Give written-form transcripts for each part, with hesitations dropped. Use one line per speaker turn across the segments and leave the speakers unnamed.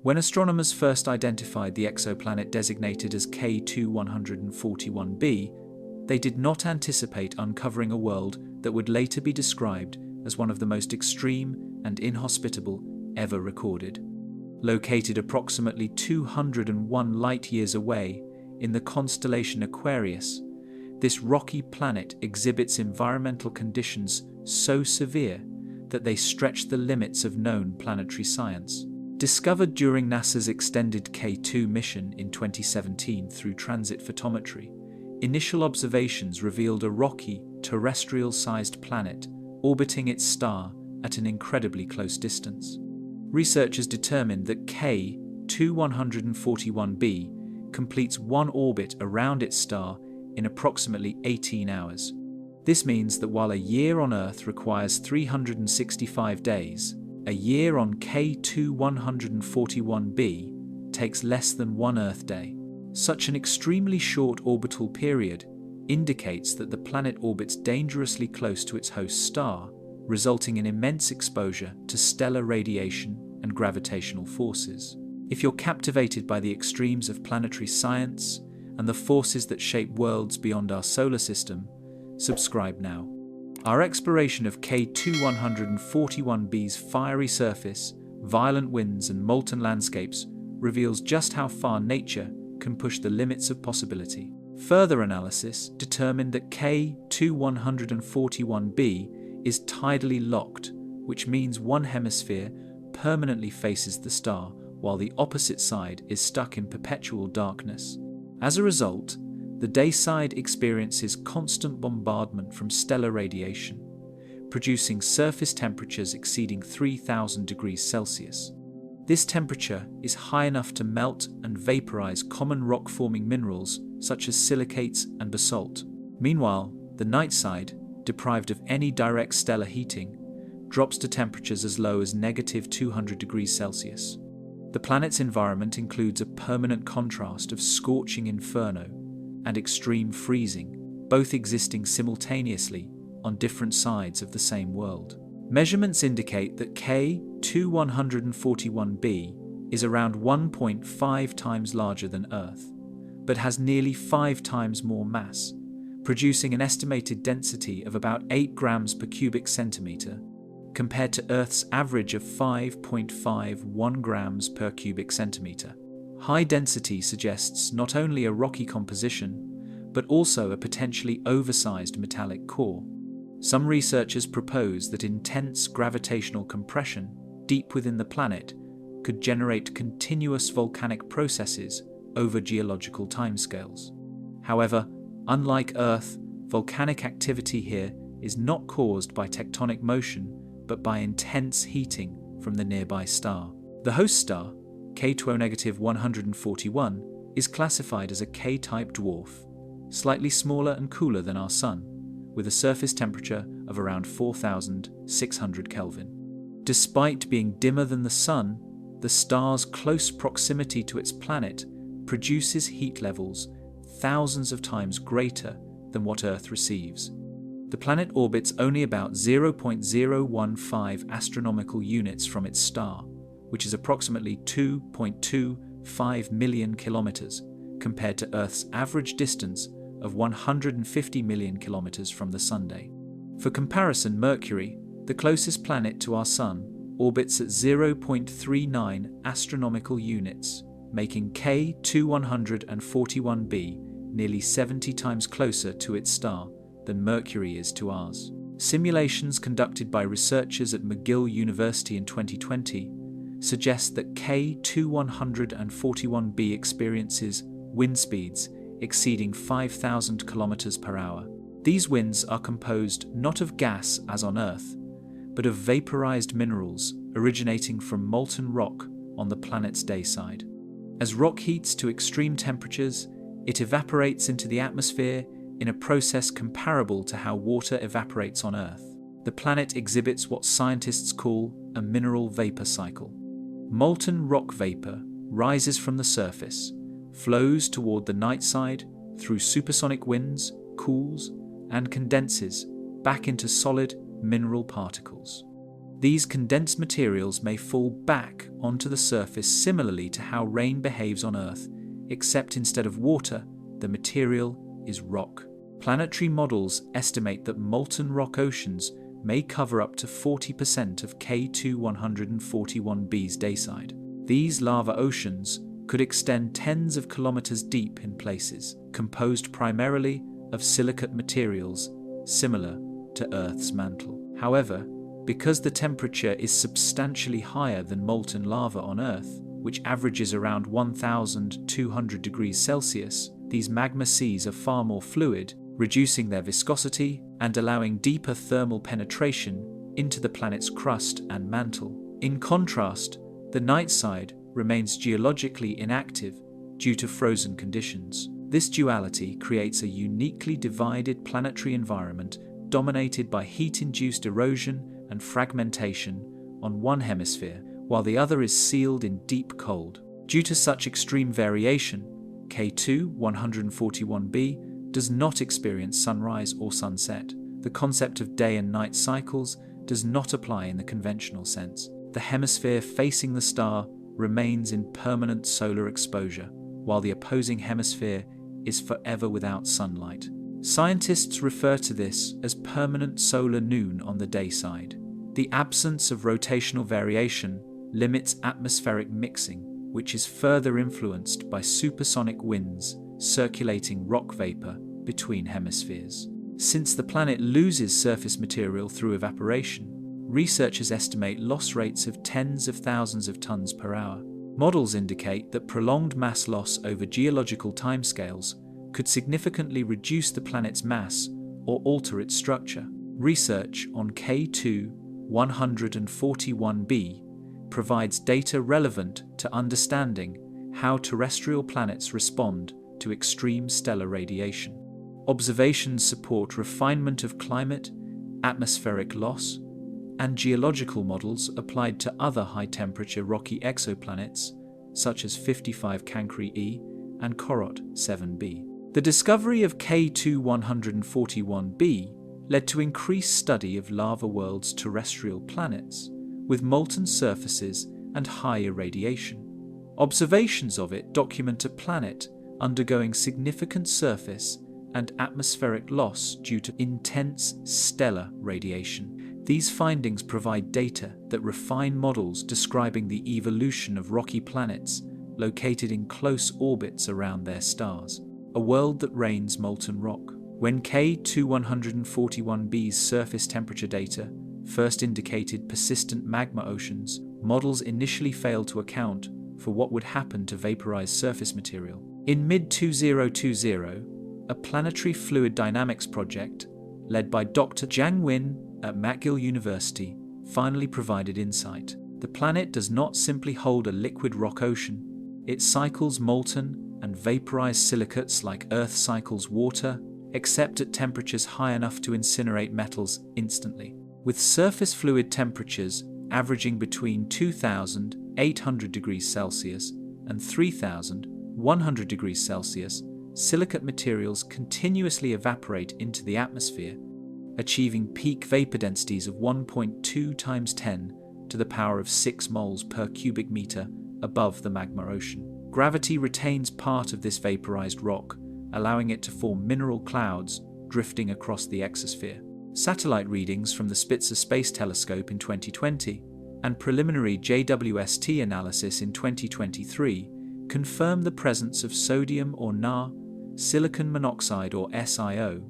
When astronomers first identified the exoplanet designated as K2141b, they did not anticipate uncovering a world that would later be described as one of the most extreme and inhospitable ever recorded. Located approximately 201 light-years away in the constellation Aquarius, this rocky planet exhibits environmental conditions so severe that they stretch the limits of known planetary science. Discovered during NASA's extended K2 mission in 2017 through transit photometry, initial observations revealed a rocky, terrestrial-sized planet orbiting its star at an incredibly close distance. Researchers determined that K2141b completes one orbit around its star in approximately 18 hours. This means that while a year on Earth requires 365 days, a year on K2141b takes less than one Earth day. Such an extremely short orbital period indicates that the planet orbits dangerously close to its host star, resulting in immense exposure to stellar radiation and gravitational forces. If you're captivated by the extremes of planetary science and the forces that shape worlds beyond our solar system, subscribe now. Our exploration of K2141b's fiery surface, violent winds, and molten landscapes reveals just how far nature can push the limits of possibility. Further analysis determined that K2141b is tidally locked, which means one hemisphere permanently faces the star while the opposite side is stuck in perpetual darkness. As a result, the day side experiences constant bombardment from stellar radiation, producing surface temperatures exceeding 3,000 degrees Celsius. This temperature is high enough to melt and vaporize common rock-forming minerals such as silicates and basalt. Meanwhile, the night side, deprived of any direct stellar heating, drops to temperatures as low as -200 degrees Celsius. The planet's environment includes a permanent contrast of scorching inferno and extreme freezing, both existing simultaneously on different sides of the same world. Measurements indicate that K2141b is around 1.5 times larger than Earth, but has nearly 5 times more mass, producing an estimated density of about 8 grams per cubic centimeter, compared to Earth's average of 5.51 grams per cubic centimeter. High density suggests not only a rocky composition, but also a potentially oversized metallic core. Some researchers propose that intense gravitational compression deep within the planet could generate continuous volcanic processes over geological timescales. However, unlike Earth, volcanic activity here is not caused by tectonic motion, but by intense heating from the nearby star. The host star, K2-141, is classified as a K-type dwarf, slightly smaller and cooler than our Sun, with a surface temperature of around 4,600 Kelvin. Despite being dimmer than the Sun, the star's close proximity to its planet produces heat levels thousands of times greater than what Earth receives. The planet orbits only about 0.015 astronomical units from its star, which is approximately 2.25 million kilometers, compared to Earth's average distance of 150 million kilometers from the Sun. For comparison, Mercury, the closest planet to our Sun, orbits at 0.39 astronomical units, making K2141b nearly 70 times closer to its star than Mercury is to ours. Simulations conducted by researchers at McGill University in 2020 suggest that K2141b experiences wind speeds exceeding 5,000 kilometers per hour. These winds are composed not of gas as on Earth, but of vaporized minerals originating from molten rock on the planet's day side. As rock heats to extreme temperatures, it evaporates into the atmosphere in a process comparable to how water evaporates on Earth. The planet exhibits what scientists call a mineral vapor cycle. Molten rock vapor rises from the surface, flows toward the night side through supersonic winds, cools, and condenses back into solid mineral particles. These condensed materials may fall back onto the surface similarly to how rain behaves on Earth, except instead of water, the material is rock. Planetary models estimate that molten rock oceans may cover up to 40% of K2-141b's dayside. These lava oceans could extend tens of kilometers deep in places, composed primarily of silicate materials similar to Earth's mantle. However, because the temperature is substantially higher than molten lava on Earth, which averages around 1,200 degrees Celsius, these magma seas are far more fluid, reducing their viscosity and allowing deeper thermal penetration into the planet's crust and mantle. In contrast, the night side remains geologically inactive due to frozen conditions. This duality creates a uniquely divided planetary environment dominated by heat-induced erosion and fragmentation on one hemisphere, while the other is sealed in deep cold. Due to such extreme variation, K2-141b does not experience sunrise or sunset. The concept of day and night cycles does not apply in the conventional sense. The hemisphere facing the star remains in permanent solar exposure, while the opposing hemisphere is forever without sunlight. Scientists refer to this as permanent solar noon on the day side. The absence of rotational variation limits atmospheric mixing, which is further influenced by supersonic winds circulating rock vapor between hemispheres. Since the planet loses surface material through evaporation, researchers estimate loss rates of tens of thousands of tons per hour. Models indicate that prolonged mass loss over geological timescales could significantly reduce the planet's mass or alter its structure. Research on K2-141b provides data relevant to understanding how terrestrial planets respond to extreme stellar radiation. Observations support refinement of climate, atmospheric loss, and geological models applied to other high-temperature rocky exoplanets such as 55 Cancri E and Corot 7b. The discovery of K2-141b led to increased study of lava worlds' terrestrial planets with molten surfaces and high irradiation. Observations of it document a planet undergoing significant surface and atmospheric loss due to intense stellar radiation. These findings provide data that refine models describing the evolution of rocky planets located in close orbits around their stars, a world that rains molten rock. When K2-141b's surface temperature data first indicated persistent magma oceans, models initially failed to account for what would happen to vaporized surface material. In mid-2020, a planetary fluid dynamics project led by Dr. Jiang Win at McGill University finally provided insight. The planet does not simply hold a liquid rock ocean. It cycles molten and vaporized silicates like Earth cycles water, except at temperatures high enough to incinerate metals instantly. With surface fluid temperatures averaging between 2,800 degrees Celsius and 3,100 degrees Celsius, silicate materials continuously evaporate into the atmosphere, achieving peak vapor densities of 1.2 times 10 to the power of 6 moles per cubic meter above the magma ocean. Gravity retains part of this vaporized rock, allowing it to form mineral clouds drifting across the exosphere. Satellite readings from the Spitzer Space Telescope in 2020 and preliminary JWST analysis in 2023 confirm the presence of sodium or Na, silicon monoxide or SiO,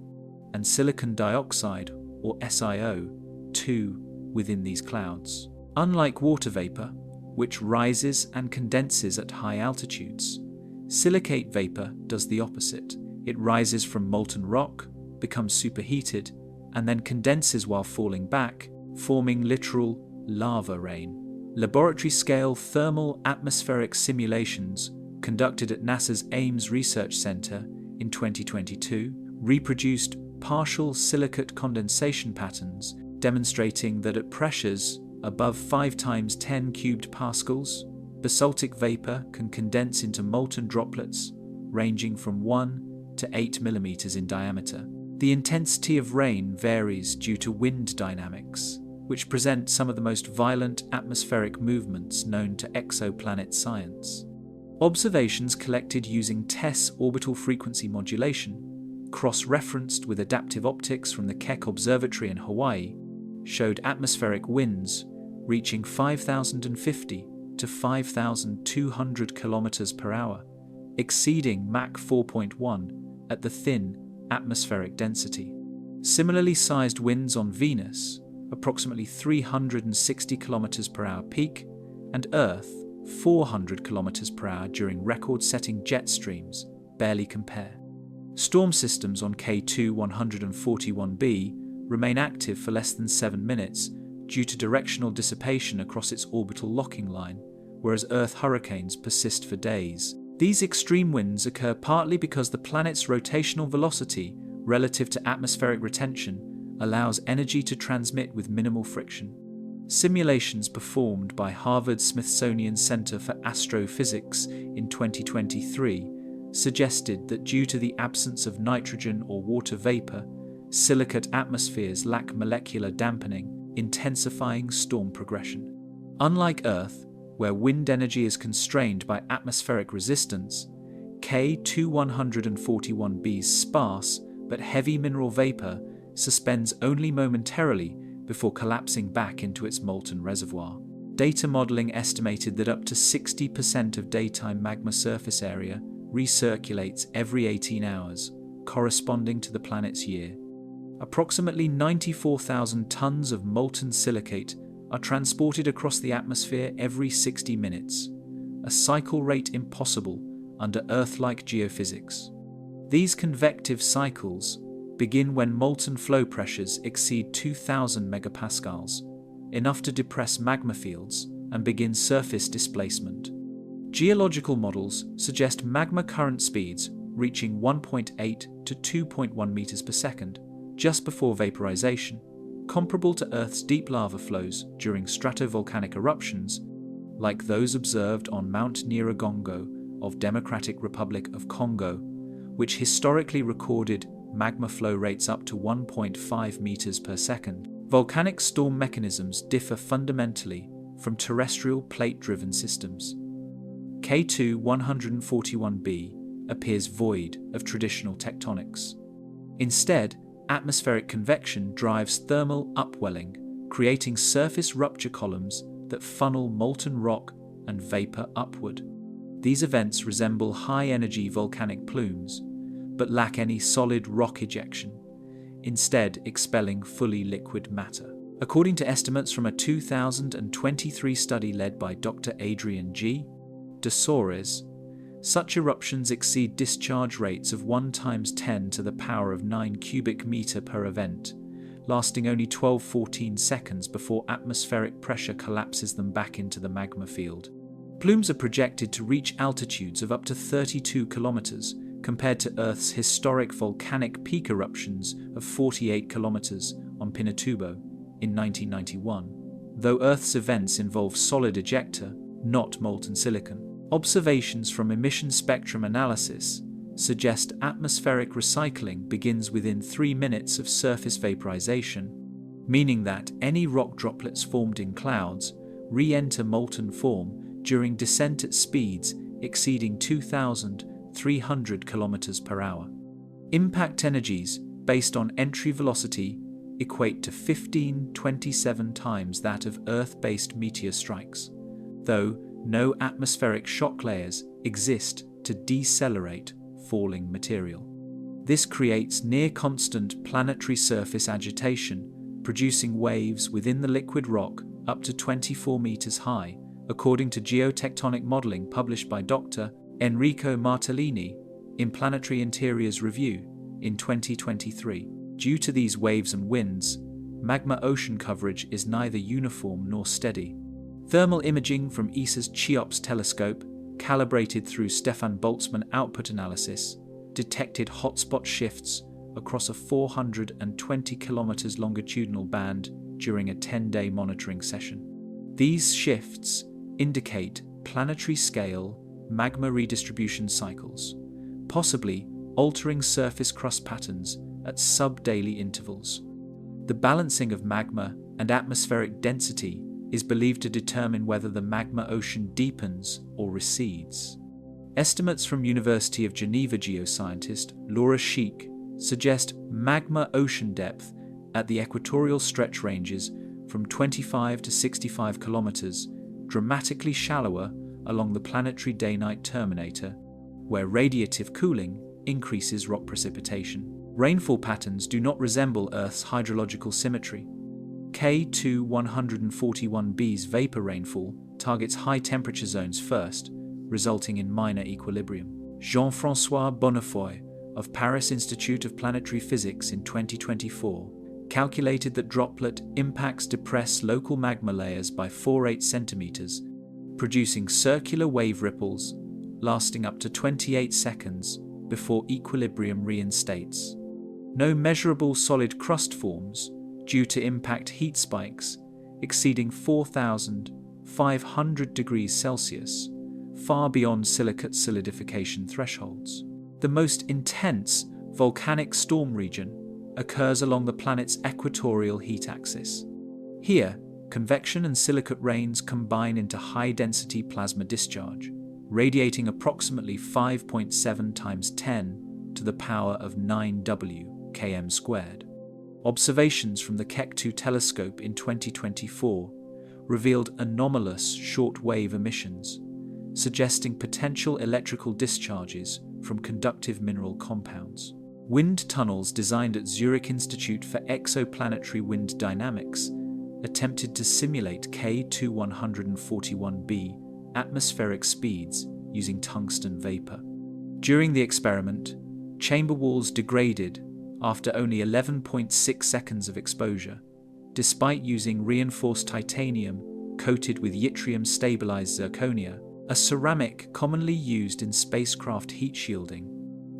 and silicon dioxide or SiO2 within these clouds. Unlike water vapor, which rises and condenses at high altitudes, silicate vapor does the opposite. It rises from molten rock, becomes superheated, and then condenses while falling back, forming literal lava rain. Laboratory-scale thermal atmospheric simulations conducted at NASA's Ames Research Center in 2022 reproduced partial silicate condensation patterns demonstrating that at pressures above 5 times 10 cubed pascals, basaltic vapor can condense into molten droplets ranging from 1 to 8 millimeters in diameter. The intensity of rain varies due to wind dynamics, which present some of the most violent atmospheric movements known to exoplanet science. Observations collected using TESS orbital frequency modulation, cross-referenced with adaptive optics from the Keck Observatory in Hawaii, showed atmospheric winds reaching 5,050 to 5,200 km per hour, exceeding Mach 4.1 at the thin atmospheric density. Similarly sized winds on Venus, approximately 360 km per hour peak, and Earth, 400 km per hour during record-setting jet streams, barely compare. Storm systems on K2-141b remain active for less than 7 minutes due to directional dissipation across its orbital locking line, whereas Earth hurricanes persist for days. These extreme winds occur partly because the planet's rotational velocity relative to atmospheric retention allows energy to transmit with minimal friction. Simulations performed by Harvard's Smithsonian Center for Astrophysics in 2023 suggested that due to the absence of nitrogen or water vapor, silicate atmospheres lack molecular dampening, intensifying storm progression. Unlike Earth, where wind energy is constrained by atmospheric resistance, K2-141b's sparse but heavy mineral vapor suspends only momentarily before collapsing back into its molten reservoir. Data modeling estimated that up to 60% of daytime magma surface area recirculates every 18 hours, corresponding to the planet's year. Approximately 94,000 tons of molten silicate are transported across the atmosphere every 60 minutes, a cycle rate impossible under Earth-like geophysics. These convective cycles begin when molten flow pressures exceed 2,000 megapascals, enough to depress magma fields and begin surface displacement. Geological models suggest magma current speeds reaching 1.8 to 2.1 meters per second just before vaporization, comparable to Earth's deep lava flows during stratovolcanic eruptions, like those observed on Mount Nyiragongo of Democratic Republic of Congo, which historically recorded magma flow rates up to 1.5 meters per second. Volcanic storm mechanisms differ fundamentally from terrestrial plate-driven systems. K2-141b appears void of traditional tectonics. Instead, atmospheric convection drives thermal upwelling, creating surface rupture columns that funnel molten rock and vapor upward. These events resemble high-energy volcanic plumes, but lack any solid rock ejection, instead expelling fully liquid matter. According to estimates from a 2023 study led by Dr. Adrian G. de Soares, such eruptions exceed discharge rates of 1 × 10 to the power of 9 cubic meter per event, lasting only 12-14 seconds before atmospheric pressure collapses them back into the magma field. Plumes are projected to reach altitudes of up to 32 kilometers, compared to Earth's historic volcanic peak eruptions of 48 kilometers on Pinatubo in 1991, though Earth's events involve solid ejecta, not molten silicon. Observations from emission spectrum analysis suggest atmospheric recycling begins within 3 minutes of surface vaporization, meaning that any rock droplets formed in clouds re-enter molten form during descent at speeds exceeding 2,300 km per hour. Impact energies based on entry velocity equate to 15-27 times that of Earth-based meteor strikes, though no atmospheric shock layers exist to decelerate falling material. This creates near-constant planetary surface agitation, producing waves within the liquid rock up to 24 meters high, according to geotectonic modeling published by Dr. Enrico Martellini in Planetary Interiors Review in 2023. Due to these waves and winds, magma ocean coverage is neither uniform nor steady. Thermal imaging from ESA's CHEOPS telescope, calibrated through Stefan Boltzmann output analysis, detected hotspot shifts across a 420 kilometers longitudinal band during a 10-day monitoring session. These shifts indicate planetary scale magma redistribution cycles, possibly altering surface crust patterns at sub-daily intervals. The balancing of magma and atmospheric density is believed to determine whether the magma ocean deepens or recedes. Estimates from University of Geneva geoscientist Laura Sheik suggest magma ocean depth at the equatorial stretch ranges from 25 to 65 kilometers, dramatically shallower along the planetary day-night terminator, where radiative cooling increases rock precipitation. Rainfall patterns do not resemble Earth's hydrological symmetry. K2-141b's vapor rainfall targets high-temperature zones first, resulting in minor equilibrium. Jean-François Bonnefoy of Paris Institute of Planetary Physics in 2024 calculated that droplet impacts depress local magma layers by 4-8 centimeters, producing circular wave ripples lasting up to 28 seconds before equilibrium reinstates. No measurable solid crust forms due to impact heat spikes exceeding 4,500 degrees Celsius, far beyond silicate solidification thresholds. The most intense volcanic storm region occurs along the planet's equatorial heat axis. Here, convection and silicate rains combine into high-density plasma discharge, radiating approximately 5.7 times 10 to the power of 9 km squared. Observations from the Keck 2 telescope in 2024 revealed anomalous short-wave emissions, suggesting potential electrical discharges from conductive mineral compounds. Wind tunnels designed at Zurich Institute for Exoplanetary Wind Dynamics attempted to simulate K2-141b atmospheric speeds using tungsten vapor. During the experiment, chamber walls degraded after only 11.6 seconds of exposure, despite using reinforced titanium coated with yttrium-stabilized zirconia, a ceramic commonly used in spacecraft heat shielding.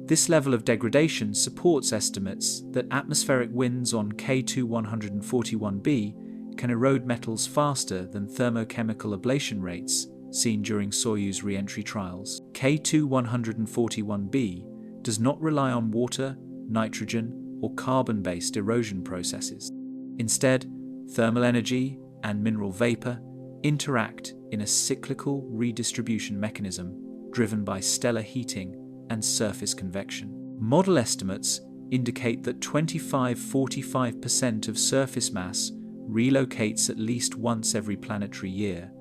This level of degradation supports estimates that atmospheric winds on K2-141b can erode metals faster than thermochemical ablation rates seen during Soyuz re-entry trials. K2-141b does not rely on water, nitrogen, or carbon-based erosion processes. Instead, thermal energy and mineral vapor interact in a cyclical redistribution mechanism driven by stellar heating and surface convection. Model estimates indicate that 25–45% of surface mass relocates at least once every planetary year,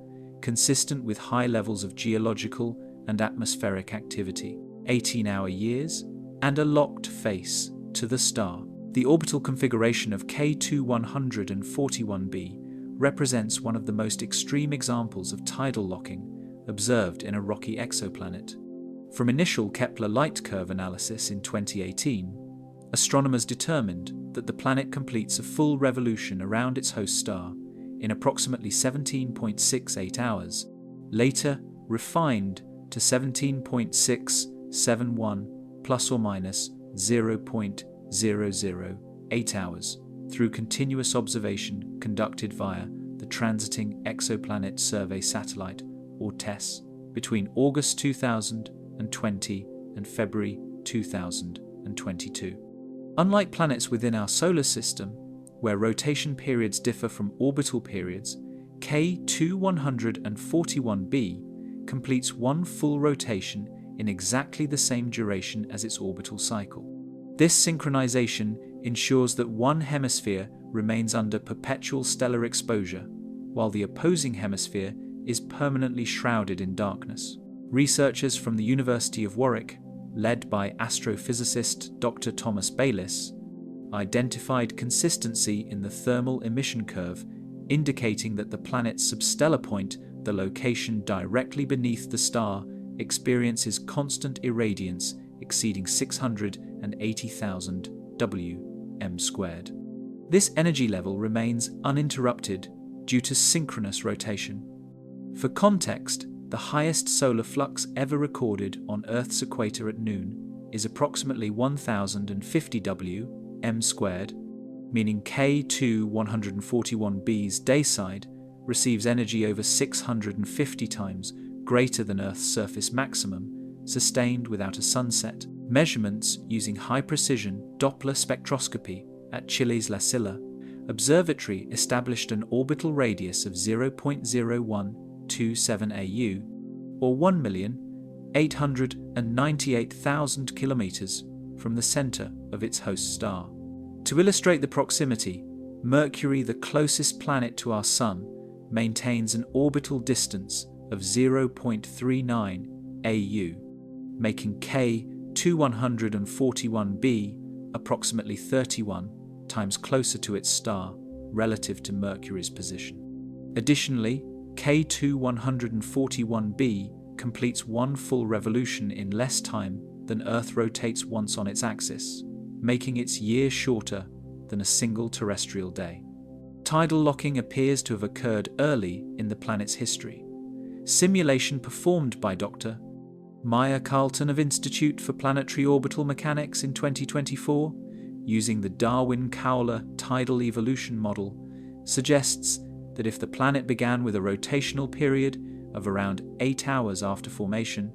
consistent with high levels of geological and atmospheric activity, 18-hour years, and a locked face to the star. The orbital configuration of K2-141b represents one of the most extreme examples of tidal locking observed in a rocky exoplanet. From initial Kepler light curve analysis in 2018, astronomers determined that the planet completes a full revolution around its host star in approximately 17.68 hours, later refined to 17.671 plus or minus 0.008 hours through continuous observation conducted via the Transiting Exoplanet Survey Satellite, or TESS, between August 2020 and February 2022. Unlike planets within our solar system, where rotation periods differ from orbital periods, K2-141b completes one full rotation in exactly the same duration as its orbital cycle. This synchronization ensures that one hemisphere remains under perpetual stellar exposure, while the opposing hemisphere is permanently shrouded in darkness. Researchers from the University of Warwick, led by astrophysicist Dr. Thomas Bayliss, identified consistency in the thermal emission curve, indicating that the planet's substellar point, the location directly beneath the star, experiences constant irradiance exceeding 680,000 Wm squared. This energy level remains uninterrupted due to synchronous rotation. For context, the highest solar flux ever recorded on Earth's equator at noon is approximately 1,050 Wm squared, meaning K2-141b's dayside receives energy over 650 times greater than Earth's surface maximum, sustained without a sunset. Measurements using high-precision Doppler spectroscopy at Chile's La Silla observatory established an orbital radius of 0.0127 AU, or 1,898,000 kilometers from the center of its host star. To illustrate the proximity, Mercury, the closest planet to our Sun, maintains an orbital distance of 0.39 AU, making K2141b approximately 31 times closer to its star relative to Mercury's position. Additionally, K2141b completes one full revolution in less time than Earth rotates once on its axis, making its year shorter than a single terrestrial day. Tidal locking appears to have occurred early in the planet's history. Simulation performed by Dr. Maya Carlton of Institute for Planetary Orbital Mechanics in 2024, using the Darwin-Cowler tidal evolution model, suggests that if the planet began with a rotational period of around 8 hours after formation,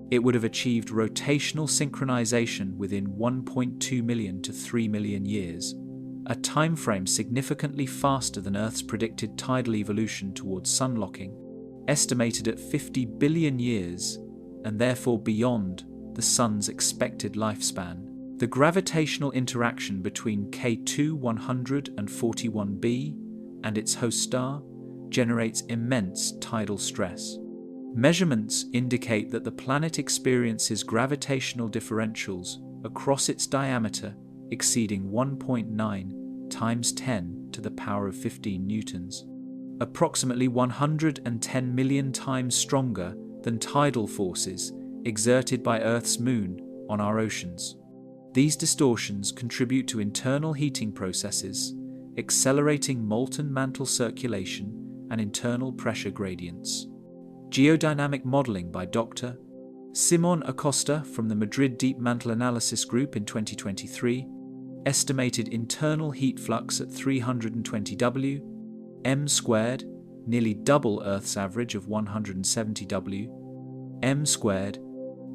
it would have achieved rotational synchronization within 1.2 million to 3 million years, a timeframe significantly faster than Earth's predicted tidal evolution towards sun locking, estimated at 50 billion years, and therefore beyond the Sun's expected lifespan. The gravitational interaction between K2141b and its host star generates immense tidal stress. Measurements indicate that the planet experiences gravitational differentials across its diameter exceeding 1.9 times 10 to the power of 15 newtons, approximately 110 million times stronger than tidal forces exerted by Earth's moon on our oceans. These distortions contribute to internal heating processes, accelerating molten mantle circulation and internal pressure gradients. Geodynamic modeling by Dr. Simon Acosta from the Madrid Deep Mantle Analysis Group in 2023 estimated internal heat flux at 320 W, m squared, nearly double Earth's average of 170 W, m squared,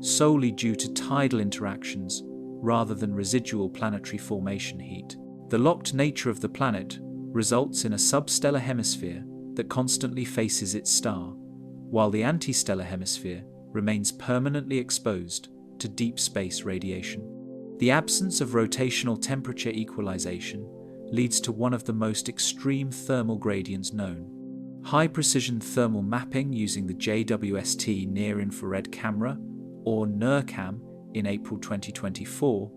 solely due to tidal interactions rather than residual planetary formation heat. The locked nature of the planet results in a substellar hemisphere that constantly faces its star, while the antistellar hemisphere remains permanently exposed to deep space radiation. The absence of rotational temperature equalization leads to one of the most extreme thermal gradients known. High-precision thermal mapping using the JWST Near-Infrared Camera, or NIRCam, in April 2024,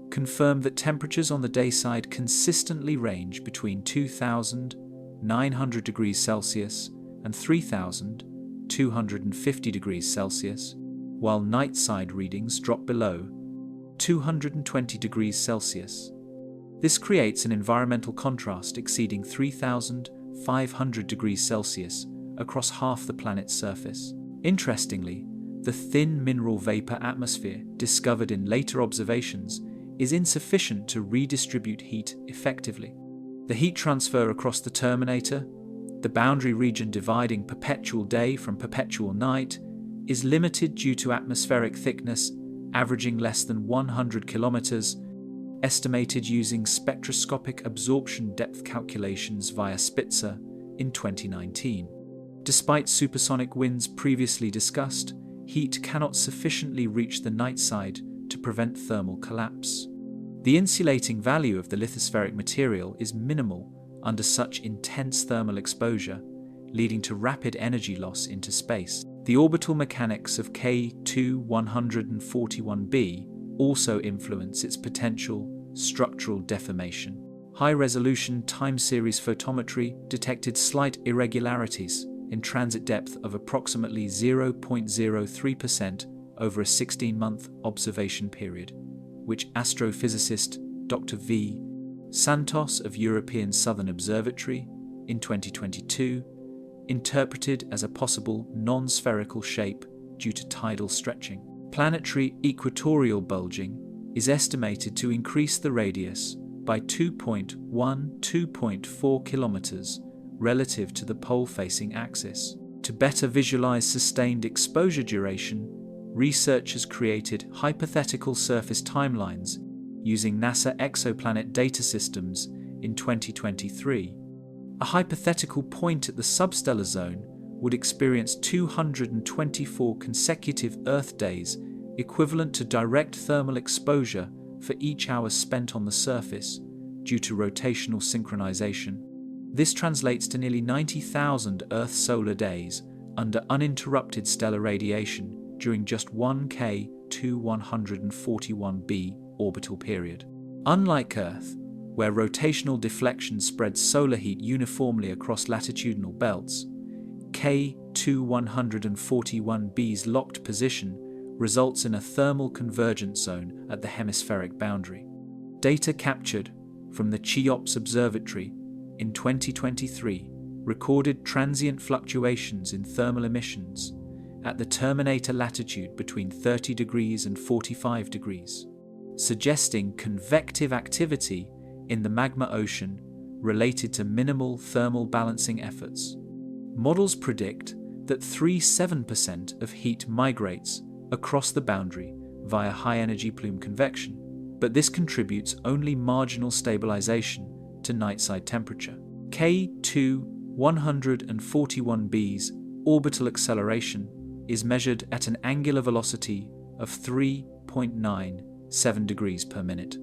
confirmed that temperatures on the day side consistently range between 2,900 degrees Celsius and 3,250 degrees Celsius, while night side readings drop below 220 degrees Celsius. This creates an environmental contrast exceeding 3,500 degrees Celsius across half the planet's surface. Interestingly, the thin mineral vapor atmosphere discovered in later observations is insufficient to redistribute heat effectively. The heat transfer across the terminator, the boundary region dividing perpetual day from perpetual night, is limited due to atmospheric thickness averaging less than 100 kilometers, estimated using spectroscopic absorption depth calculations via Spitzer in 2019. Despite supersonic winds previously discussed, heat cannot sufficiently reach the night side to prevent thermal collapse. The insulating value of the lithospheric material is minimal under such intense thermal exposure, leading to rapid energy loss into space. The orbital mechanics of K2141b also influence its potential structural deformation. High-resolution time-series photometry detected slight irregularities in transit depth of approximately 0.03% over a 16-month observation period, which astrophysicist Dr. V. Santos of European Southern Observatory in 2022 interpreted as a possible non-spherical shape due to tidal stretching. Planetary equatorial bulging is estimated to increase the radius by 2.4 kilometers relative to the pole-facing axis. To better visualize sustained exposure duration, researchers created hypothetical surface timelines using NASA exoplanet data systems in 2023. A hypothetical point at the substellar zone would experience 224 consecutive Earth days, equivalent to direct thermal exposure for each hour spent on the surface due to rotational synchronization. This translates to nearly 90,000 Earth solar days under uninterrupted stellar radiation during just one K2-141b orbital period. Unlike Earth, where rotational deflection spreads solar heat uniformly across latitudinal belts, K2-141b's locked position results in a thermal convergence zone at the hemispheric boundary. Data captured from the Cheops Observatory in 2023 recorded transient fluctuations in thermal emissions at the terminator latitude between 30 degrees and 45 degrees, suggesting convective activity in the magma ocean related to minimal thermal balancing efforts. Models predict that 3-7% of heat migrates across the boundary via high-energy plume convection, but this contributes only marginal stabilization to nightside temperature. K2-141b's orbital acceleration is measured at an angular velocity of 3.97 degrees per minute.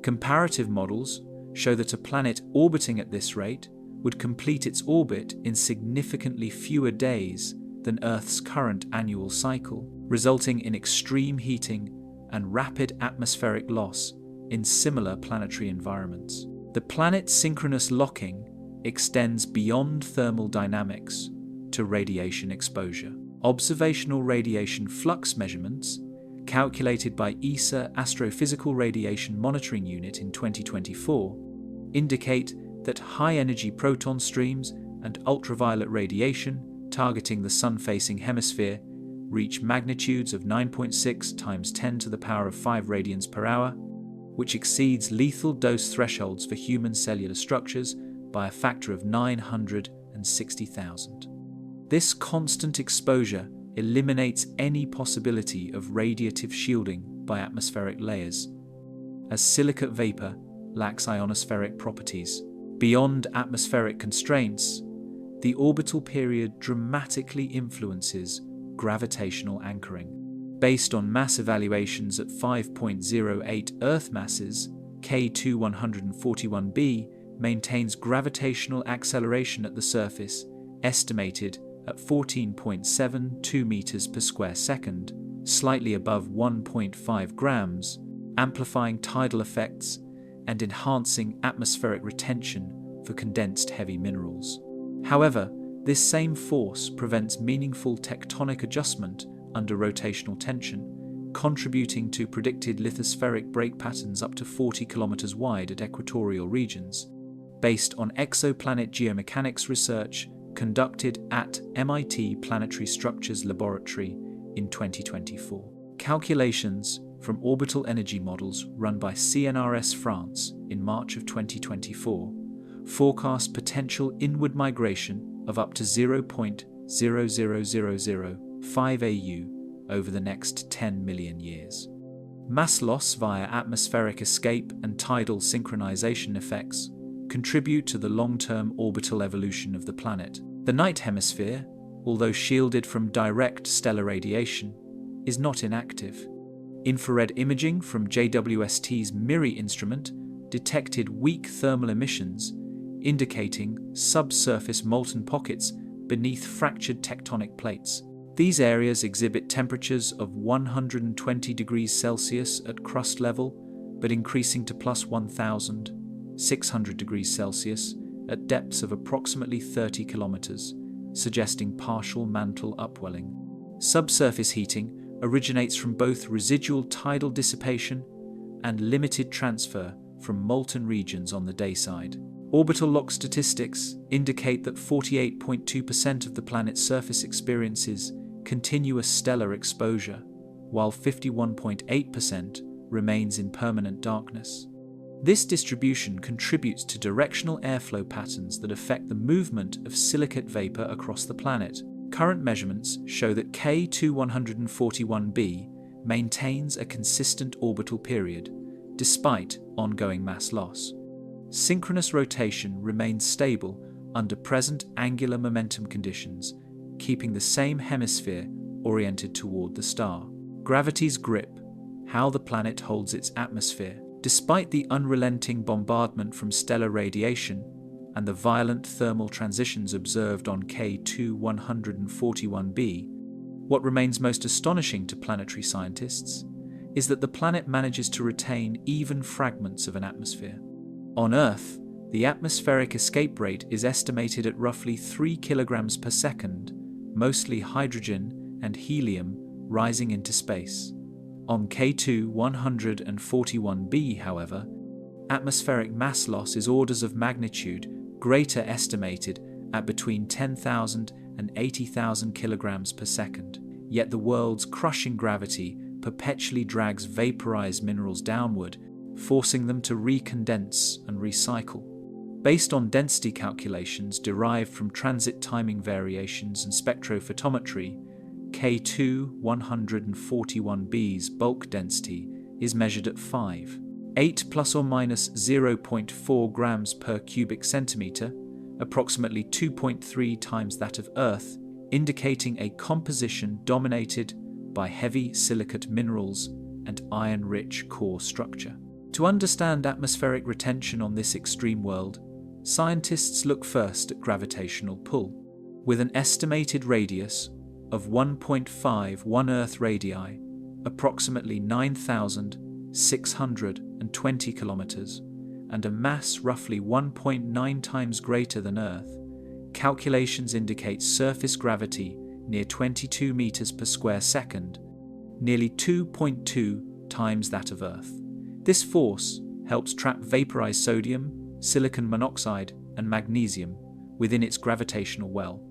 Comparative models show that a planet orbiting at this rate would complete its orbit in significantly fewer days than Earth's current annual cycle, resulting in extreme heating and rapid atmospheric loss in similar planetary environments. The planet's synchronous locking extends beyond thermal dynamics to radiation exposure. Observational radiation flux measurements, calculated by ESA Astrophysical Radiation Monitoring Unit in 2024, indicate that high-energy proton streams and ultraviolet radiation targeting the sun-facing hemisphere reach magnitudes of 9.6 times 10 to the power of 5 radians per hour, which exceeds lethal dose thresholds for human cellular structures by a factor of 960,000. This constant exposure eliminates any possibility of radiative shielding by atmospheric layers, as silicate vapor lacks ionospheric properties. Beyond atmospheric constraints, the orbital period dramatically influences gravitational anchoring. Based on mass evaluations at 5.08 Earth masses, K2-141b maintains gravitational acceleration at the surface estimated at 14.72 meters per square second, slightly above 1.5 grams, amplifying tidal effects and enhancing atmospheric retention for condensed heavy minerals. However, this same force prevents meaningful tectonic adjustment under rotational tension, contributing to predicted lithospheric break patterns up to 40 kilometers wide at equatorial regions, based on exoplanet geomechanics research conducted at MIT Planetary Structures Laboratory in 2024. Calculations from orbital energy models run by CNRS France in March of 2024 forecast potential inward migration of up to 0.00005 AU over the next 10 million years. Mass loss via atmospheric escape and tidal synchronization effects contribute to the long-term orbital evolution of the planet. The night hemisphere, although shielded from direct stellar radiation, is not inactive. Infrared imaging from JWST's MIRI instrument detected weak thermal emissions, indicating subsurface molten pockets beneath fractured tectonic plates. These areas exhibit temperatures of 120 degrees Celsius at crust level, but increasing to plus 1,600 degrees Celsius at depths of approximately 30 kilometers, suggesting partial mantle upwelling. Subsurface heating originates from both residual tidal dissipation and limited transfer from molten regions on the day side. Orbital lock statistics indicate that 48.2% of the planet's surface experiences continuous stellar exposure, while 51.8% remains in permanent darkness. This distribution contributes to directional airflow patterns that affect the movement of silicate vapor across the planet. Current measurements show that K2-141b maintains a consistent orbital period, despite ongoing mass loss. synchronous rotation remains stable under present angular momentum conditions, keeping the same hemisphere oriented toward the star. Gravity's grip, how the planet holds its atmosphere. Despite the unrelenting bombardment from stellar radiation and the violent thermal transitions observed on K2-141b, what remains most astonishing to planetary scientists is that the planet manages to retain even fragments of an atmosphere. On Earth, the atmospheric escape rate is estimated at roughly 3 kilograms per second, mostly hydrogen and helium rising into space. On K2-141b, however, atmospheric mass loss is orders of magnitude greater, estimated at between 10,000 and 80,000 kilograms per second. Yet the world's crushing gravity perpetually drags vaporized minerals downward, forcing them to recondense and recycle. Based on density calculations derived from transit timing variations and spectrophotometry, K2-141b's bulk density is measured at 8 plus or minus 0.4 grams per cubic centimeter, approximately 2.3 times that of Earth, indicating a composition dominated by heavy silicate minerals and iron-rich core structure. To understand atmospheric retention on this extreme world, scientists look first at gravitational pull. With an estimated radius of 1.51 Earth radii, approximately 9,620 kilometers, and a mass roughly 1.9 times greater than Earth, calculations indicate surface gravity near 22 meters per square second, nearly 2.2 times that of Earth. This force helps trap vaporized sodium, silicon monoxide, and magnesium within its gravitational well,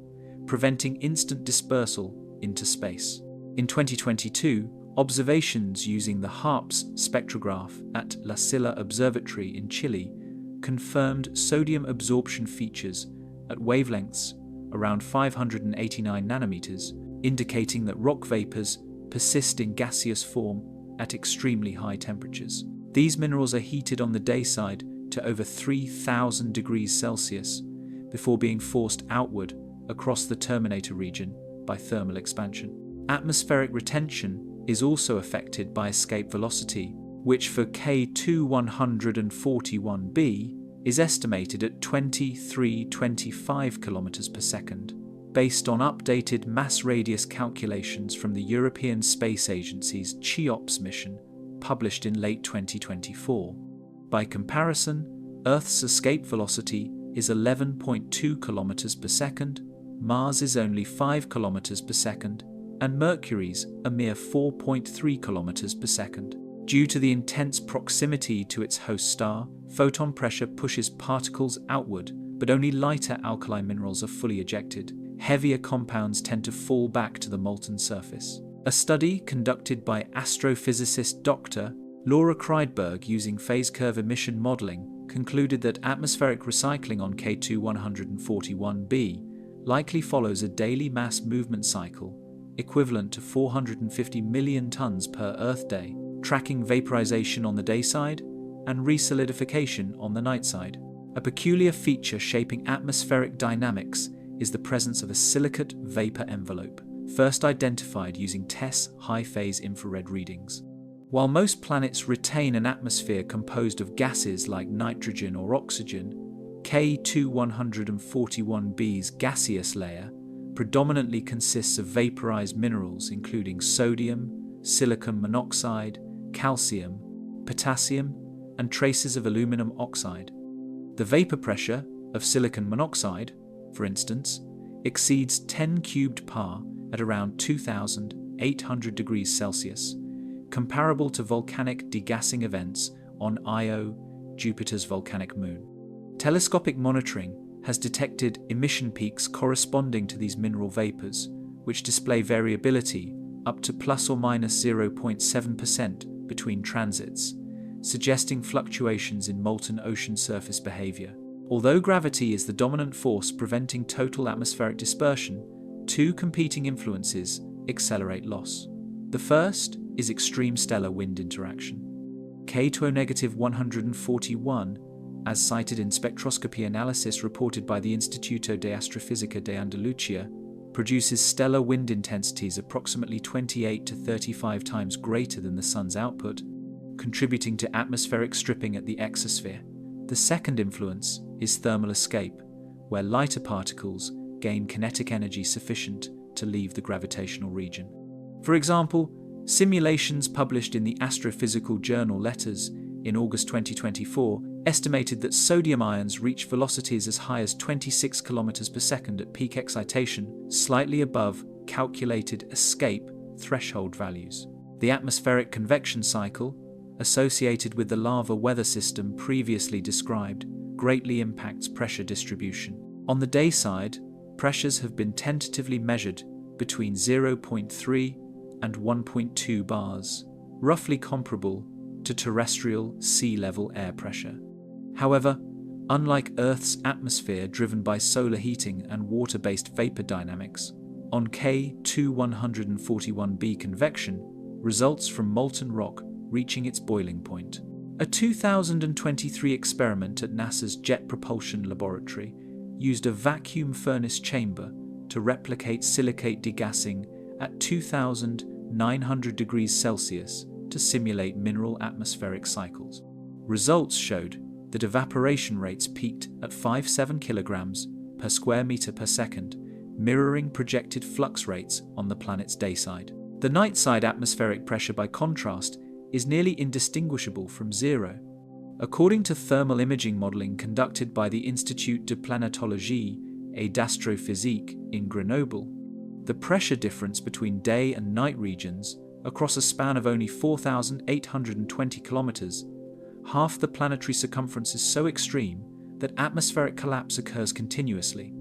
preventing instant dispersal into space. In 2022, observations using the HARPS spectrograph at La Silla Observatory in Chile confirmed sodium absorption features at wavelengths around 589 nanometers, indicating that rock vapors persist in gaseous form at extremely high temperatures. These minerals are heated on the day side to over 3,000 degrees Celsius before being forced outward across the terminator region by thermal expansion. Atmospheric retention is also affected by escape velocity, which for K2-141b is estimated at 2325 km per second, based on updated mass radius calculations from the European Space Agency's CHEOPS mission, published in late 2024. By comparison, Earth's escape velocity is 11.2 km per second, Mars is only 5 km per second, and Mercury's a mere 4.3 km per second. Due to the intense proximity to its host star, photon pressure pushes particles outward, but only lighter alkali minerals are fully ejected. Heavier compounds tend to fall back to the molten surface. A study conducted by astrophysicist Dr. Laura Kreidberg using phase curve emission modeling concluded that atmospheric recycling on K2-141b likely follows a daily mass movement cycle equivalent to 450 million tons per Earth day, tracking vaporization on the day side and resolidification on the night side. A peculiar feature shaping atmospheric dynamics is the presence of a silicate vapor envelope, first identified using TESS high-phase infrared readings. While most planets retain an atmosphere composed of gases like nitrogen or oxygen, K2-141b's gaseous layer predominantly consists of vaporized minerals including sodium, silicon monoxide, calcium, potassium, and traces of aluminum oxide. The vapor pressure of silicon monoxide, for instance, exceeds 10 cubed par at around 2,800 degrees Celsius, comparable to volcanic degassing events on Io, Jupiter's volcanic moon. Telescopic monitoring has detected emission peaks corresponding to these mineral vapors, which display variability up to plus or minus 0.7% between transits, suggesting fluctuations in molten ocean surface behavior. Although gravity is the dominant force preventing total atmospheric dispersion, two competing influences accelerate loss. The first is extreme stellar wind interaction. K2-141 as cited in spectroscopy analysis reported by the Instituto de Astrofísica de Andalucía, produces stellar wind intensities approximately 28 to 35 times greater than the Sun's output, contributing to atmospheric stripping at the exosphere. The second influence is thermal escape, where lighter particles gain kinetic energy sufficient to leave the gravitational region. For example, simulations published in the astrophysical journal Letters in August 2024 estimated that sodium ions reach velocities as high as 26 km per second at peak excitation, slightly above calculated escape threshold values. The atmospheric convection cycle, associated with the lava weather system previously described, greatly impacts pressure distribution. On the day side, pressures have been tentatively measured between 0.3 and 1.2 bars, roughly comparable to terrestrial sea level air pressure. However, unlike Earth's atmosphere driven by solar heating and water-based vapor dynamics, on K2141b convection results from molten rock reaching its boiling point. A 2023 experiment at NASA's Jet Propulsion Laboratory used a vacuum furnace chamber to replicate silicate degassing at 2,900 degrees Celsius to simulate mineral atmospheric cycles. Results showed that evaporation rates peaked at 57 kilograms per square meter per second, mirroring projected flux rates on the planet's dayside. The night-side atmospheric pressure, by contrast, is nearly indistinguishable from zero. According to thermal imaging modeling conducted by the Institut de Planetologie et d'Astrophysique in Grenoble, the pressure difference between day and night regions across a span of only 4,820 kilometers, half the planetary circumference, is so extreme that atmospheric collapse occurs continuously.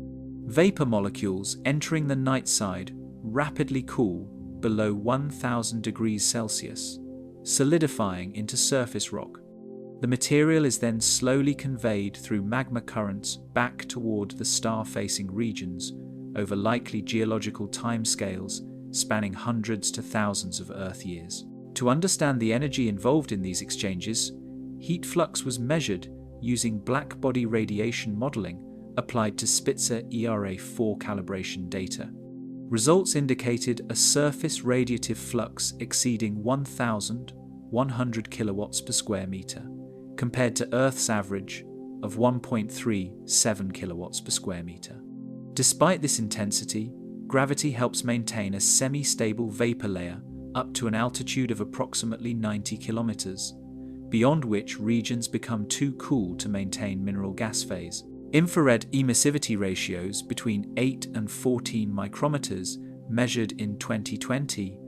Vapor molecules entering the night side rapidly cool below 1,000 degrees Celsius, solidifying into surface rock. The material is then slowly conveyed through magma currents back toward the star-facing regions over likely geological timescales spanning hundreds to thousands of Earth years. To understand the energy involved in these exchanges, heat flux was measured using black-body radiation modeling applied to Spitzer ERA4 calibration data. Results indicated a surface radiative flux exceeding 1,100 kilowatts per square meter, compared to Earth's average of 1.37 kilowatts per square meter. Despite this intensity, gravity helps maintain a semi-stable vapor layer up to an altitude of approximately 90 kilometers, beyond which regions become too cool to maintain mineral gas phase. Infrared emissivity ratios between 8 and 14 micrometers measured in 2020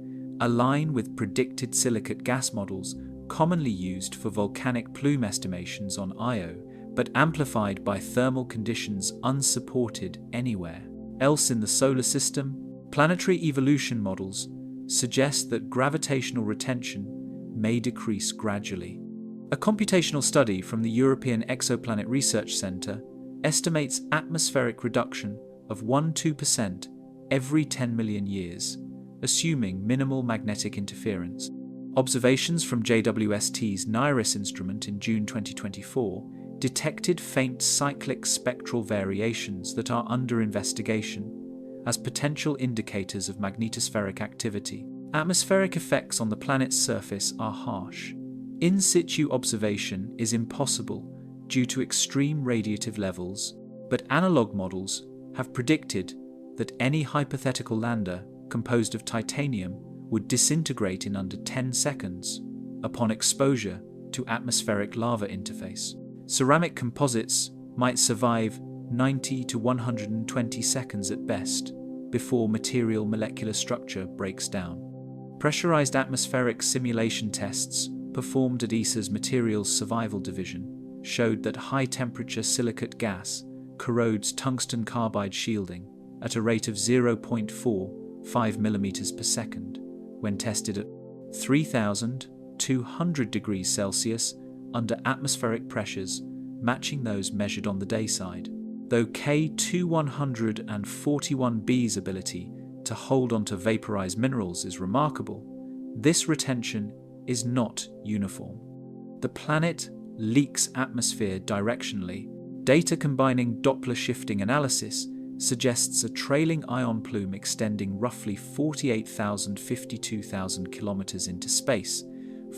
align with predicted silicate gas models commonly used for volcanic plume estimations on Io, but amplified by thermal conditions unsupported anywhere else in the solar system. Planetary evolution models suggest that gravitational retention may decrease gradually. A computational study from the European Exoplanet Research Centre estimates atmospheric reduction of 1–2% every 10 million years, assuming minimal magnetic interference. Observations from JWST's NIRISS instrument in June 2024 detected faint cyclic spectral variations that are under investigation as potential indicators of magnetospheric activity. Atmospheric effects on the planet's surface are harsh. In situ observation is impossible due to extreme radiative levels, but analog models have predicted that any hypothetical lander composed of titanium would disintegrate in under 10 seconds upon exposure to atmospheric lava interface. Ceramic composites might survive 90 to 120 seconds at best before material molecular structure breaks down. Pressurized atmospheric simulation tests performed at ESA's Materials Survival Division showed that high-temperature silicate gas corrodes tungsten carbide shielding at a rate of 0.45 millimeters per second when tested at 3,200 degrees Celsius under atmospheric pressures matching those measured on the day side. Though K2141b's ability to hold onto vaporized minerals is remarkable, this retention is not uniform. The planet leaks atmosphere directionally. Data combining Doppler shifting analysis suggests a trailing ion plume extending roughly 48,000–52,000 kilometers into space,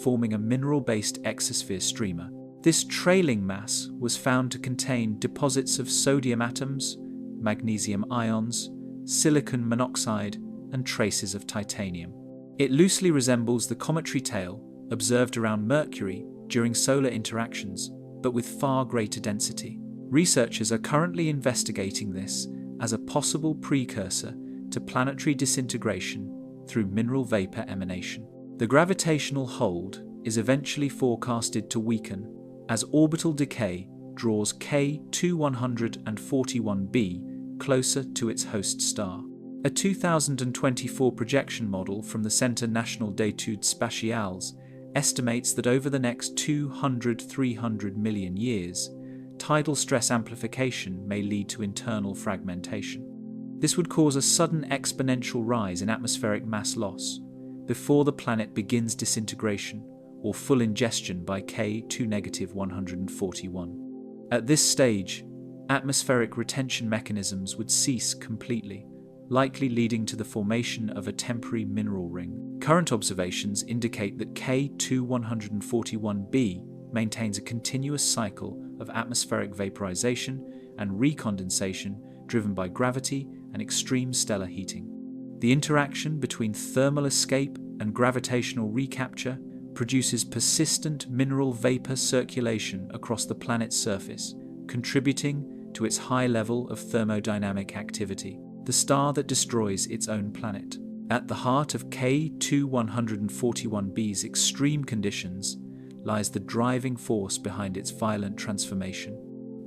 forming a mineral-based exosphere streamer. This trailing mass was found to contain deposits of sodium atoms, magnesium ions, silicon monoxide, and traces of titanium. It loosely resembles the cometary tail observed around Mercury during solar interactions, but with far greater density. Researchers are currently investigating this as a possible precursor to planetary disintegration through mineral vapor emanation. The gravitational hold is eventually forecasted to weaken as orbital decay draws K2141b closer to its host star. A 2024 projection model from the Centre National d'Études Spatiales estimates that over the next 200–300 million years, tidal stress amplification may lead to internal fragmentation. This would cause a sudden exponential rise in atmospheric mass loss before the planet begins disintegration or full ingestion by K2-141. At this stage, atmospheric retention mechanisms would cease completely, likely leading to the formation of a temporary mineral ring. Current observations indicate that K2-141b maintains a continuous cycle of atmospheric vaporization and recondensation driven by gravity and extreme stellar heating. The interaction between thermal escape and gravitational recapture produces persistent mineral vapor circulation across the planet's surface, contributing to its high level of thermodynamic activity. The star that destroys its own planet. At the heart of K2-141b's extreme conditions lies the driving force behind its violent transformation.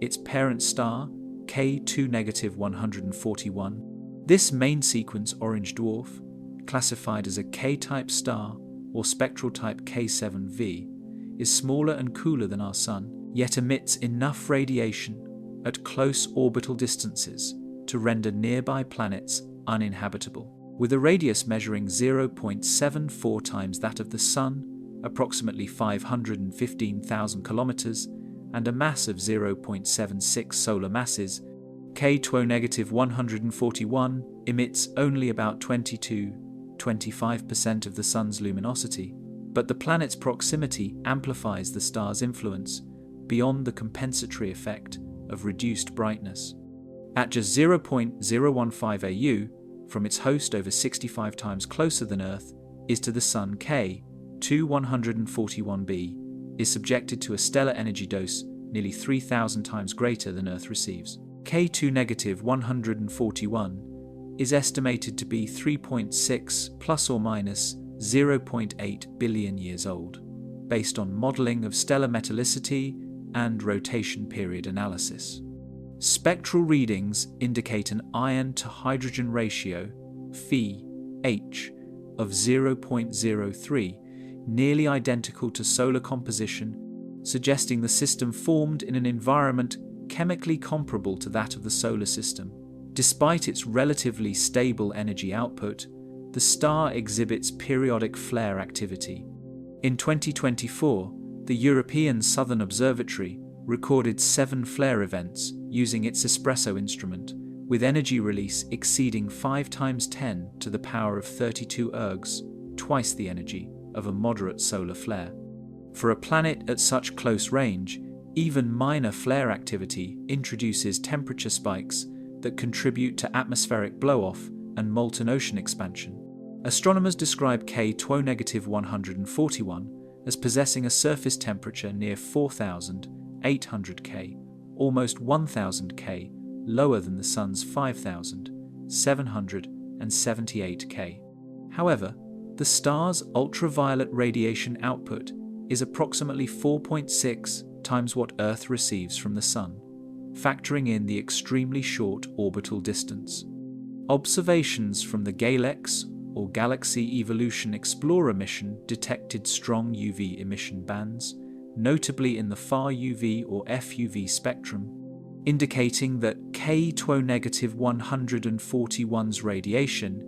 Its parent star, K2-141, this main sequence orange dwarf, classified as a K-type star or spectral type K7v, is smaller and cooler than our Sun, yet emits enough radiation at close orbital distances to render nearby planets uninhabitable. With a radius measuring 0.74 times that of the Sun, approximately 515,000 kilometers, and a mass of 0.76 solar masses, K2-141 emits only about 20–25% of the Sun's luminosity, but the planet's proximity amplifies the star's influence beyond the compensatory effect of reduced brightness. At just 0.015 AU from its host over 65 times closer than Earth is to the Sun, K2-141b is subjected to a stellar energy dose nearly 3,000 times greater than Earth receives. K2-141 is estimated to be 3.6 plus or minus 0.8 billion years old, based on modeling of stellar metallicity and rotation period analysis. Spectral readings indicate an iron-to-hydrogen ratio, Ph, of 0.03, nearly identical to solar composition, suggesting the system formed in an environment chemically comparable to that of the solar system. Despite its relatively stable energy output, the star exhibits periodic flare activity. In 2024, the European Southern Observatory recorded 7 flare events using its espresso instrument, with energy release exceeding 5 times 10 to the power of 32 ergs, twice the energy of a moderate solar flare. For a planet at such close range, even minor flare activity introduces temperature spikes that contribute to atmospheric blow-off and molten ocean expansion. Astronomers describe K2-141 as possessing a surface temperature near 4,800 K, almost 1,000 K lower than the Sun's 5,778 K. However, the star's ultraviolet radiation output is approximately 4.6 times what Earth receives from the Sun, factoring in the extremely short orbital distance. Observations from the GALEX, or Galaxy Evolution Explorer mission, detected strong UV emission bands, notably in the far UV or FUV spectrum, indicating that K2-141's radiation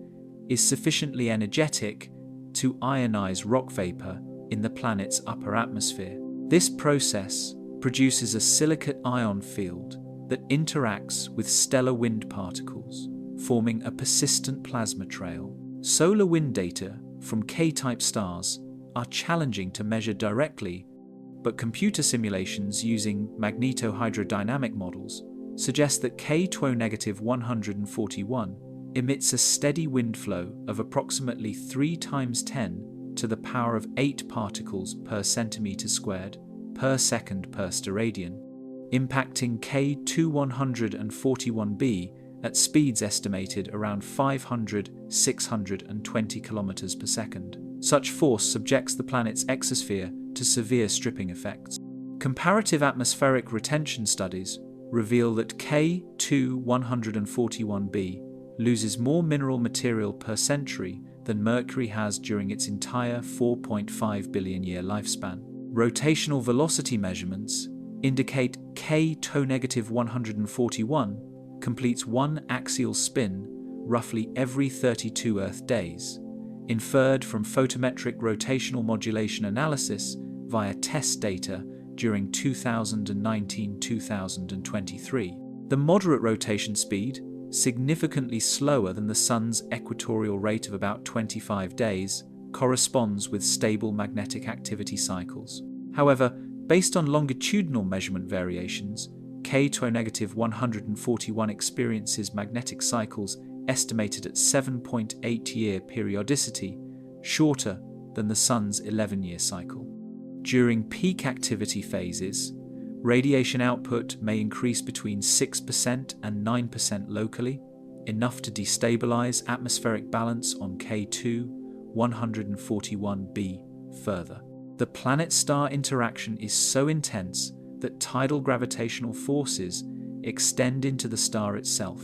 is sufficiently energetic to ionize rock vapor in the planet's upper atmosphere. This process produces a silicate ion field that interacts with stellar wind particles, forming a persistent plasma trail. Solar wind data from K-type stars are challenging to measure directly, but computer simulations using magnetohydrodynamic models suggest that K-141 emits a steady wind flow of approximately 3 × 10 to the power of 8 particles per centimeter squared per second per steradian, impacting K-141b at speeds estimated around 500–620 km per second. Such force subjects the planet's exosphere to severe stripping effects. Comparative atmospheric retention studies reveal that K-141b loses more mineral material per century than Mercury has during its entire 4.5 billion year lifespan. Rotational velocity measurements indicate K-141 completes one axial spin roughly every 32 Earth days, inferred from photometric rotational modulation analysis via test data during 2019–2023. The moderate rotation speed, significantly slower than the Sun's equatorial rate of about 25 days, corresponds with stable magnetic activity cycles. However, based on longitudinal measurement variations, K-141 experiences magnetic cycles estimated at 7.8-year periodicity, shorter than the Sun's 11-year cycle. During peak activity phases, radiation output may increase between 6% and 9% locally, enough to destabilize atmospheric balance on K-141b further. The planet-star interaction is so intense that tidal gravitational forces extend into the star itself.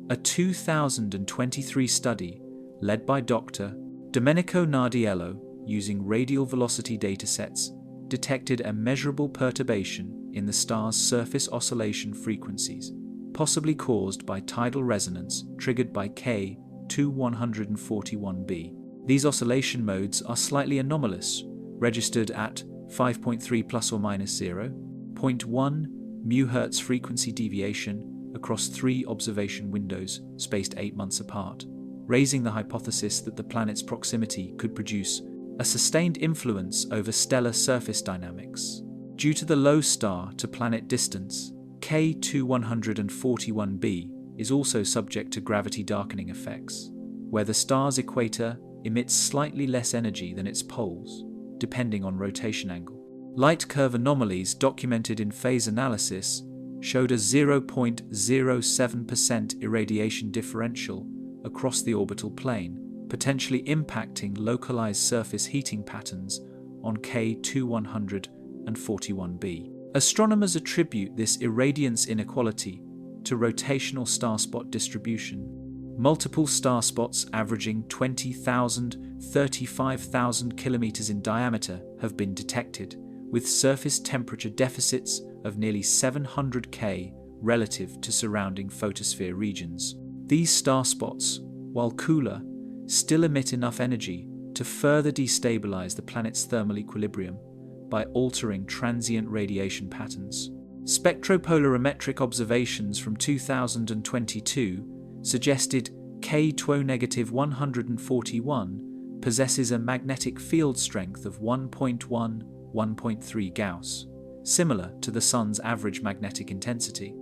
A 2023 study led by Dr. Domenico Nardiello using radial velocity datasets detected a measurable perturbation in the star's surface oscillation frequencies, possibly caused by tidal resonance triggered by K-141b. These oscillation modes are slightly anomalous, registered at 5.3 plus or minus 0.1 μHz frequency deviation across 3 observation windows spaced 8 months apart, raising the hypothesis that the planet's proximity could produce a sustained influence over stellar surface dynamics. Due to the low star-to-planet distance, K-141b is also subject to gravity darkening effects, where the star's equator emits slightly less energy than its poles, depending on rotation angle. Light curve anomalies documented in phase analysis showed a 0.07% irradiation differential across the orbital plane, potentially impacting localized surface heating patterns on K-141b. Astronomers attribute this irradiance inequality to rotational starspot distribution. Multiple star spots averaging 20,000–35,000 kilometers in diameter have been detected, with surface temperature deficits of nearly 700 K relative to surrounding photosphere regions. These star spots, while cooler, still emit enough energy to further destabilize the planet's thermal equilibrium by altering transient radiation patterns. Spectropolarimetric observations from 2022 suggested K-141 possesses a magnetic field strength of 1.1–1.3 Gauss, similar to the Sun's average magnetic intensity.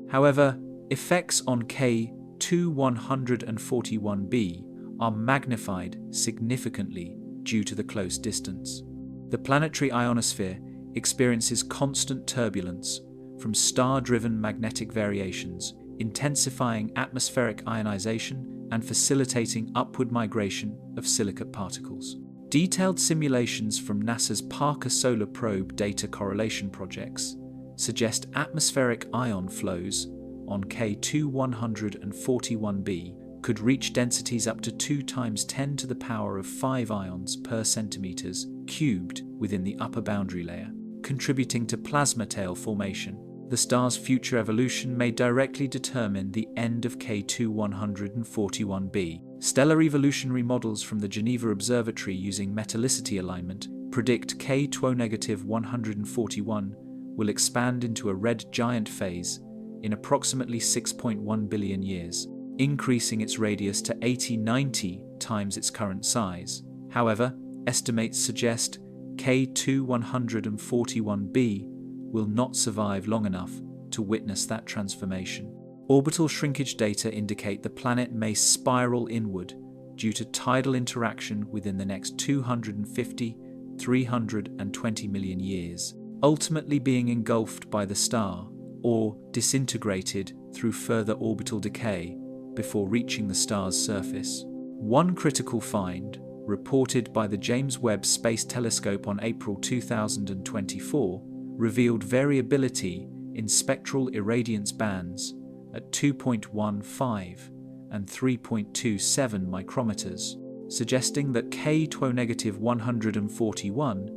However, effects on K-141b are magnified significantly due to the close distance. The planetary ionosphere experiences constant turbulence from star-driven magnetic variations, intensifying atmospheric ionization and facilitating upward migration of silicate particles. Detailed simulations from NASA's Parker Solar Probe data correlation projects suggest atmospheric ion flows on K-141b could reach densities up to 2 × 10 to the power of 5 ions per centimeters cubed within the upper boundary layer, contributing to plasma tail formation. The star's future evolution may directly determine the end of K-141b. Stellar evolutionary models from the Geneva Observatory using metallicity alignment predict K-141 will expand into a red giant phase in approximately 6.1 billion years, increasing its radius to 80-90 times its current size. However, estimates suggest K-141b will not survive long enough to witness that transformation. Orbital shrinkage data indicate the planet may spiral inward due to tidal interaction within the next 250-320 million years, ultimately being engulfed by the star or disintegrated through further orbital decay before reaching the star's surface. One critical find, reported by the James Webb Space Telescope on April 2024, revealed variability in spectral irradiance bands at 2.15 and 3.27 micrometers, suggesting that K-141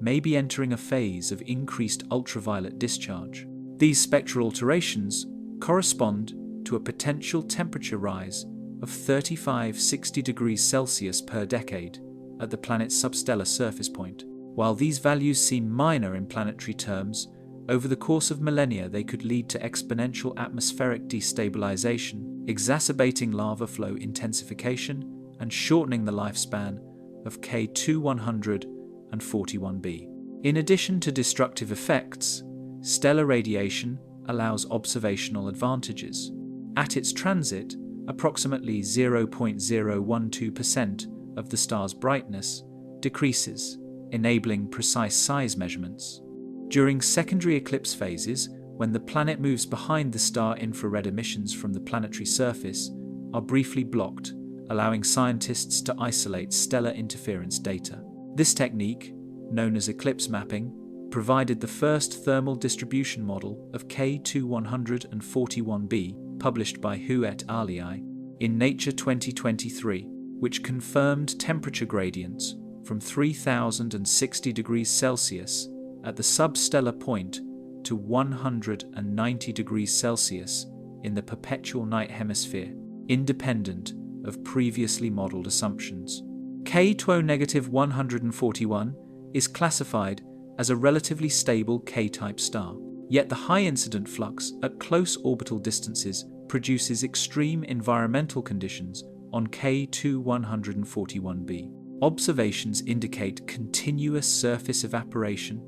may be entering a phase of increased ultraviolet discharge. These spectral alterations correspond to a potential temperature rise of 35-60 degrees Celsius per decade at the planet's substellar surface point. While these values seem minor in planetary terms, over the course of millennia they could lead to exponential atmospheric destabilization, exacerbating lava flow intensification and shortening the lifespan of K-141b. In addition to destructive effects, stellar radiation allows observational advantages. At its transit, approximately 0.012% of the star's brightness decreases, enabling precise size measurements. During secondary eclipse phases, when the planet moves behind the star, infrared emissions from the planetary surface are briefly blocked, allowing scientists to isolate stellar interference data. This technique, known as eclipse mapping, provided the first thermal distribution model of K-141b, published by Hu et al. In Nature 2023, which confirmed temperature gradients from 3060 degrees Celsius at the substellar point to 190 degrees Celsius in the perpetual night hemisphere, independent of previously modeled assumptions. K-141 is classified as a relatively stable K-type star, yet the high incident flux at close orbital distances produces extreme environmental conditions on K-141b. Observations indicate continuous surface evaporation,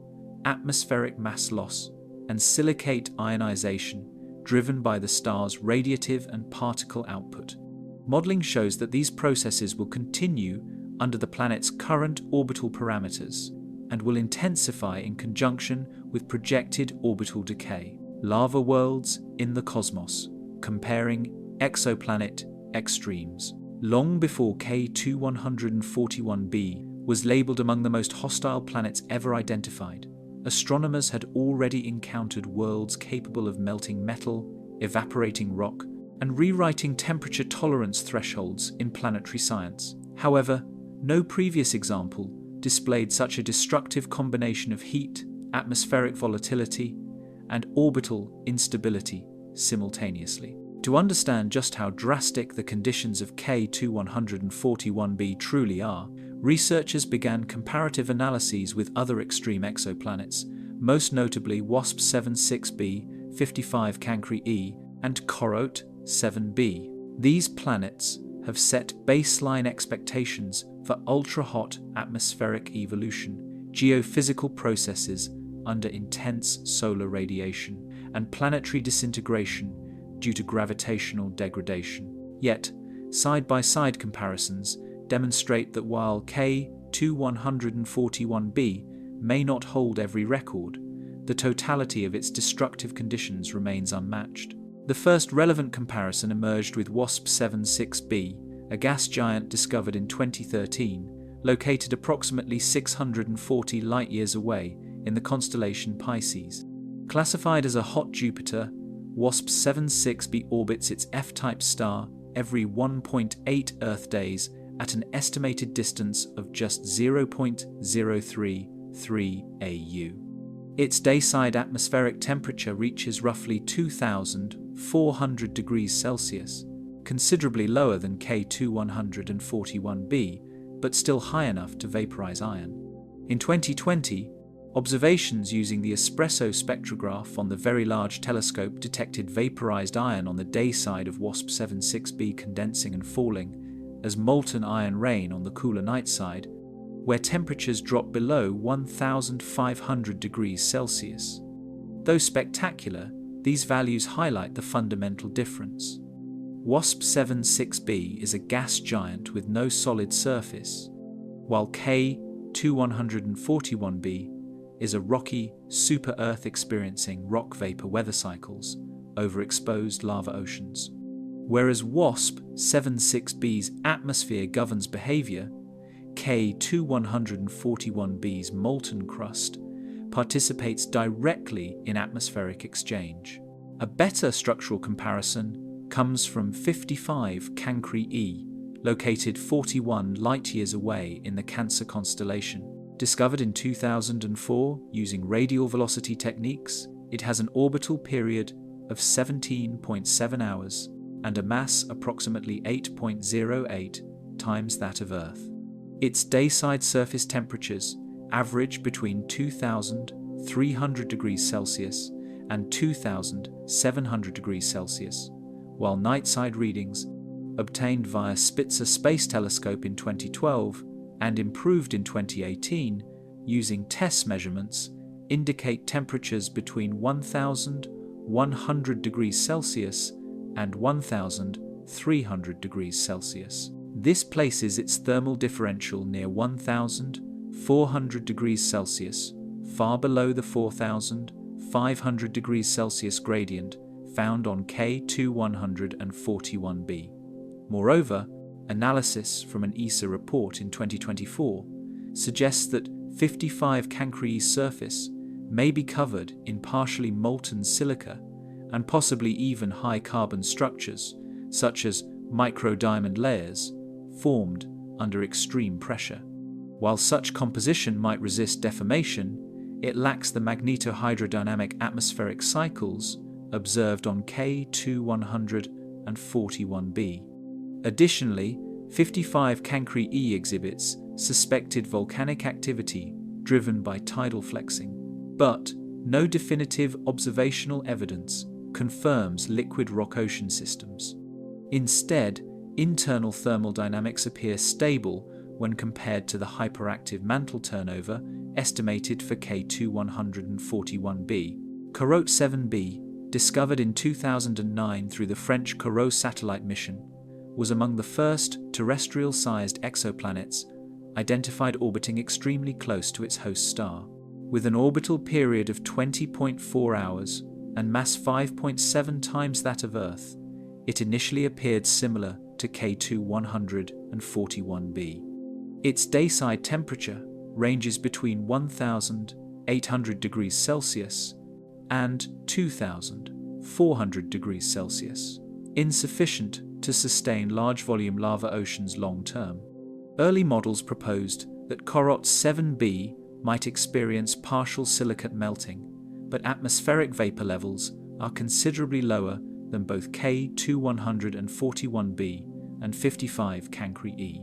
atmospheric mass loss, and silicate ionization driven by the star's radiative and particle output. Modeling shows that these processes will continue under the planet's current orbital parameters and will intensify in conjunction with projected orbital decay. Lava worlds in the cosmos, comparing exoplanet extremes. Long before K-141b was labeled among the most hostile planets ever identified, astronomers had already encountered worlds capable of melting metal, evaporating rock, and rewriting temperature tolerance thresholds in planetary science. However, no previous example displayed such a destructive combination of heat, atmospheric volatility, and orbital instability simultaneously. To understand just how drastic the conditions of K-141b truly are, researchers began comparative analyses with other extreme exoplanets, most notably WASP-76b, 55 Cancri E, and Corot 7b. These planets have set baseline expectations for ultra-hot atmospheric evolution, geophysical processes under intense solar radiation, and planetary disintegration due to gravitational degradation. Yet, side-by-side comparisons demonstrate that while K-141b may not hold every record, the totality of its destructive conditions remains unmatched. The first relevant comparison emerged with WASP-76b, a gas giant discovered in 2013, located approximately 640 light-years away in the constellation Pisces. Classified as a hot Jupiter, WASP-76b orbits its F-type star every 1.8 Earth days at an estimated distance of just 0.033 AU. Its dayside atmospheric temperature reaches roughly 2,400 degrees Celsius, considerably lower than K-141b, but still high enough to vaporize iron. In 2020, observations using the espresso spectrograph on the Very Large Telescope detected vaporized iron on the day side of WASP-76b condensing and falling as molten iron rain on the cooler night side, where temperatures dropped below 1,500 degrees Celsius. Though spectacular, these values highlight the fundamental difference. WASP-76b is a gas giant with no solid surface, while K2141b is a rocky, super-Earth experiencing rock vapor weather cycles over exposed lava oceans. Whereas WASP-76b's atmosphere governs behavior, K2141b's molten crust participates directly in atmospheric exchange. A better structural comparison comes from 55 Cancri E, located 41 light-years away in the Cancer constellation. Discovered in 2004 using radial velocity techniques, it has an orbital period of 17.7 hours and a mass approximately 8.08 times that of Earth. Its dayside surface temperatures average between 2,300 degrees Celsius and 2,700 degrees Celsius, while nightside readings, obtained via Spitzer Space Telescope in 2012 and improved in 2018 using TESS measurements, indicate temperatures between 1,100 degrees Celsius and 1,300 degrees Celsius. This places its thermal differential near 1,400 degrees Celsius, far below the 4,500 degrees Celsius gradient found on K2141b. Moreover, analysis from an ESA report in 2024 suggests that 55 Cancri surface may be covered in partially molten silica and possibly even high-carbon structures, such as micro-diamond layers, formed under extreme pressure. While such composition might resist deformation, it lacks the magnetohydrodynamic atmospheric cycles observed on K2141b. Additionally, 55 Cancri E exhibits suspected volcanic activity driven by tidal flexing, but no definitive observational evidence confirms liquid rock ocean systems. Instead, internal thermal dynamics appear stable when compared to the hyperactive mantle turnover estimated for K2141b. Corot 7b, discovered in 2009 through the French Corot satellite mission, was among the first terrestrial-sized exoplanets identified orbiting extremely close to its host star. With an orbital period of 20.4 hours and mass 5.7 times that of Earth, it initially appeared similar to K2141b. Its dayside temperature ranges between 1,800 degrees Celsius and 2,400 degrees Celsius, insufficient to sustain large-volume lava oceans long-term. Early models proposed that Corot 7b might experience partial silicate melting, but atmospheric vapor levels are considerably lower than both K2141b and 55 Cancri E.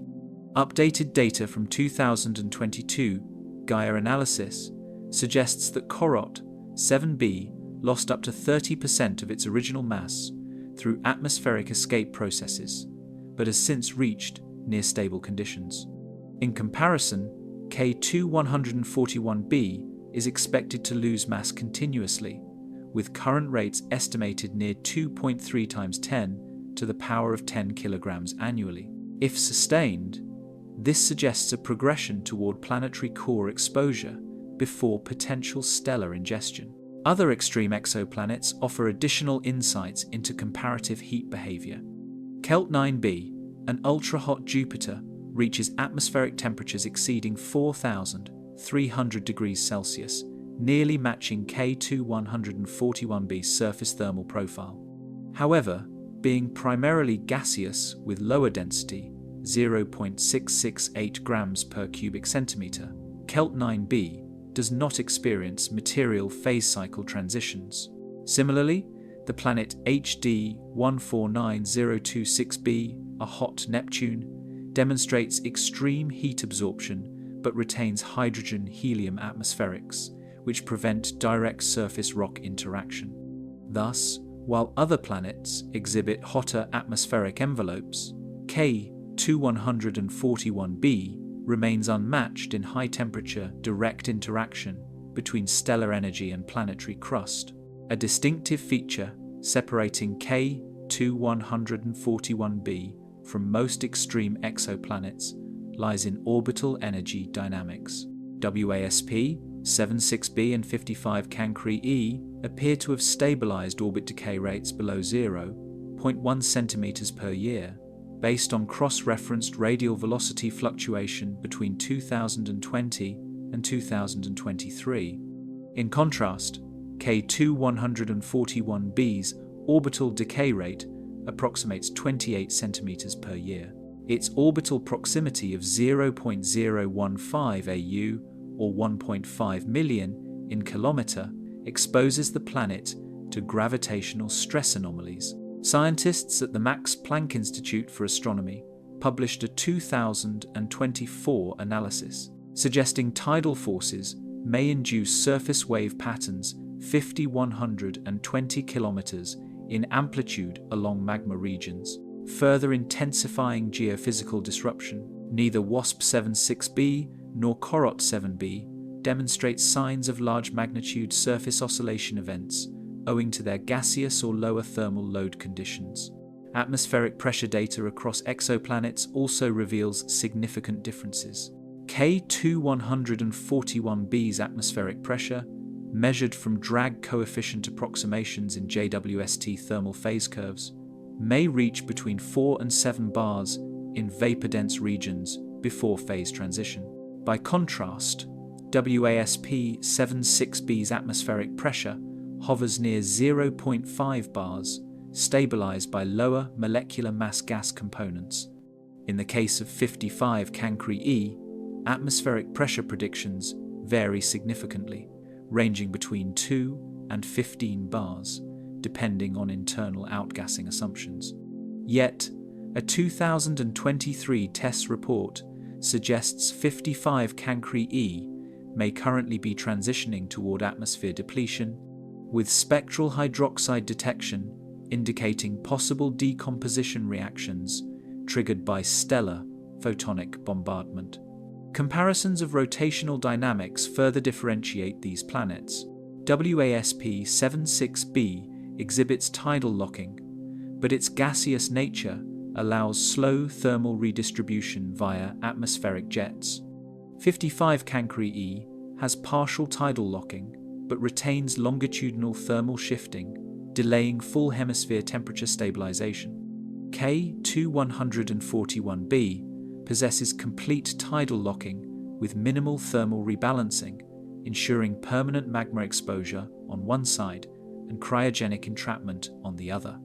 Updated data from 2022 Gaia analysis suggests that Corot 7b lost up to 30% of its original mass through atmospheric escape processes, but has since reached near-stable conditions. In comparison, K2141b is expected to lose mass continuously, with current rates estimated near 2.3 times 10 to the power of 10 kilograms annually. If sustained, this suggests a progression toward planetary core exposure before potential stellar ingestion. Other extreme exoplanets offer additional insights into comparative heat behavior. Kelt 9b, an ultra-hot Jupiter, reaches atmospheric temperatures exceeding 4,300 degrees Celsius, nearly matching K2141b's surface thermal profile. However, being primarily gaseous with lower density, 0.668 grams per cubic centimeter, Kelt 9b does not experience material phase cycle transitions. Similarly, the planet HD 149026b, a hot Neptune, demonstrates extreme heat absorption but retains hydrogen-helium atmospherics, which prevent direct surface rock interaction. Thus, while other planets exhibit hotter atmospheric envelopes, K2141b remains unmatched in high-temperature direct interaction between stellar energy and planetary crust. A distinctive feature separating K2141b from most extreme exoplanets lies in orbital energy dynamics. WASP 76b and 55 Cancri e appear to have stabilized orbit decay rates below 0.1 centimeters per year, based on cross-referenced radial velocity fluctuation between 2020 and 2023. In contrast, K2141b's orbital decay rate approximates 28 centimeters per year. Its orbital proximity of 0.015 AU, or 1.5 million in kilometer, exposes the planet to gravitational stress anomalies. Scientists at the Max Planck Institute for Astronomy published a 2024 analysis suggesting tidal forces may induce surface wave patterns 5,120 kilometers in amplitude along magma regions, further intensifying geophysical disruption. Neither WASP-76b nor COROT-7b demonstrate signs of large magnitude surface oscillation events owing to their gaseous or lower thermal load conditions. Atmospheric pressure data across exoplanets also reveals significant differences. K2141b's atmospheric pressure, measured from drag coefficient approximations in JWST thermal phase curves, may reach between 4 and 7 bars in vapor-dense regions before phase transition. By contrast, WASP-76b's atmospheric pressure hovers near 0.5 bars, stabilized by lower molecular mass gas components. In the case of 55 Cancri e, atmospheric pressure predictions vary significantly, ranging between 2 and 15 bars, depending on internal outgassing assumptions. Yet, a 2023 TESS report suggests 55 Cancri e may currently be transitioning toward atmosphere depletion, with spectral hydroxide detection indicating possible decomposition reactions triggered by stellar photonic bombardment. Comparisons of rotational dynamics further differentiate these planets. WASP-76b exhibits tidal locking, but its gaseous nature allows slow thermal redistribution via atmospheric jets. 55 Cancri e has partial tidal locking, but retains longitudinal thermal shifting, delaying full hemisphere temperature stabilization. K2141b possesses complete tidal locking with minimal thermal rebalancing, ensuring permanent magma exposure on one side and cryogenic entrapment on the other.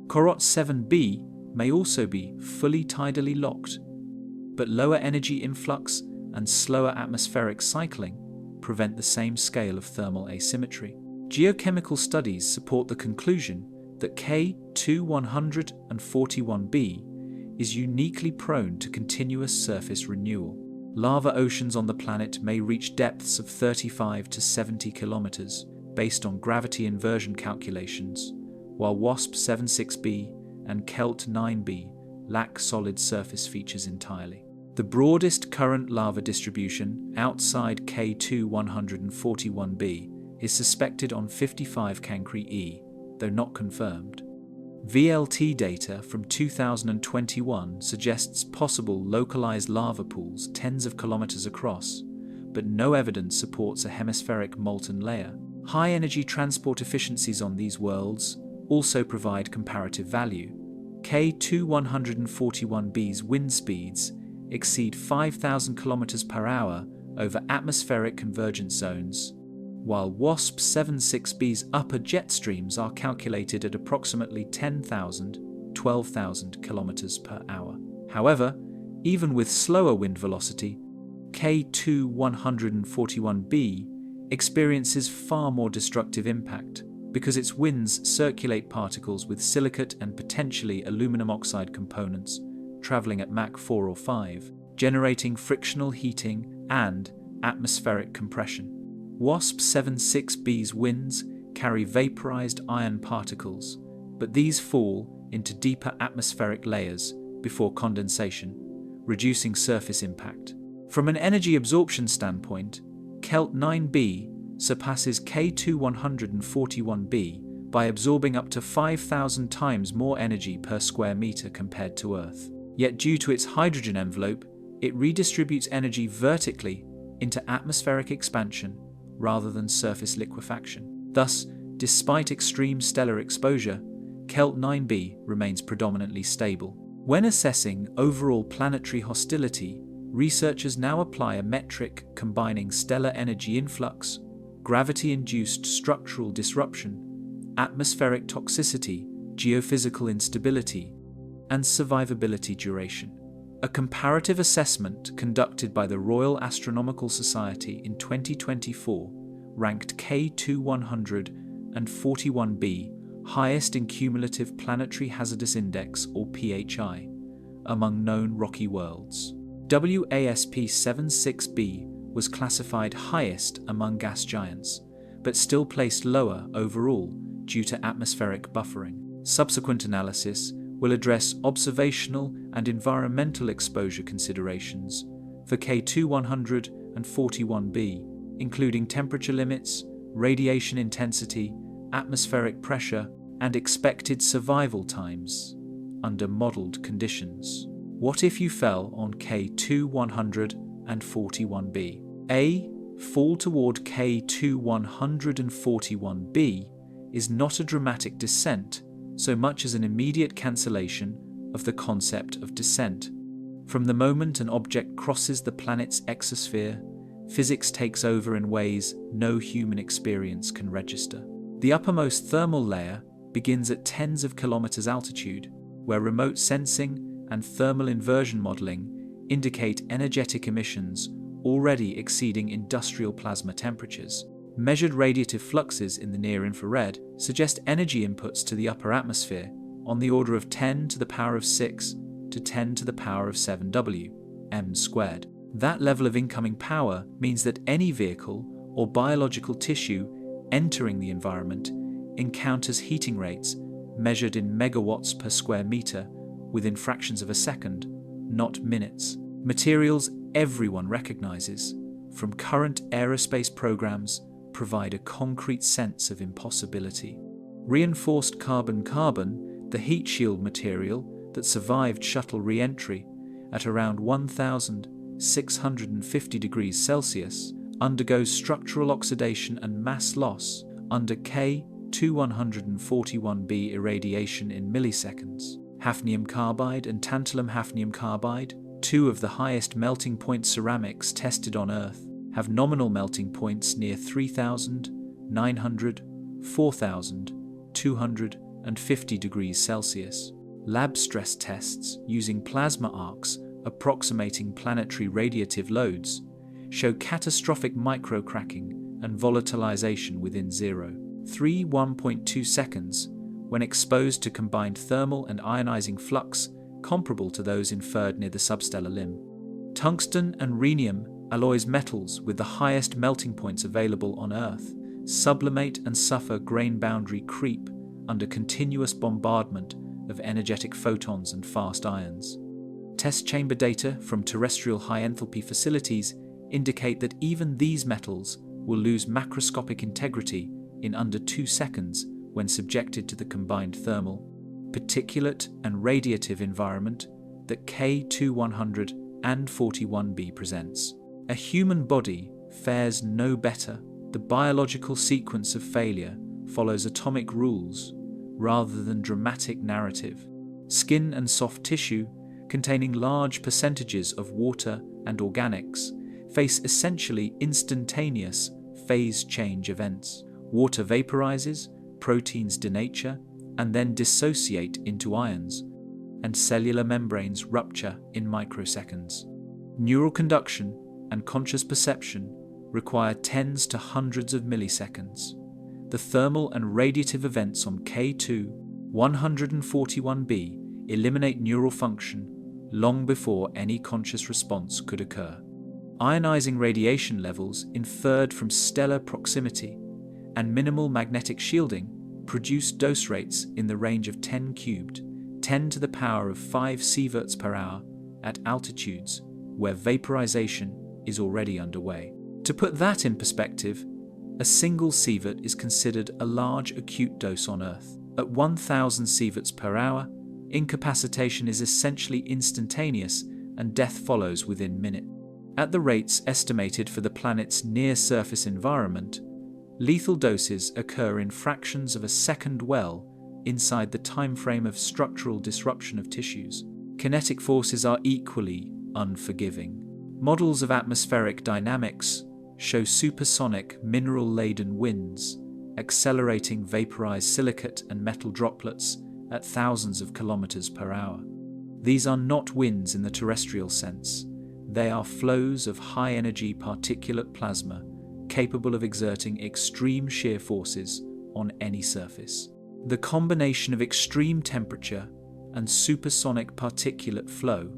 COROT-7b may also be fully tidally locked, but lower energy influx and slower atmospheric cycling prevent the same scale of thermal asymmetry. Geochemical studies support the conclusion that K2141b is uniquely prone to continuous surface renewal. Lava oceans on the planet may reach depths of 35 to 70 kilometers based on gravity inversion calculations, while WASP-76b and KELT-9b lack solid surface features entirely. The broadest current lava distribution outside K2141b is suspected on 55 Cancri e, though not confirmed. VLT data from 2021 suggests possible localized lava pools tens of kilometers across, but no evidence supports a hemispheric molten layer. High-energy transport efficiencies on these worlds also provide comparative value. K2141b's wind speeds exceed 5,000 km per hour over atmospheric convergence zones, while WASP-76b's upper jet streams are calculated at approximately 10,000, 12,000 km per hour. However, even with slower wind velocity, K2141b experiences far more destructive impact because its winds circulate particles with silicate and potentially aluminum oxide components traveling at Mach 4 or 5, generating frictional heating and atmospheric compression. WASP-76b's winds carry vaporized iron particles, but these fall into deeper atmospheric layers before condensation, reducing surface impact. From an energy absorption standpoint, KELT 9b surpasses K2141b by absorbing up to 5,000 times more energy per square meter compared to Earth. Yet due to its hydrogen envelope, it redistributes energy vertically into atmospheric expansion rather than surface liquefaction. Thus, despite extreme stellar exposure, KELT 9b remains predominantly stable. When assessing overall planetary hostility, researchers now apply a metric combining stellar energy influx, gravity-induced structural disruption, atmospheric toxicity, geophysical instability, and survivability duration. A comparative assessment conducted by the Royal Astronomical Society in 2024 ranked K2141b highest in Cumulative Planetary Hazardous Index, or PHI, among known rocky worlds. WASP-76b was classified highest among gas giants, but still placed lower overall due to atmospheric buffering. Subsequent analysis will address observational and environmental exposure considerations for K2141b, including temperature limits, radiation intensity, atmospheric pressure, and expected survival times under modeled conditions. What if you fell on K2141b? A fall toward K2141b is not a dramatic descent so much as an immediate cancellation of the concept of descent. From the moment an object crosses the planet's exosphere, physics takes over in ways no human experience can register. The uppermost thermal layer begins at tens of kilometers altitude, where remote sensing and thermal inversion modeling indicate energetic emissions already exceeding industrial plasma temperatures. Measured radiative fluxes in the near-infrared suggest energy inputs to the upper atmosphere on the order of 10 to the power of 6 to 10 to the power of 7 W, m squared. That level of incoming power means that any vehicle or biological tissue entering the environment encounters heating rates measured in megawatts per square meter within fractions of a second, not minutes. Materials everyone recognizes, from current aerospace programs, provide a concrete sense of impossibility. Reinforced carbon-carbon, the heat shield material that survived shuttle re-entry at around 1,650 degrees Celsius, undergoes structural oxidation and mass loss under K2141b irradiation in milliseconds. Hafnium carbide and tantalum hafnium carbide, two of the highest melting point ceramics tested on Earth, have nominal melting points near 3,900, 4,250 degrees Celsius. Lab stress tests using plasma arcs approximating planetary radiative loads show catastrophic microcracking and volatilization within 0.1.2 seconds when exposed to combined thermal and ionizing flux comparable to those inferred near the substellar limb. Tungsten and rhenium, alloys metals with the highest melting points available on Earth, sublimate and suffer grain boundary creep under continuous bombardment of energetic photons and fast ions. Test chamber data from terrestrial high-enthalpy facilities indicate that even these metals will lose macroscopic integrity in under 2 seconds when subjected to the combined thermal, particulate and radiative environment that K2141b presents. A human body fares no better. The biological sequence of failure follows atomic rules rather than dramatic narrative. Skin and soft tissue, containing large percentages of water and organics, face essentially instantaneous phase change events. Water vaporizes, proteins denature, and then dissociate into ions, and cellular membranes rupture in microseconds. Neural conduction and conscious perception require tens to hundreds of milliseconds. The thermal and radiative events on K2141b eliminate neural function long before any conscious response could occur. Ionizing radiation levels inferred from stellar proximity and minimal magnetic shielding produce dose rates in the range of 10 cubed, 10 to the power of 5 sieverts per hour at altitudes where vaporization is already underway. To put that in perspective, a single sievert is considered a large acute dose on Earth. At 1,000 sieverts per hour, incapacitation is essentially instantaneous and death follows within minutes. At the rates estimated for the planet's near-surface environment, lethal doses occur in fractions of a second well inside the timeframe of structural disruption of tissues. Kinetic forces are equally unforgiving. Models of atmospheric dynamics show supersonic mineral-laden winds accelerating vaporized silicate and metal droplets at thousands of kilometers per hour. These are not winds in the terrestrial sense. They are flows of high-energy particulate plasma capable of exerting extreme shear forces on any surface. The combination of extreme temperature and supersonic particulate flow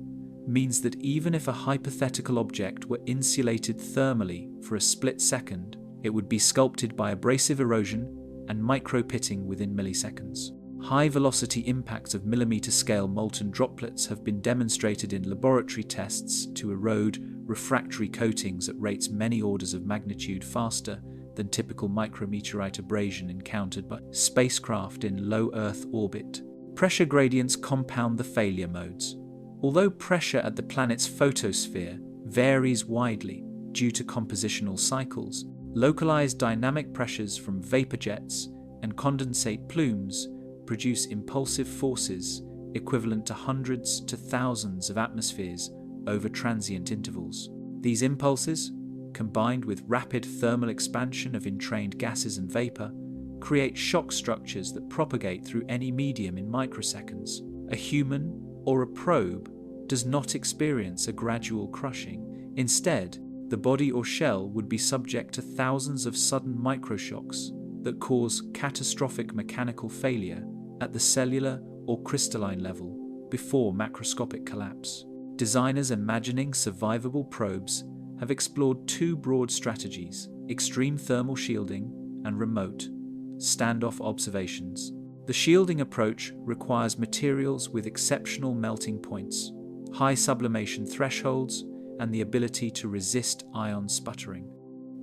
means that even if a hypothetical object were insulated thermally for a split second, it would be sculpted by abrasive erosion and micro-pitting within milliseconds. High-velocity impacts of millimeter-scale molten droplets have been demonstrated in laboratory tests to erode refractory coatings at rates many orders of magnitude faster than typical micrometeorite abrasion encountered by spacecraft in low Earth orbit. Pressure gradients compound the failure modes. Although pressure at the planet's photosphere varies widely due to compositional cycles, localized dynamic pressures from vapor jets and condensate plumes produce impulsive forces equivalent to hundreds to thousands of atmospheres over transient intervals. These impulses, combined with rapid thermal expansion of entrained gases and vapor, create shock structures that propagate through any medium in microseconds. A human or a probe does not experience a gradual crushing. Instead, the body or shell would be subject to thousands of sudden microshocks that cause catastrophic mechanical failure at the cellular or crystalline level before macroscopic collapse. Designers imagining survivable probes have explored two broad strategies: extreme thermal shielding and remote, standoff observations. The shielding approach requires materials with exceptional melting points, high sublimation thresholds, and the ability to resist ion sputtering.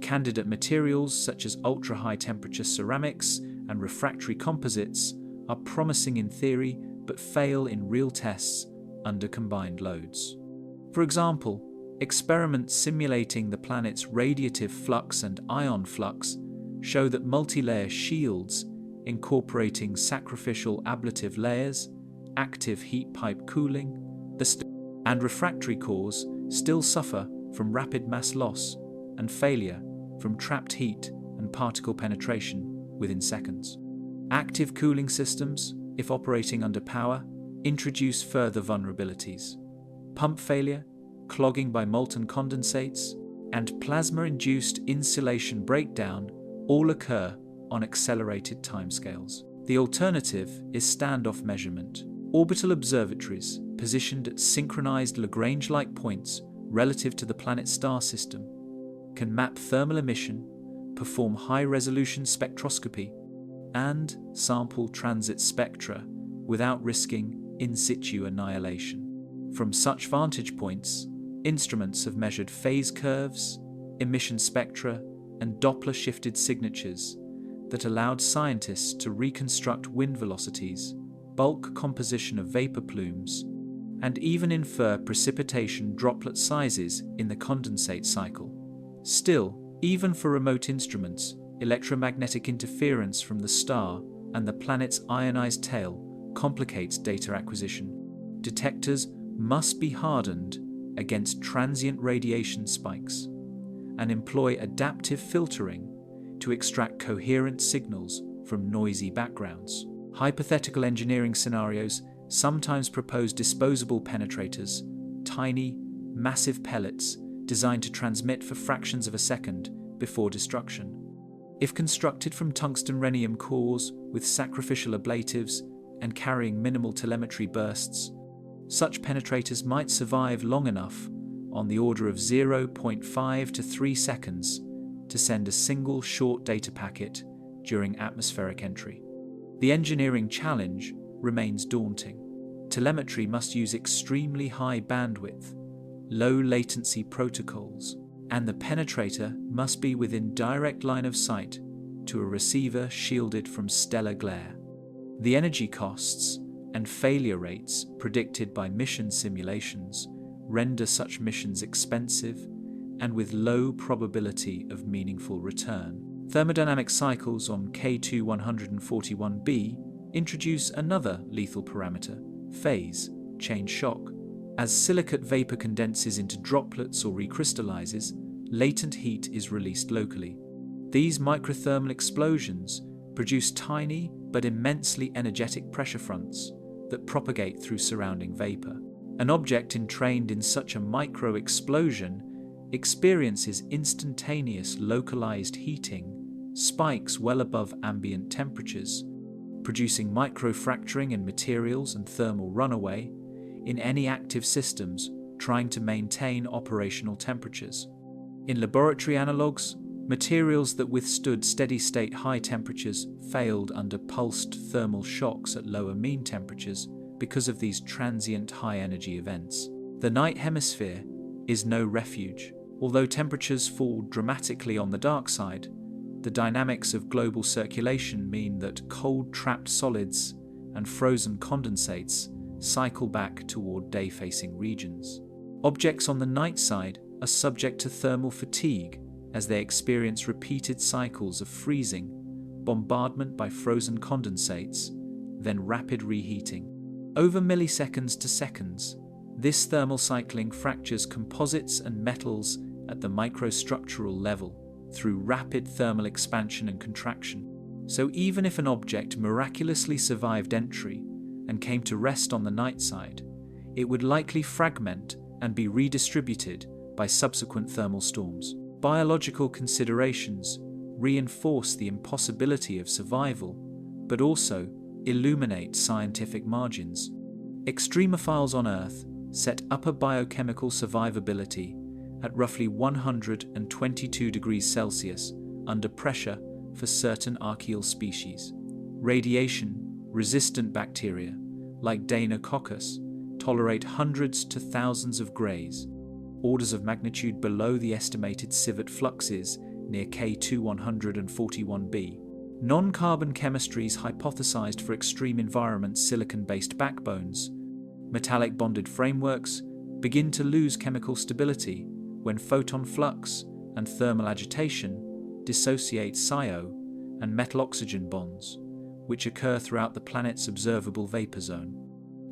Candidate materials such as ultra-high temperature ceramics and refractory composites are promising in theory but fail in real tests under combined loads. For example, experiments simulating the planet's radiative flux and ion flux show that multi-layer shields incorporating sacrificial ablative layers, active heat pipe cooling, and refractory cores still suffer from rapid mass loss and failure from trapped heat and particle penetration within seconds. Active cooling systems, if operating under power, introduce further vulnerabilities. Pump failure, clogging by molten condensates, and plasma-induced insulation breakdown all occur on accelerated timescales. The alternative is standoff measurement. Orbital observatories positioned at synchronized Lagrange-like points relative to the planet's star system can map thermal emission, perform high-resolution spectroscopy, and sample transit spectra without risking in situ annihilation. From such vantage points, instruments have measured phase curves, emission spectra, and Doppler-shifted signatures that allowed scientists to reconstruct wind velocities, bulk composition of vapor plumes, and even infer precipitation droplet sizes in the condensate cycle. Still, even for remote instruments, electromagnetic interference from the star and the planet's ionized tail complicates data acquisition. Detectors must be hardened against transient radiation spikes and employ adaptive filtering to extract coherent signals from noisy backgrounds. Hypothetical engineering scenarios sometimes propose disposable penetrators, tiny, massive pellets designed to transmit for fractions of a second before destruction. If constructed from tungsten rhenium cores with sacrificial ablatives and carrying minimal telemetry bursts, such penetrators might survive long enough on the order of 0.5 to 3 seconds to send a single short data packet during atmospheric entry. The engineering challenge remains daunting. Telemetry must use extremely high bandwidth, low latency protocols, and the penetrator must be within direct line of sight to a receiver shielded from stellar glare. The energy costs and failure rates predicted by mission simulations render such missions expensive and with low probability of meaningful return. Thermodynamic cycles on K2-141b introduce another lethal parameter, phase change shock. As silicate vapor condenses into droplets or recrystallizes, latent heat is released locally. These microthermal explosions produce tiny but immensely energetic pressure fronts that propagate through surrounding vapor. An object entrained in such a micro-explosion experiences instantaneous localized heating, spikes well above ambient temperatures, producing microfracturing in materials and thermal runaway in any active systems trying to maintain operational temperatures. In laboratory analogues, materials that withstood steady-state high temperatures failed under pulsed thermal shocks at lower mean temperatures because of these transient high-energy events. The night hemisphere is no refuge. Although temperatures fall dramatically on the dark side, the dynamics of global circulation mean that cold trapped solids and frozen condensates cycle back toward day-facing regions. Objects on the night side are subject to thermal fatigue as they experience repeated cycles of freezing, bombardment by frozen condensates, then rapid reheating. Over milliseconds to seconds, this thermal cycling fractures composites and metals at the microstructural level through rapid thermal expansion and contraction. So even if an object miraculously survived entry and came to rest on the night side, it would likely fragment and be redistributed by subsequent thermal storms. Biological considerations reinforce the impossibility of survival, but also illuminate scientific margins. Extremophiles on Earth set upper biochemical survivability at roughly 122 degrees Celsius under pressure for certain archaeal species. Radiation-resistant bacteria, like Deinococcus, tolerate hundreds to thousands of grays, orders of magnitude below the estimated sievert fluxes near K2-141b. Non-carbon chemistries hypothesized for extreme environments silicon-based backbones, metallic bonded frameworks, begin to lose chemical stability when photon flux and thermal agitation dissociate SiO and metal-oxygen bonds, which occur throughout the planet's observable vapor zone.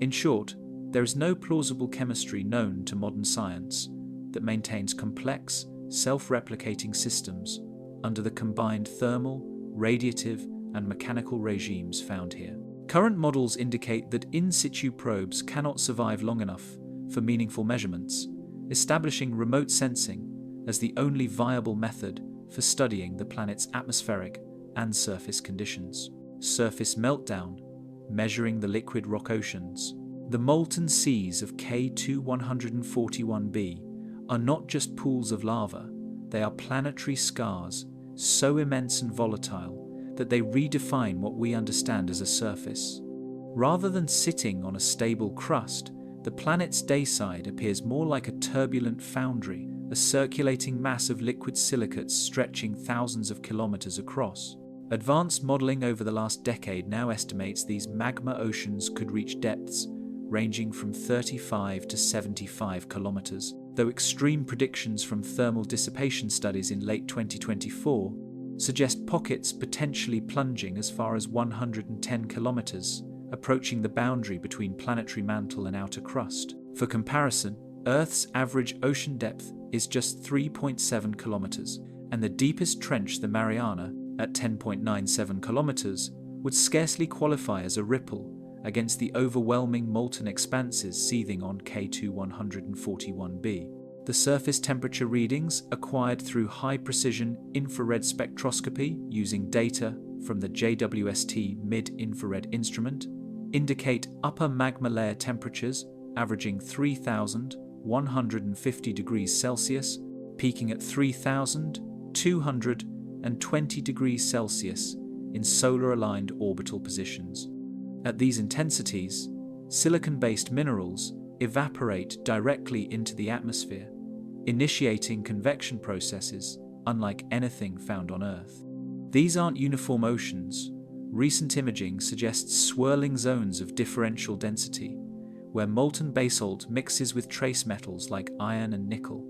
In short, there is no plausible chemistry known to modern science that maintains complex, self-replicating systems under the combined thermal, radiative, and mechanical regimes found here. Current models indicate that in-situ probes cannot survive long enough for meaningful measurements, establishing remote sensing as the only viable method for studying the planet's atmospheric and surface conditions. Surface meltdown, measuring the liquid rock oceans. The molten seas of K2-141b are not just pools of lava, they are planetary scars, so immense and volatile that they redefine what we understand as a surface. Rather than sitting on a stable crust, the planet's dayside appears more like a turbulent foundry, a circulating mass of liquid silicates stretching thousands of kilometers across. Advanced modeling over the last decade now estimates these magma oceans could reach depths ranging from 35 to 75 kilometers, though extreme predictions from thermal dissipation studies in late 2024 suggest pockets potentially plunging as far as 110 kilometers, approaching the boundary between planetary mantle and outer crust. For comparison, Earth's average ocean depth is just 3.7 kilometers, and the deepest trench, the Mariana, at 10.97 kilometers, would scarcely qualify as a ripple against the overwhelming molten expanses seething on K2-141b. The surface temperature readings acquired through high-precision infrared spectroscopy using data from the JWST mid-infrared instrument indicate upper magma layer temperatures averaging 3,000 150 degrees Celsius, peaking at 3,220 degrees Celsius in solar-aligned orbital positions. At these intensities, silicon-based minerals evaporate directly into the atmosphere, initiating convection processes unlike anything found on Earth. These aren't uniform oceans. Recent imaging suggests swirling zones of differential density, where molten basalt mixes with trace metals like iron and nickel.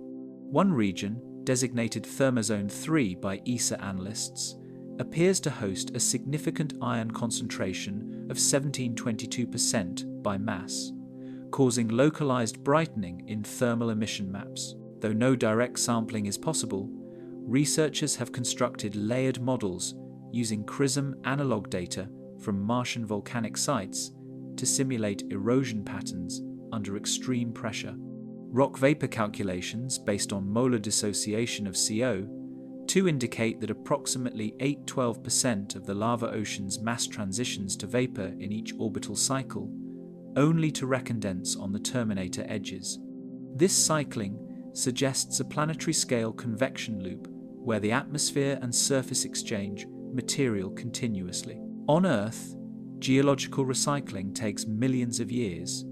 One region, designated Thermozone 3 by ESA analysts, appears to host a significant iron concentration of 1722% by mass, causing localized brightening in thermal emission maps. Though no direct sampling is possible, researchers have constructed layered models using CRISM analog data from Martian volcanic sites to simulate erosion patterns under extreme pressure. Rock vapor calculations based on molar dissociation of CO2 indicate that approximately 8–12% of the lava ocean's mass transitions to vapor in each orbital cycle, only to recondense on the terminator edges. This cycling suggests a planetary-scale convection loop where the atmosphere and surface exchange material continuously. On Earth, geological recycling takes millions of years,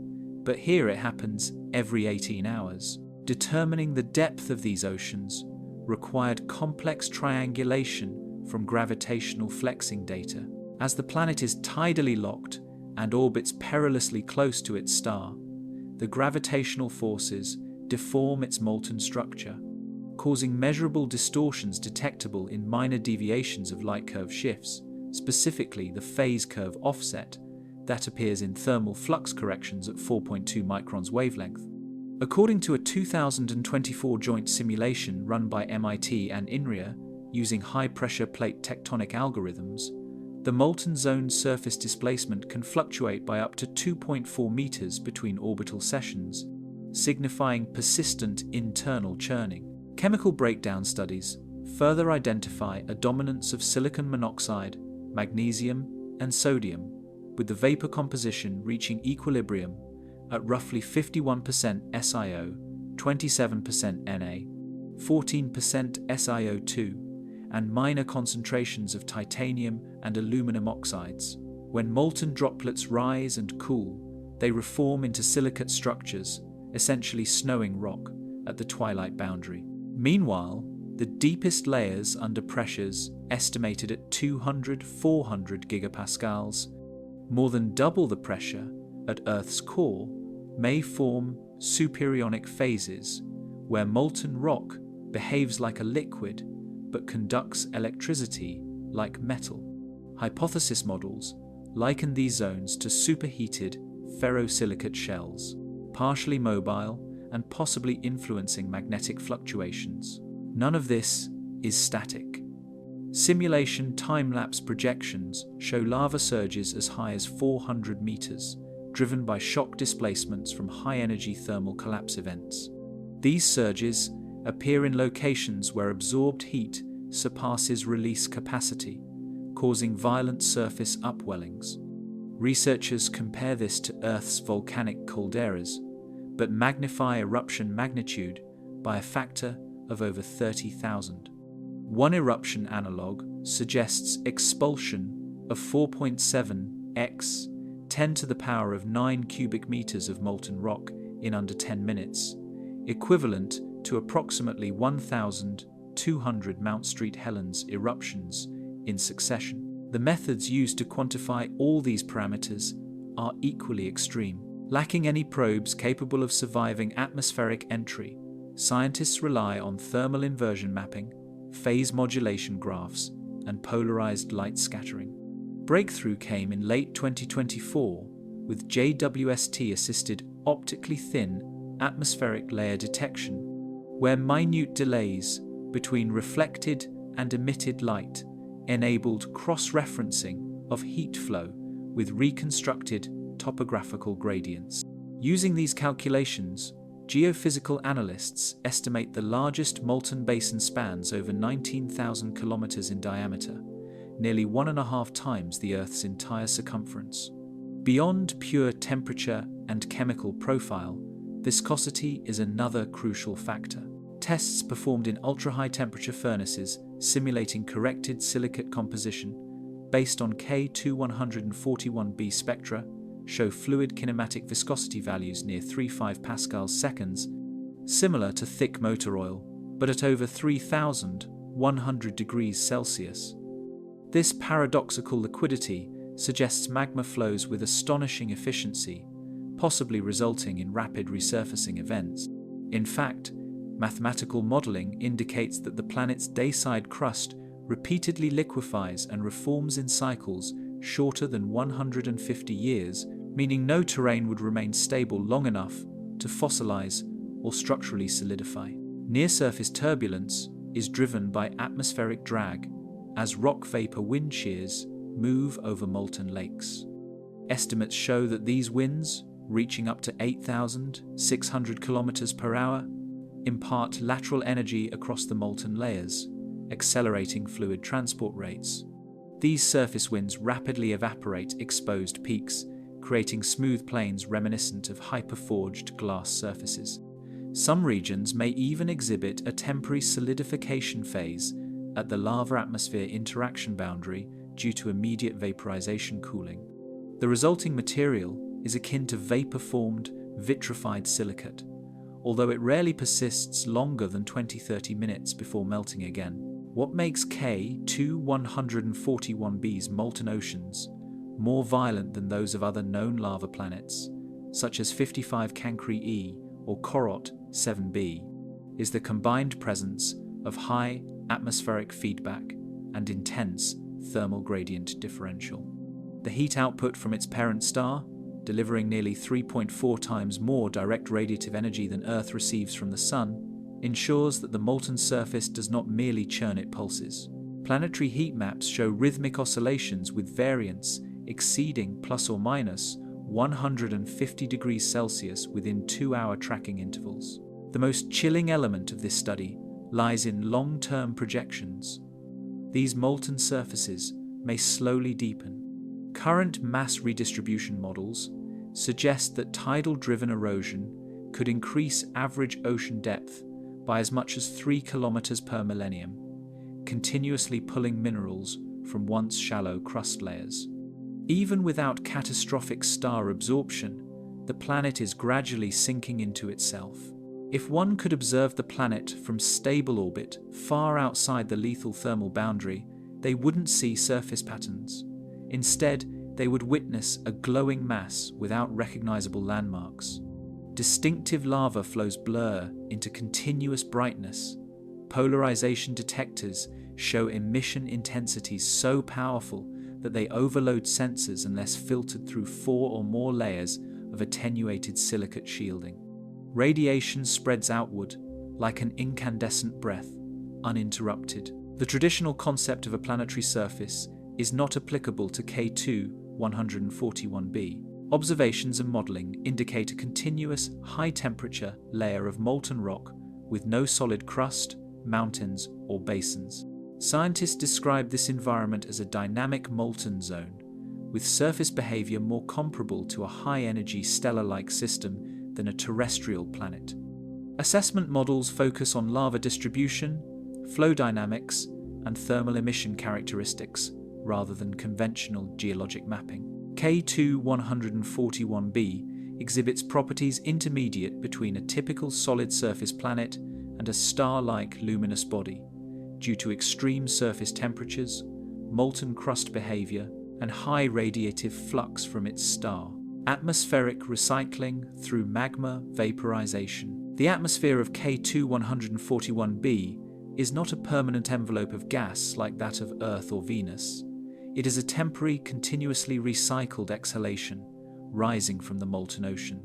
but here it happens every 18 hours. Determining the depth of these oceans required complex triangulation from gravitational flexing data. As the planet is tidally locked and orbits perilously close to its star, the gravitational forces deform its molten structure, causing measurable distortions detectable in minor deviations of light curve shifts, specifically the phase curve offset that appears in thermal flux corrections at 4.2 microns wavelength. According to a 2024 joint simulation run by MIT and INRIA using high-pressure plate tectonic algorithms, the molten zone surface displacement can fluctuate by up to 2.4 meters between orbital sessions, signifying persistent internal churning. Chemical breakdown studies further identify a dominance of silicon monoxide, magnesium, and sodium, with the vapor composition reaching equilibrium at roughly 51% SiO, 27% Na, 14% SiO2, and minor concentrations of titanium and aluminum oxides. When molten droplets rise and cool, they reform into silicate structures, essentially snowing rock, at the twilight boundary. Meanwhile, the deepest layers under pressures estimated at 200–400 gigapascals, more than double the pressure at Earth's core, may form superyonic phases, where molten rock behaves like a liquid but conducts electricity like metal. Hypothesis models liken these zones to superheated ferrosilicate shells, partially mobile and possibly influencing magnetic fluctuations. None of this is static. Simulation time-lapse projections show lava surges as high as 400 meters, driven by shock displacements from high-energy thermal collapse events. These surges appear in locations where absorbed heat surpasses release capacity, causing violent surface upwellings. Researchers compare this to Earth's volcanic calderas, but magnify eruption magnitude by a factor of over 30,000. One eruption analog suggests expulsion of 4.7 x 10 to the power of 9 cubic meters of molten rock in under 10 minutes, equivalent to approximately 1,200 Mount St. Helens eruptions in succession. The methods used to quantify all these parameters are equally extreme. Lacking any probes capable of surviving atmospheric entry, scientists rely on thermal inversion mapping, phase modulation graphs, and polarized light scattering. Breakthrough came in late 2024 with JWST-assisted optically thin atmospheric layer detection, where minute delays between reflected and emitted light enabled cross-referencing of heat flow with reconstructed topographical gradients. Using these calculations, geophysical analysts estimate the largest molten basin spans over 19,000 kilometers in diameter, nearly 1.5 times the Earth's entire circumference. Beyond pure temperature and chemical profile, Viscosity is another crucial factor. Tests performed in ultra-high temperature furnaces simulating corrected silicate composition based on K2141b spectra show fluid kinematic viscosity values near 35 pascals seconds, similar to thick motor oil, but at over 3,100 degrees Celsius. This paradoxical liquidity suggests magma flows with astonishing efficiency, possibly resulting in rapid resurfacing events. In fact, mathematical modeling indicates that the planet's dayside crust repeatedly liquefies and reforms in cycles shorter than 150 years, meaning no terrain would remain stable long enough to fossilize or structurally solidify. Near-surface turbulence is driven by atmospheric drag as rock vapor wind shears move over molten lakes. Estimates show that these winds, reaching up to 8,600 kilometers per hour, impart lateral energy across the molten layers, accelerating fluid transport rates. These surface winds rapidly evaporate exposed peaks, creating smooth plains reminiscent of hyperforged glass surfaces. Some regions may even exhibit a temporary solidification phase at the lava-atmosphere interaction boundary due to immediate vaporization cooling. The resulting material is akin to vapor-formed, vitrified silicate, although it rarely persists longer than 20-30 minutes before melting again. What makes K2141b's molten oceans more violent than those of other known lava planets, such as 55 Cancri E or Corot 7b, is the combined presence of high atmospheric feedback and intense thermal gradient differential. The heat output from its parent star, delivering nearly 3.4 times more direct radiative energy than Earth receives from the Sun, ensures that the molten surface does not merely churn, it pulses. Planetary heat maps show rhythmic oscillations with variance exceeding plus or minus 150 degrees Celsius within 2-hour tracking intervals. The most chilling element of this study lies in long-term projections. These molten surfaces may slowly deepen. Current mass redistribution models suggest that tidal-driven erosion could increase average ocean depth by as much as 3 kilometers per millennium, continuously pulling minerals from once shallow crust layers. Even without catastrophic star absorption, the planet is gradually sinking into itself. If one could observe the planet from stable orbit far outside the lethal thermal boundary, they wouldn't see surface patterns. Instead, they would witness a glowing mass without recognizable landmarks. Distinctive lava flows blur into continuous brightness. Polarization detectors show emission intensities so powerful that they overload sensors unless filtered through 4 or more layers of attenuated silicate shielding. Radiation spreads outward like an incandescent breath, uninterrupted. The traditional concept of a planetary surface is not applicable to K2141b. Observations and modeling indicate a continuous, high-temperature layer of molten rock with no solid crust, mountains, or basins. Scientists describe this environment as a dynamic molten zone, with surface behavior more comparable to a high-energy stellar-like system than a terrestrial planet. Assessment models focus on lava distribution, flow dynamics, and thermal emission characteristics, rather than conventional geologic mapping. K2141b exhibits properties intermediate between a typical solid surface planet and a star-like luminous body, due to extreme surface temperatures, molten crust behavior, and high radiative flux from its star. Atmospheric recycling through magma vaporization. The atmosphere of K2141b is not a permanent envelope of gas like that of Earth or Venus. It is a temporary, continuously recycled exhalation, rising from the molten ocean.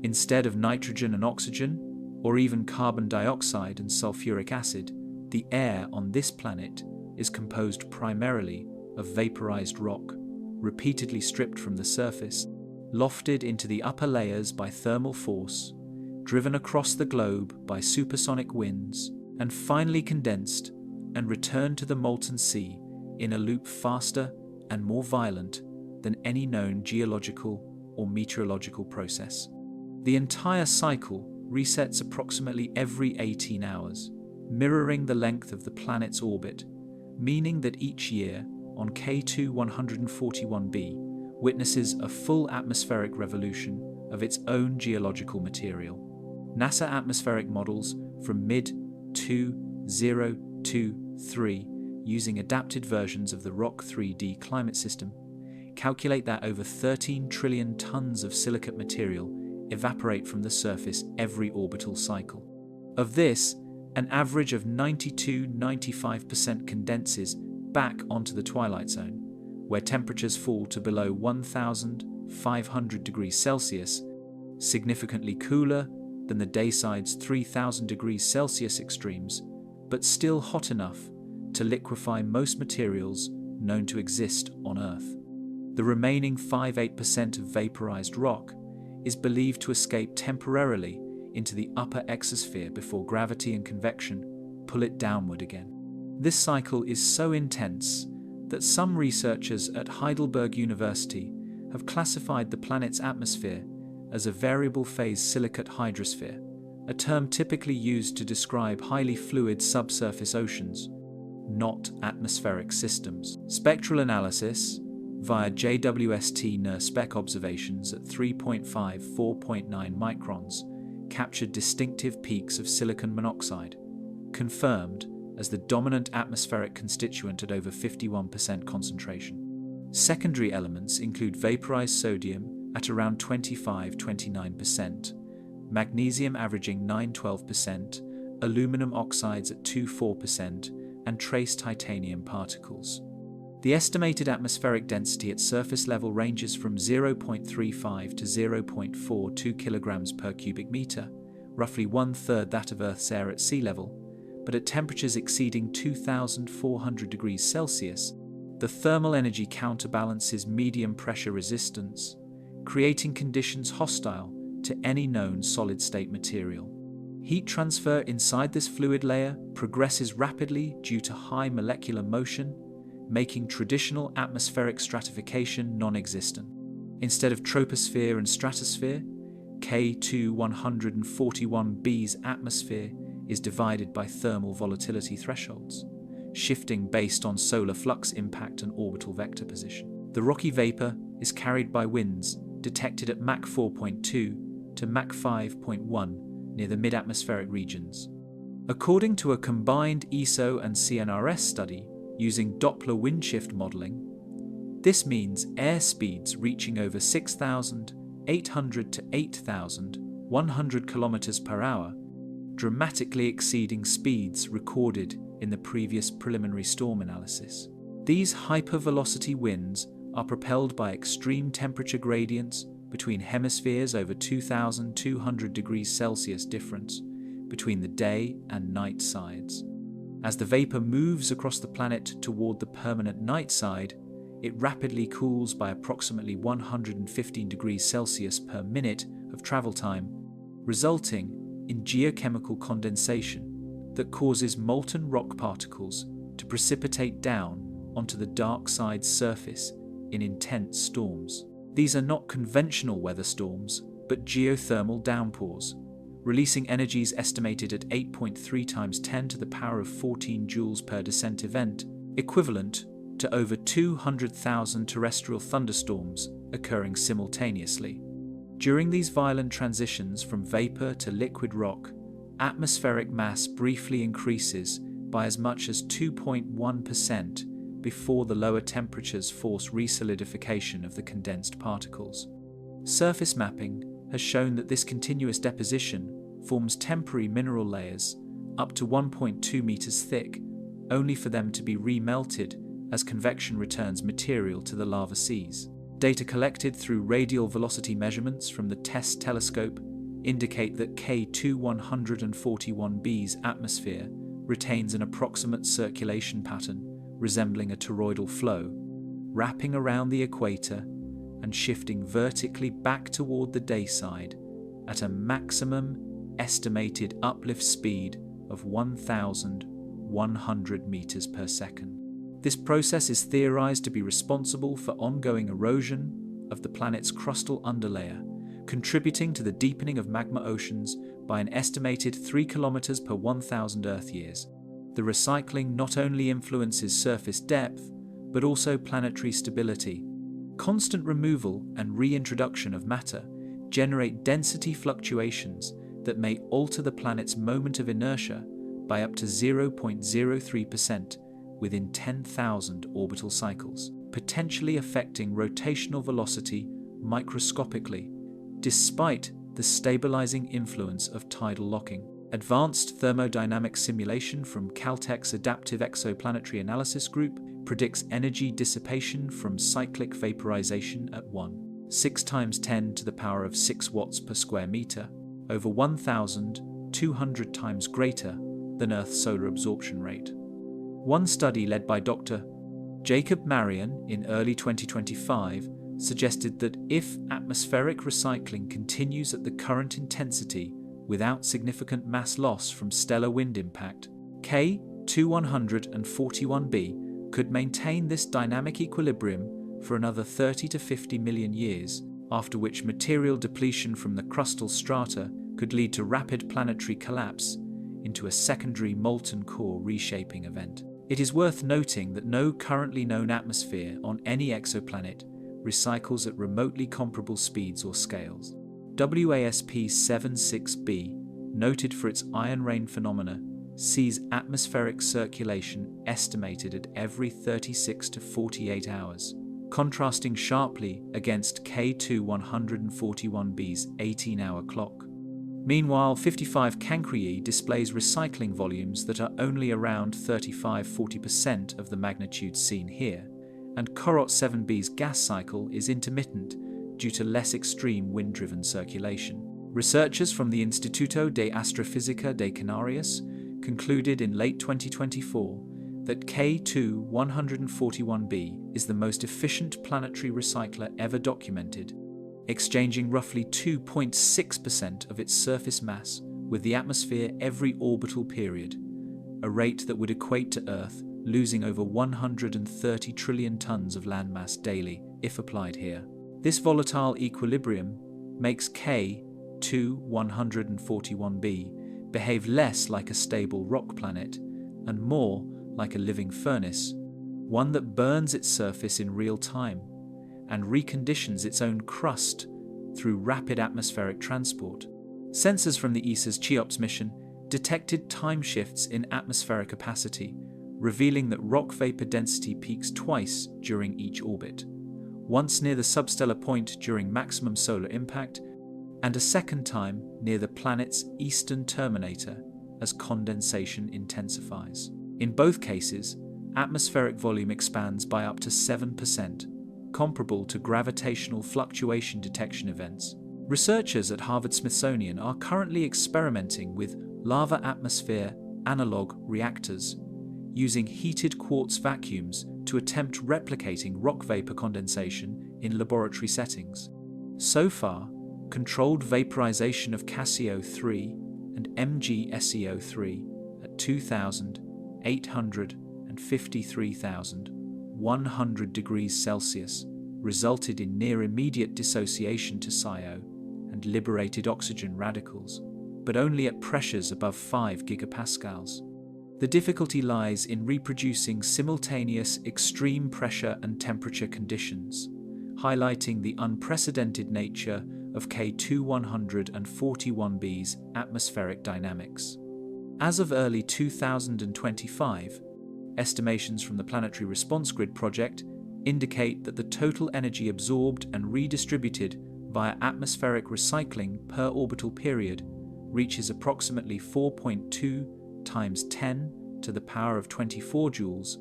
Instead of nitrogen and oxygen, or even carbon dioxide and sulfuric acid, the air on this planet is composed primarily of vaporized rock, repeatedly stripped from the surface, lofted into the upper layers by thermal force, driven across the globe by supersonic winds, and finally condensed and returned to the molten sea in a loop faster and more violent than any known geological or meteorological process. The entire cycle resets approximately every 18 hours, mirroring the length of the planet's orbit, meaning that each year, on K2-141b, witnesses a full atmospheric revolution of its own geological material. NASA atmospheric models from mid-2023, using adapted versions of the Rock 3D climate system, calculate that over 13 trillion tons of silicate material evaporate from the surface every orbital cycle. Of this, an average of 92-95% condenses back onto the twilight zone, where temperatures fall to below 1,500 degrees Celsius, significantly cooler than the dayside's 3,000 degrees Celsius extremes, but still hot enough to liquefy most materials known to exist on Earth. The remaining 5-8% of vaporized rock is believed to escape temporarily into the upper exosphere before gravity and convection pull it downward again. This cycle is so intense that some researchers at Heidelberg University have classified the planet's atmosphere as a variable phase silicate hydrosphere, a term typically used to describe highly fluid subsurface oceans, not atmospheric systems. Spectral analysis via JWST NIRSPEC observations at 3.5-4.9 microns captured distinctive peaks of silicon monoxide, confirmed as the dominant atmospheric constituent at over 51% concentration. Secondary elements include vaporized sodium at around 25-29%, magnesium averaging 9-12%, aluminum oxides at 2-4%, and trace titanium particles. The estimated atmospheric density at surface level ranges from 0.35 to 0.42 kilograms per cubic meter, roughly one-third that of Earth's air at sea level, but at temperatures exceeding 2,400 degrees Celsius, the thermal energy counterbalances medium pressure resistance, creating conditions hostile to any known solid-state material. Heat transfer inside this fluid layer progresses rapidly due to high molecular motion, making traditional atmospheric stratification non-existent. Instead of troposphere and stratosphere, K2-141b's atmosphere is divided by thermal volatility thresholds, shifting based on solar flux impact and orbital vector position. The rocky vapor is carried by winds detected at Mach 4.2 to Mach 5.1 near the mid-atmospheric regions. According to a combined ESO and CNRS study using Doppler windshift modeling, this means air speeds reaching over 6,800 to 8,100 kilometers per hour, dramatically exceeding speeds recorded in the previous preliminary storm analysis. These hypervelocity winds are propelled by extreme temperature gradients between hemispheres over 2,200 degrees Celsius difference between the day and night sides. As the vapor moves across the planet toward the permanent night side, it rapidly cools by approximately 115 degrees Celsius per minute of travel time, resulting in geochemical condensation that causes molten rock particles to precipitate down onto the dark side's surface in intense storms. These are not conventional weather storms, but geothermal downpours, releasing energies estimated at 8.3 times 10 to the power of 14 joules per descent event, equivalent to over 200,000 terrestrial thunderstorms occurring simultaneously. During these violent transitions from vapor to liquid rock, atmospheric mass briefly increases by as much as 2.1% before the lower temperatures force resolidification of the condensed particles. Surface mapping has shown that this continuous deposition forms temporary mineral layers up to 1.2 meters thick, only for them to be remelted as convection returns material to the lava seas. Data collected through radial velocity measurements from the TESS telescope indicate that K2-141b's atmosphere retains an approximate circulation pattern resembling a toroidal flow, wrapping around the equator and shifting vertically back toward the day side at a maximum estimated uplift speed of 1,100 meters per second. This process is theorized to be responsible for ongoing erosion of the planet's crustal underlayer, contributing to the deepening of magma oceans by an estimated 3 kilometers per 1,000 Earth years. The recycling not only influences surface depth, but also planetary stability. Constant removal and reintroduction of matter generate density fluctuations that may alter the planet's moment of inertia by up to 0.03% within 10,000 orbital cycles, potentially affecting rotational velocity microscopically, despite the stabilizing influence of tidal locking. Advanced thermodynamic simulation from Caltech's Adaptive Exoplanetary Analysis Group predicts energy dissipation from cyclic vaporization at 6 × 10⁶ watts per square meter, over 1,200 times greater than Earth's solar absorption rate. One study led by Dr. Jacob Marian in early 2025 suggested that if atmospheric recycling continues at the current intensity without significant mass loss from stellar wind impact, K2141b could maintain this dynamic equilibrium for another 30 to 50 million years, after which material depletion from the crustal strata could lead to rapid planetary collapse into a secondary molten core reshaping event. It is worth noting that no currently known atmosphere on any exoplanet recycles at remotely comparable speeds or scales. WASP-76b, noted for its iron rain phenomena, sees atmospheric circulation estimated at every 36 to 48 hours, contrasting sharply against K2141b's 18-hour clock. Meanwhile, 55 Cancri displays recycling volumes that are only around 35–40% of the magnitude seen here, and Corot 7b's gas cycle is intermittent due to less extreme wind-driven circulation. Researchers from the Instituto de Astrofísica de Canarias concluded in late 2024 that K2141b is the most efficient planetary recycler ever documented, exchanging roughly 2.6% of its surface mass with the atmosphere every orbital period, a rate that would equate to Earth losing over 130 trillion tons of landmass daily if applied here. This volatile equilibrium makes K2141b behave less like a stable rock planet and more like a living furnace, one that burns its surface in real time and reconditions its own crust through rapid atmospheric transport. Sensors from the ESA's CHEOPS mission detected time shifts in atmospheric opacity, revealing that rock vapor density peaks twice during each orbit, once near the substellar point during maximum solar impact, and a second time near the planet's eastern terminator as condensation intensifies. In both cases, atmospheric volume expands by up to 7%, comparable to gravitational fluctuation detection events. Researchers at Harvard-Smithsonian are currently experimenting with lava atmosphere analog reactors, using heated quartz vacuums to attempt replicating rock vapor condensation in laboratory settings. So far, controlled vaporization of CaSiO3 and MgSeO3 at 2,800 and 53,100 degrees Celsius resulted in near-immediate dissociation to SiO and liberated oxygen radicals, but only at pressures above 5 gigapascals. The difficulty lies in reproducing simultaneous extreme pressure and temperature conditions, highlighting the unprecedented nature of K2141b's atmospheric dynamics. As of early 2025, estimations from the Planetary Response Grid project indicate that the total energy absorbed and redistributed via atmospheric recycling per orbital period reaches approximately 4.2 times 10 to the power of 24 joules,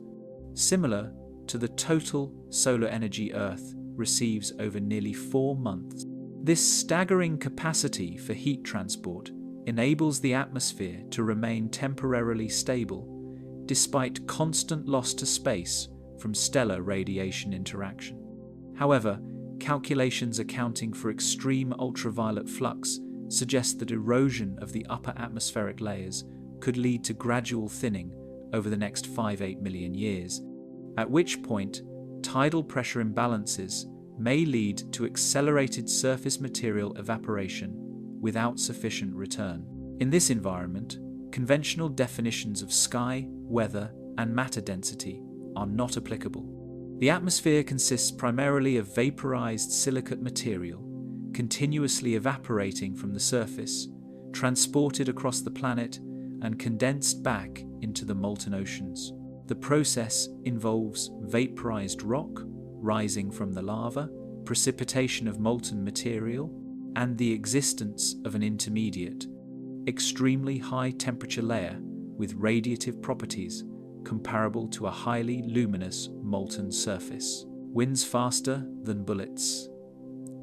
similar to the total solar energy Earth receives over nearly 4 months. This staggering capacity for heat transport enables the atmosphere to remain temporarily stable, despite constant loss to space from stellar radiation interaction. However, calculations accounting for extreme ultraviolet flux suggest that erosion of the upper atmospheric layers could lead to gradual thinning over the next 5–8 million years, at which point tidal pressure imbalances may lead to accelerated surface material evaporation without sufficient return. In this environment, conventional definitions of sky, weather, and matter density are not applicable. The atmosphere consists primarily of vaporized silicate material, continuously evaporating from the surface, transported across the planet, and condensed back into the molten oceans. The process involves vaporized rock rising from the lava, precipitation of molten material, and the existence of an intermediate, extremely high temperature layer with radiative properties comparable to a highly luminous molten surface. Winds faster than bullets.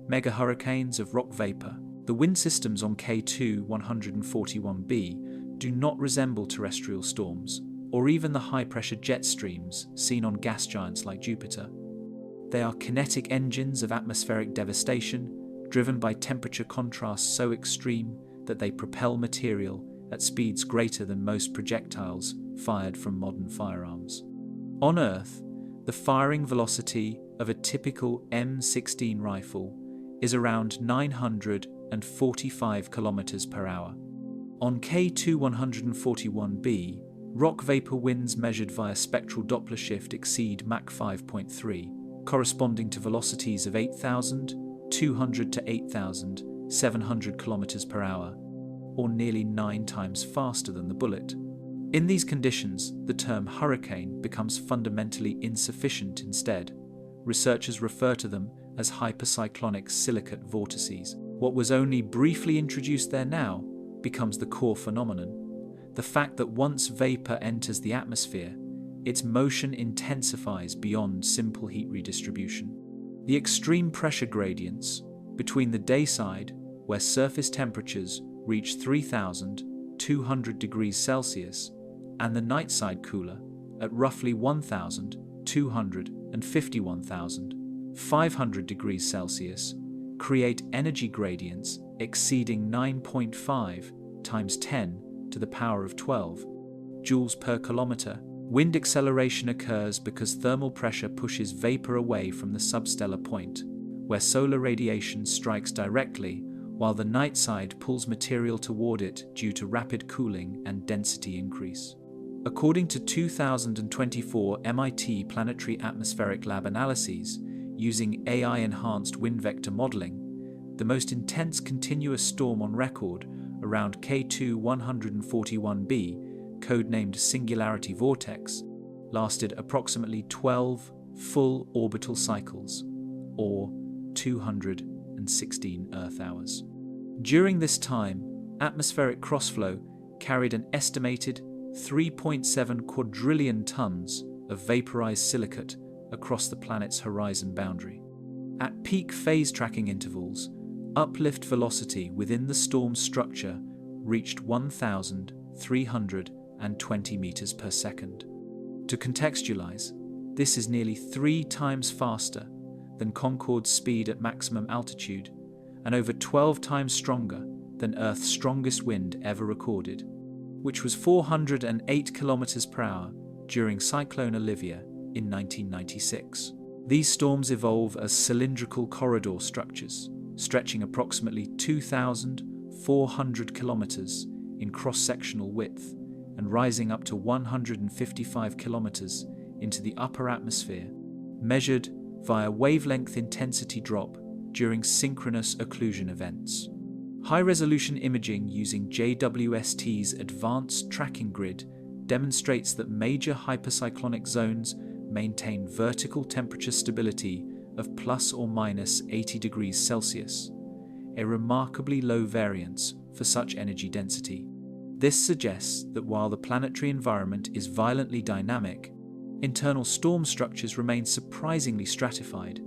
Mega hurricanes of rock vapor. The wind systems on K2-141b do not resemble terrestrial storms, or even the high-pressure jet streams seen on gas giants like Jupiter. They are kinetic engines of atmospheric devastation, driven by temperature contrasts so extreme that they propel material at speeds greater than most projectiles fired from modern firearms. On Earth, the firing velocity of a typical M16 rifle is around 945 km per hour. On K2-141b, rock vapor winds measured via spectral Doppler shift exceed Mach 5.3, corresponding to velocities of 8,200 to 8,700 km per hour, or nearly 9 times faster than the bullet. In these conditions, the term hurricane becomes fundamentally insufficient instead. Researchers refer to them as hypercyclonic silicate vortices. What was only briefly introduced there now becomes the core phenomenon. The fact that once vapor enters the atmosphere, its motion intensifies beyond simple heat redistribution. The extreme pressure gradients between the dayside, where surface temperatures reach 3,200 degrees Celsius, and the nightside cooler at roughly 1,250 1,500 degrees Celsius, create energy gradients exceeding 9.5 times 10 to the power of 12 joules per kilometer. Wind acceleration occurs because thermal pressure pushes vapor away from the substellar point, where solar radiation strikes directly, while the night side pulls material toward it due to rapid cooling and density increase. According to 2024 MIT Planetary Atmospheric Lab analyses using AI-enhanced wind vector modeling, the most intense continuous storm on record around K2-141b, codenamed Singularity Vortex, lasted approximately 12 full orbital cycles, or 216 Earth hours. During this time, atmospheric crossflow carried an estimated 3.7 quadrillion tons of vaporized silicate across the planet's horizon boundary. At peak phase tracking intervals, uplift velocity within the storm's structure reached 1,320 meters per second. To contextualize, this is nearly 3 times faster than Concorde's speed at maximum altitude and over 12 times stronger than Earth's strongest wind ever recorded, which was 408 kilometers per hour during Cyclone Olivia in 1996. These storms evolve as cylindrical corridor structures, stretching approximately 2,400 kilometers in cross-sectional width and rising up to 155 kilometers into the upper atmosphere, measured via wavelength intensity drop during synchronous occlusion events. High-resolution imaging using JWST's Advanced Tracking Grid demonstrates that major hypercyclonic zones maintain vertical temperature stability of plus or minus 80 degrees Celsius, a remarkably low variance for such energy density. This suggests that while the planetary environment is violently dynamic, internal storm structures remain surprisingly stratified,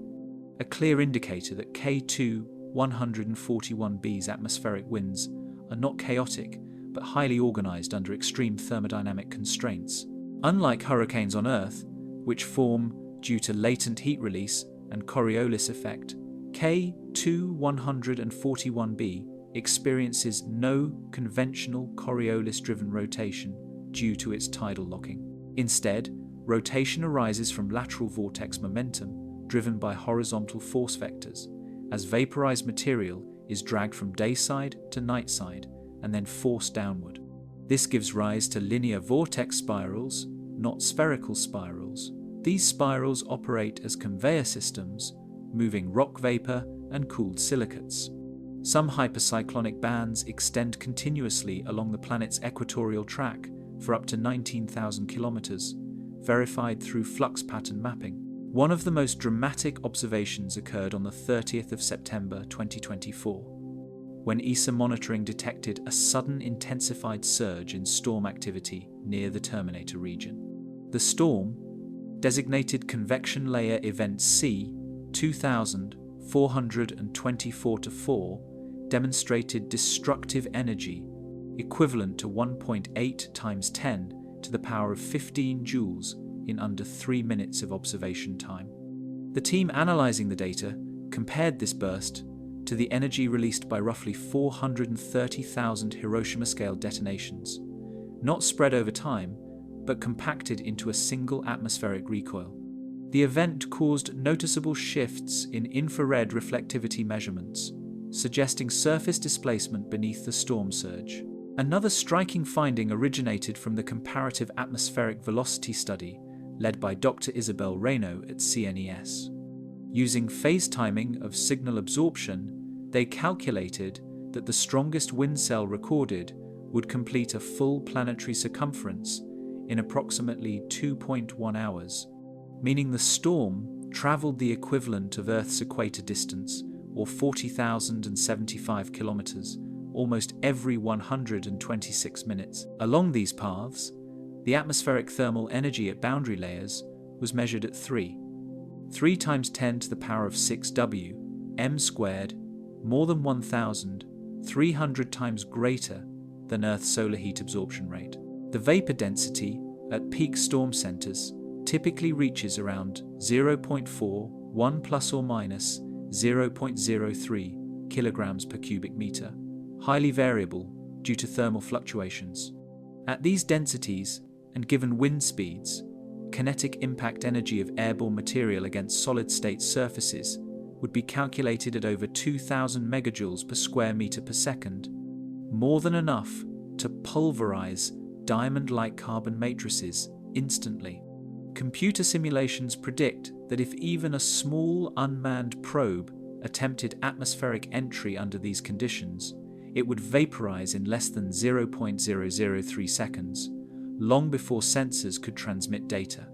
a clear indicator that K2-141b's atmospheric winds are not chaotic but highly organized under extreme thermodynamic constraints. Unlike hurricanes on Earth, which form due to latent heat release and Coriolis effect, K2-141b experiences no conventional Coriolis-driven rotation due to its tidal locking. Instead, rotation arises from lateral vortex momentum, driven by horizontal force vectors, as vaporized material is dragged from dayside to nightside and then forced downward. This gives rise to linear vortex spirals, not spherical spirals. These spirals operate as conveyor systems, moving rock vapor and cooled silicates. Some hypercyclonic bands extend continuously along the planet's equatorial track for up to 19,000 kilometers, verified through flux pattern mapping. One of the most dramatic observations occurred on the 30th of September 2024, when ESA monitoring detected a sudden intensified surge in storm activity near the Terminator region. The storm, designated Convection Layer Event C 2424-4, demonstrated destructive energy equivalent to 1.8 times 10 to the power of 15 joules in under 3 minutes of observation time. The team analyzing the data compared this burst to the energy released by roughly 430,000 Hiroshima-scale detonations, not spread over time, but compacted into a single atmospheric recoil. The event caused noticeable shifts in infrared reflectivity measurements, suggesting surface displacement beneath the storm surge. Another striking finding originated from the comparative atmospheric velocity study led by Dr. Isabel Reynaud at CNES. Using phase timing of signal absorption, they calculated that the strongest wind cell recorded would complete a full planetary circumference in approximately 2.1 hours, meaning the storm traveled the equivalent of Earth's equator distance, or 40,075 kilometers, almost every 126 minutes. Along these paths, the atmospheric thermal energy at boundary layers was measured at 3 times 10 to the power of 6 W, m squared, more than 1,300 times greater than Earth's solar heat absorption rate. The vapor density at peak storm centers typically reaches around 0.4, 1 plus or minus 0.03 kilograms per cubic meter, highly variable due to thermal fluctuations. At these densities, and given wind speeds, kinetic impact energy of airborne material against solid-state surfaces would be calculated at over 2,000 megajoules per square meter per second, more than enough to pulverize diamond-like carbon matrices instantly. Computer simulations predict that if even a small unmanned probe attempted atmospheric entry under these conditions, it would vaporize in less than 0.003 seconds, long before sensors could transmit data.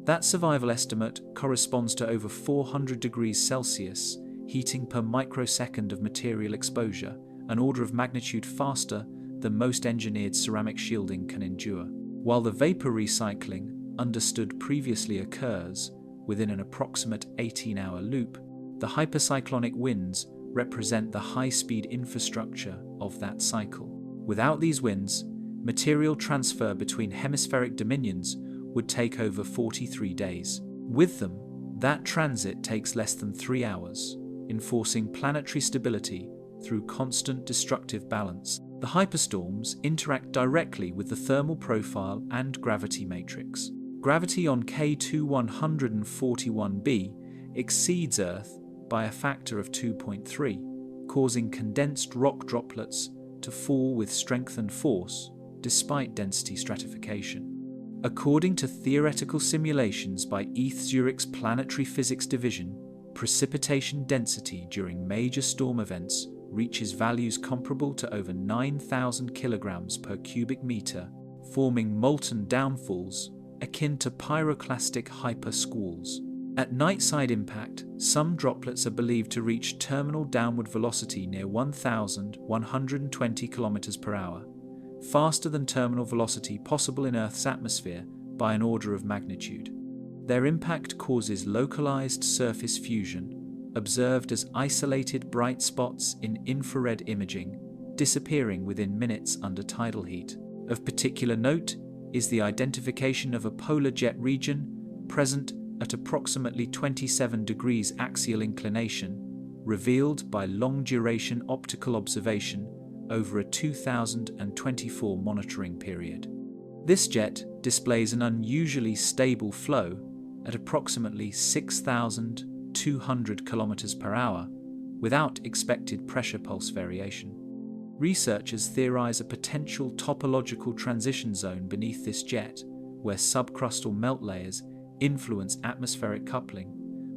That survival estimate corresponds to over 400 degrees Celsius heating per microsecond of material exposure, an order of magnitude faster than most engineered ceramic shielding can endure. While the vapor recycling understood previously occurs within an approximate 18-hour loop, the hypercyclonic winds represent the high-speed infrastructure of that cycle. Without these winds, material transfer between hemispheric dominions would take over 43 days. With them, that transit takes less than 3 hours, enforcing planetary stability through constant destructive balance. The hyperstorms interact directly with the thermal profile and gravity matrix. Gravity on K2141b exceeds Earth by a factor of 2.3, causing condensed rock droplets to fall with strengthened force despite density stratification. According to theoretical simulations by ETH Zurich's Planetary Physics Division, precipitation density during major storm events reaches values comparable to over 9,000 kilograms per cubic meter, forming molten downfalls akin to pyroclastic hypersqualls. At nightside impact, some droplets are believed to reach terminal downward velocity near 1,120 km per hour, faster than terminal velocity possible in Earth's atmosphere by an order of magnitude. Their impact causes localized surface fusion, observed as isolated bright spots in infrared imaging, disappearing within minutes under tidal heat. Of particular note is the identification of a polar jet region present at approximately 27 degrees axial inclination, revealed by long-duration optical observation over a 2024 monitoring period. This jet displays an unusually stable flow at approximately 6,200 200 kilometers per hour, without expected pressure pulse variation. Researchers theorize a potential topological transition zone beneath this jet, where subcrustal melt layers influence atmospheric coupling,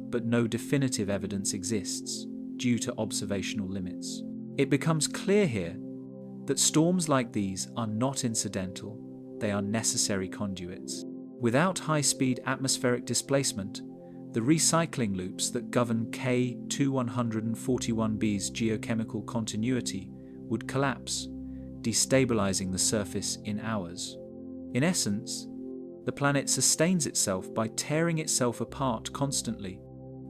but no definitive evidence exists due to observational limits. It becomes clear here that storms like these are not incidental, they are necessary conduits. Without high-speed atmospheric displacement, the recycling loops that govern K2141b's geochemical continuity would collapse, destabilizing the surface in hours. In essence, the planet sustains itself by tearing itself apart constantly.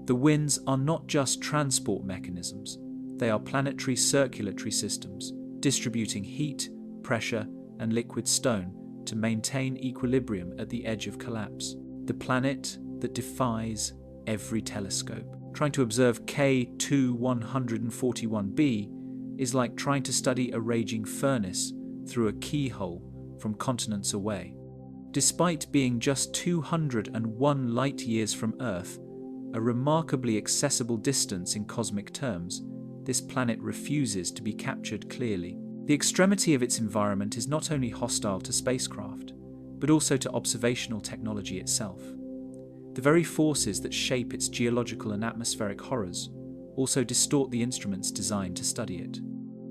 The winds are not just transport mechanisms, they are planetary circulatory systems, distributing heat, pressure, and liquid stone to maintain equilibrium at the edge of collapse. The planet that defies every telescope. Trying to observe K2141b is like trying to study a raging furnace through a keyhole from continents away. Despite being just 201 light-years from Earth, a remarkably accessible distance in cosmic terms, this planet refuses to be captured clearly. The extremity of its environment is not only hostile to spacecraft, but also to observational technology itself. The very forces that shape its geological and atmospheric horrors also distort the instruments designed to study it.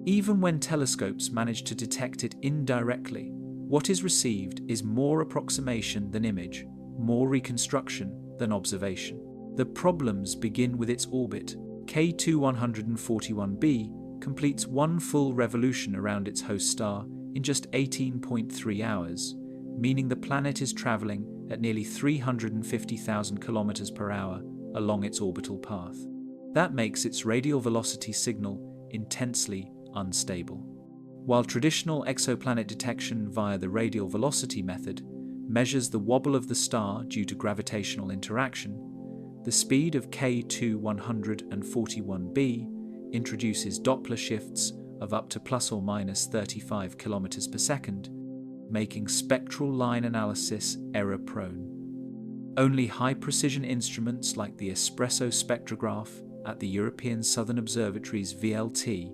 Even when telescopes manage to detect it indirectly, what is received is more approximation than image, more reconstruction than observation. The problems begin with its orbit. K2141b completes one full revolution around its host star in just 18.3 hours, meaning the planet is traveling at nearly 350,000 kilometers per hour along its orbital path. That makes its radial velocity signal intensely unstable. While traditional exoplanet detection via the radial velocity method measures the wobble of the star due to gravitational interaction, the speed of K2141b introduces Doppler shifts of up to plus or minus 35 kilometers per second, making spectral line analysis error-prone. Only high-precision instruments like the espresso spectrograph at the European Southern Observatory's VLT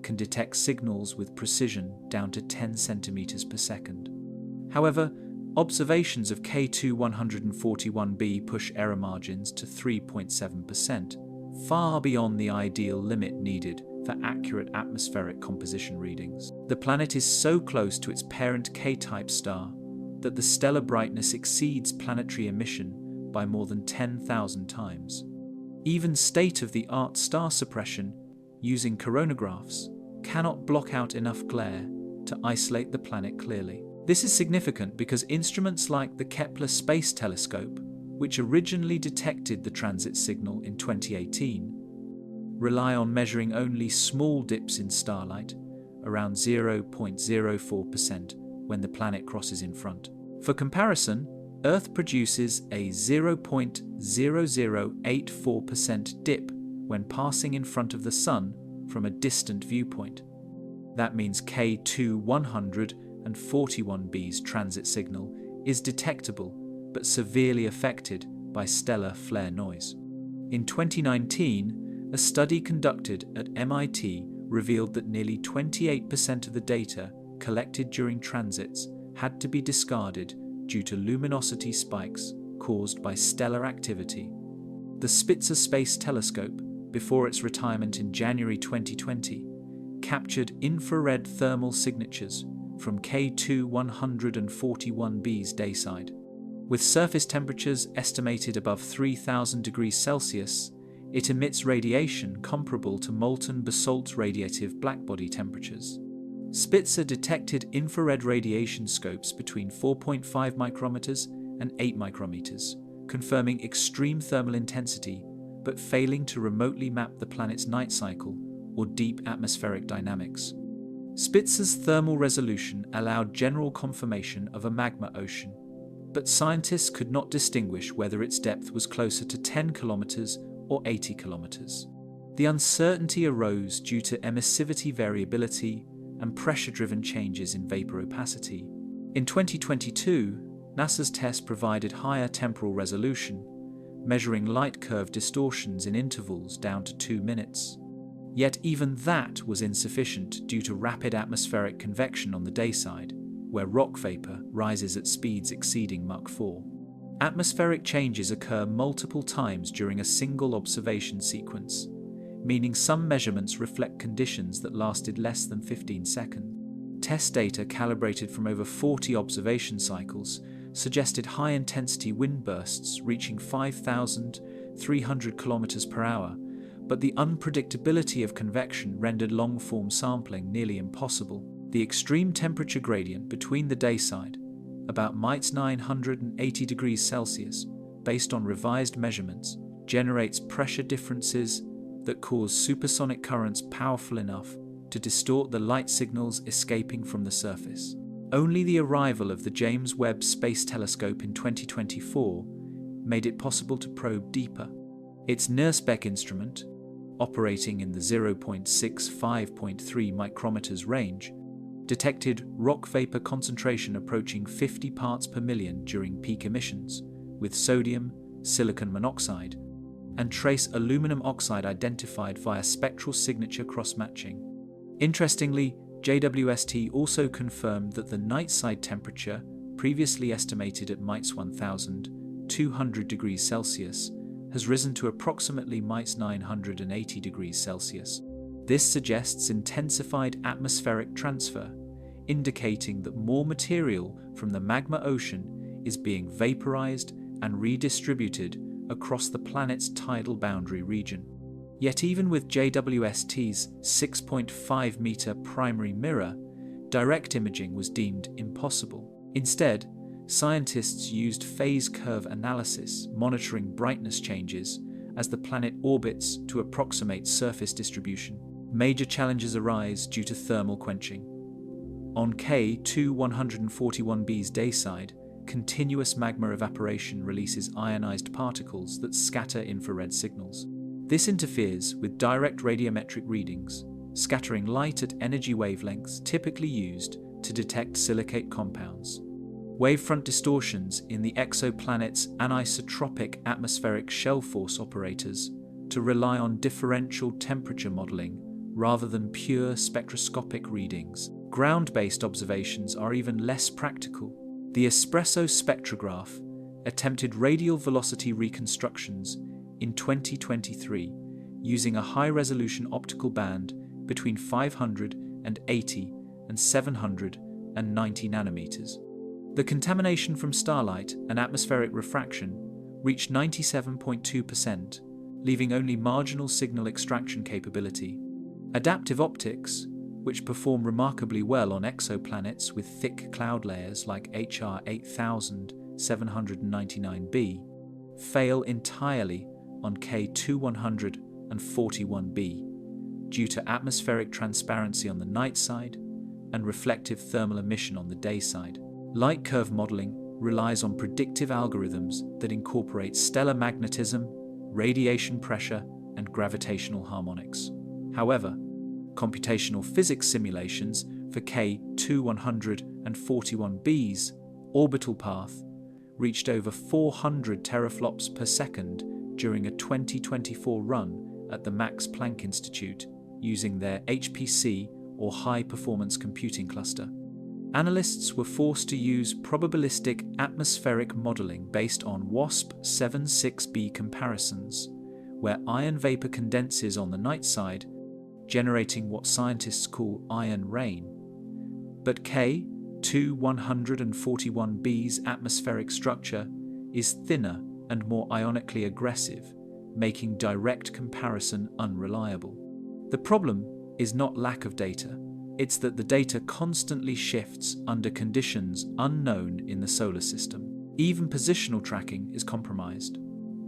can detect signals with precision down to 10 centimeters per second. However, observations of K2141b push error margins to 3.7%, far beyond the ideal limit needed for accurate atmospheric composition readings. The planet is so close to its parent K-type star that the stellar brightness exceeds planetary emission by more than 10,000 times. Even state-of-the-art star suppression using coronagraphs cannot block out enough glare to isolate the planet clearly. This is significant because instruments like the Kepler Space Telescope, which originally detected the transit signal in 2018, rely on measuring only small dips in starlight, around 0.04% when the planet crosses in front. For comparison, Earth produces a 0.0084% dip when passing in front of the Sun from a distant viewpoint. That means K2141b's transit signal is detectable but severely affected by stellar flare noise. In 2019, a study conducted at MIT revealed that nearly 28% of the data collected during transits had to be discarded due to luminosity spikes caused by stellar activity. The Spitzer Space Telescope, before its retirement in January 2020, captured infrared thermal signatures from K2141b's dayside. With surface temperatures estimated above 3,000 degrees Celsius, it emits radiation comparable to molten basalt radiative blackbody temperatures. Spitzer detected infrared radiation scopes between 4.5 micrometers and 8 micrometers, confirming extreme thermal intensity, but failing to remotely map the planet's night cycle or deep atmospheric dynamics. Spitzer's thermal resolution allowed general confirmation of a magma ocean, but scientists could not distinguish whether its depth was closer to 10 kilometers or 80 kilometers. The uncertainty arose due to emissivity variability and pressure-driven changes in vapor opacity. In 2022, NASA's test provided higher temporal resolution, measuring light curve distortions in intervals down to 2 minutes. Yet even that was insufficient due to rapid atmospheric convection on the dayside, where rock vapor rises at speeds exceeding Mach 4. Atmospheric changes occur multiple times during a single observation sequence, meaning some measurements reflect conditions that lasted less than 15 seconds. Test data calibrated from over 40 observation cycles suggested high-intensity wind bursts reaching 5,300 km per hour, but the unpredictability of convection rendered long-form sampling nearly impossible. The extreme temperature gradient between the dayside, about -980 degrees Celsius, based on revised measurements, generates pressure differences that cause supersonic currents powerful enough to distort the light signals escaping from the surface. Only the arrival of the James Webb Space Telescope in 2024 made it possible to probe deeper. Its NIRSPEC instrument, operating in the 0.65.3 micrometers range, detected rock vapor concentration approaching 50 parts per million during peak emissions, with sodium, silicon monoxide, and trace aluminum oxide identified via spectral signature cross-matching. Interestingly, JWST also confirmed that the night-side temperature, previously estimated at -1,200 degrees Celsius, has risen to approximately -980 degrees Celsius. This suggests intensified atmospheric transfer, indicating that more material from the magma ocean is being vaporized and redistributed across the planet's tidal boundary region. Yet even with JWST's 6.5-meter primary mirror, direct imaging was deemed impossible. Instead, scientists used phase curve analysis, monitoring brightness changes as the planet orbits to approximate surface distribution. Major challenges arise due to thermal quenching. On K2141b's dayside, continuous magma evaporation releases ionized particles that scatter infrared signals. This interferes with direct radiometric readings, scattering light at energy wavelengths typically used to detect silicate compounds. Wavefront distortions in the exoplanet's anisotropic atmospheric shell force operators to rely on differential temperature modeling rather than pure spectroscopic readings. Ground-based observations are even less practical. The espresso spectrograph attempted radial velocity reconstructions in 2023 using a high-resolution optical band between 580 and 790 nanometers. The contamination from starlight and atmospheric refraction reached 97.2%, leaving only marginal signal extraction capability. Adaptive optics, which perform remarkably well on exoplanets with thick cloud layers like HR 8799b, fail entirely on K2141b due to atmospheric transparency on the night side and reflective thermal emission on the day side. Light curve modeling relies on predictive algorithms that incorporate stellar magnetism, radiation pressure, and gravitational harmonics. However, computational physics simulations for K2141b's orbital path reached over 400 teraflops per second during a 2024 run at the Max Planck Institute using their HPC or High Performance Computing cluster. Analysts were forced to use probabilistic atmospheric modeling based on WASP-76b comparisons, where iron vapor condenses on the night side, generating what scientists call iron rain. But K2141b's atmospheric structure is thinner and more ionically aggressive, making direct comparison unreliable. The problem is not lack of data, it's that the data constantly shifts under conditions unknown in the solar system. Even positional tracking is compromised.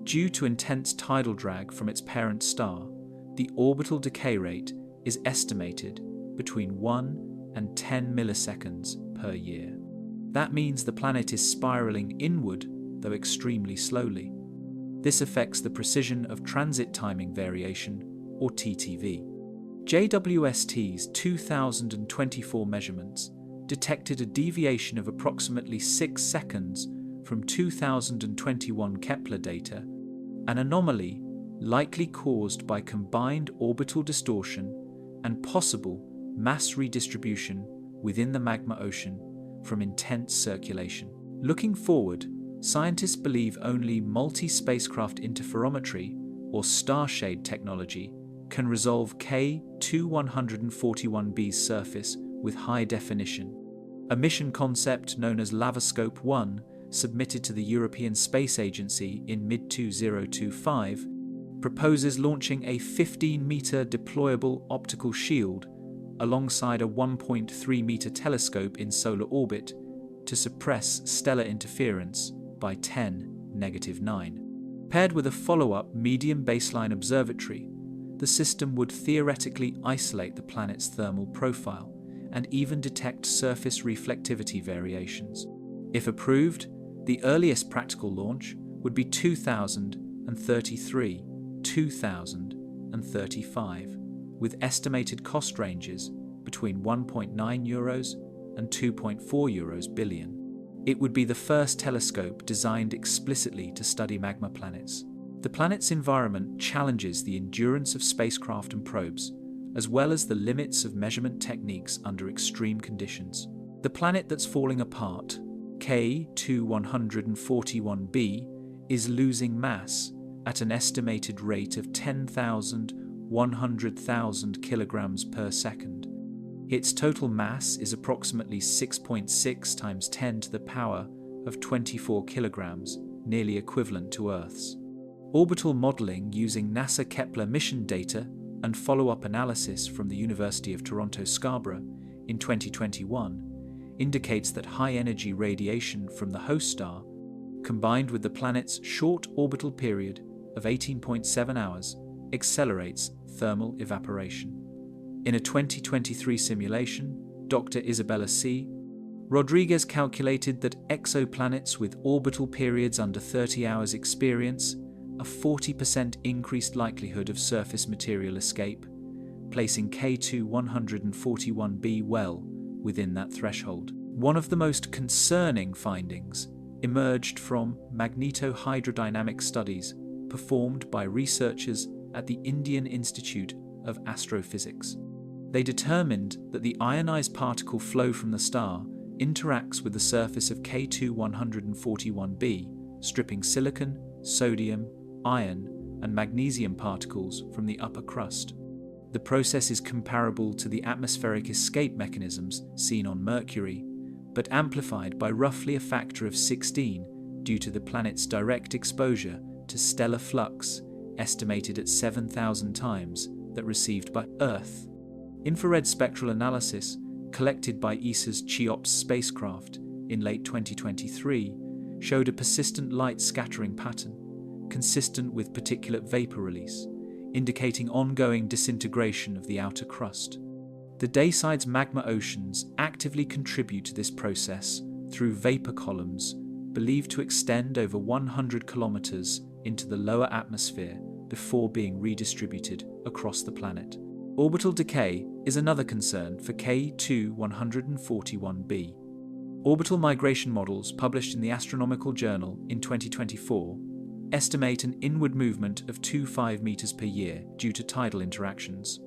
Due to intense tidal drag from its parent star, the orbital decay rate is estimated between 1 and 10 milliseconds per year. That means the planet is spiraling inward, though extremely slowly. This affects the precision of transit timing variation, or TTV. JWST's 2024 measurements detected a deviation of approximately 6 seconds from 2021 Kepler data an anomaly likely caused by combined orbital distortion and possible mass redistribution within the magma ocean from intense circulation. Looking forward, scientists believe only multi-spacecraft interferometry or starshade technology can resolve K2141b's surface with high definition. A mission concept known as Lavascope 1, submitted to the European Space Agency in mid-2025, proposes launching a 15-meter deployable optical shield alongside a 1.3-meter telescope in solar orbit to suppress stellar interference by 10^-9. Paired with a follow-up medium baseline observatory, the system would theoretically isolate the planet's thermal profile and even detect surface reflectivity variations. If approved, the earliest practical launch would be 2033-2035, with estimated cost ranges between €1.9 and €2.4 billion. It would be the first telescope designed explicitly to study magma planets. The planet's environment challenges the endurance of spacecraft and probes, as well as the limits of measurement techniques under extreme conditions. The planet that's falling apart, K2141b, is losing mass at an estimated rate of 10,100,000 kilograms per second. Its total mass is approximately 6.6 times 10 to the power of 24 kilograms, nearly equivalent to Earth's. Orbital modeling using NASA Kepler mission data and follow-up analysis from the University of Toronto Scarborough in 2021 indicates that high-energy radiation from the host star, combined with the planet's short orbital period of 18.7 hours, accelerates thermal evaporation. In a 2023 simulation, Dr. Isabella C. Rodriguez calculated that exoplanets with orbital periods under 30 hours experience a 40% increased likelihood of surface material escape, placing K2141b well within that threshold. One of the most concerning findings emerged from magnetohydrodynamic studies performed by researchers at the Indian Institute of Astrophysics. They determined that the ionized particle flow from the star interacts with the surface of K2141b, stripping silicon, sodium, iron, and magnesium particles from the upper crust. The process is comparable to the atmospheric escape mechanisms seen on Mercury, but amplified by roughly a factor of 16 due to the planet's direct exposure to stellar flux, estimated at 7,000 times that received by Earth. Infrared spectral analysis collected by ESA's CHEOPS spacecraft in late 2023 showed a persistent light scattering pattern, consistent with particulate vapor release, indicating ongoing disintegration of the outer crust. The Dayside's magma oceans actively contribute to this process through vapor columns believed to extend over 100 kilometers into the lower atmosphere before being redistributed across the planet. Orbital decay is another concern for K2141b. Orbital migration models published in the Astronomical Journal in 2024 estimate an inward movement of 2.5 meters per year due to tidal interactions.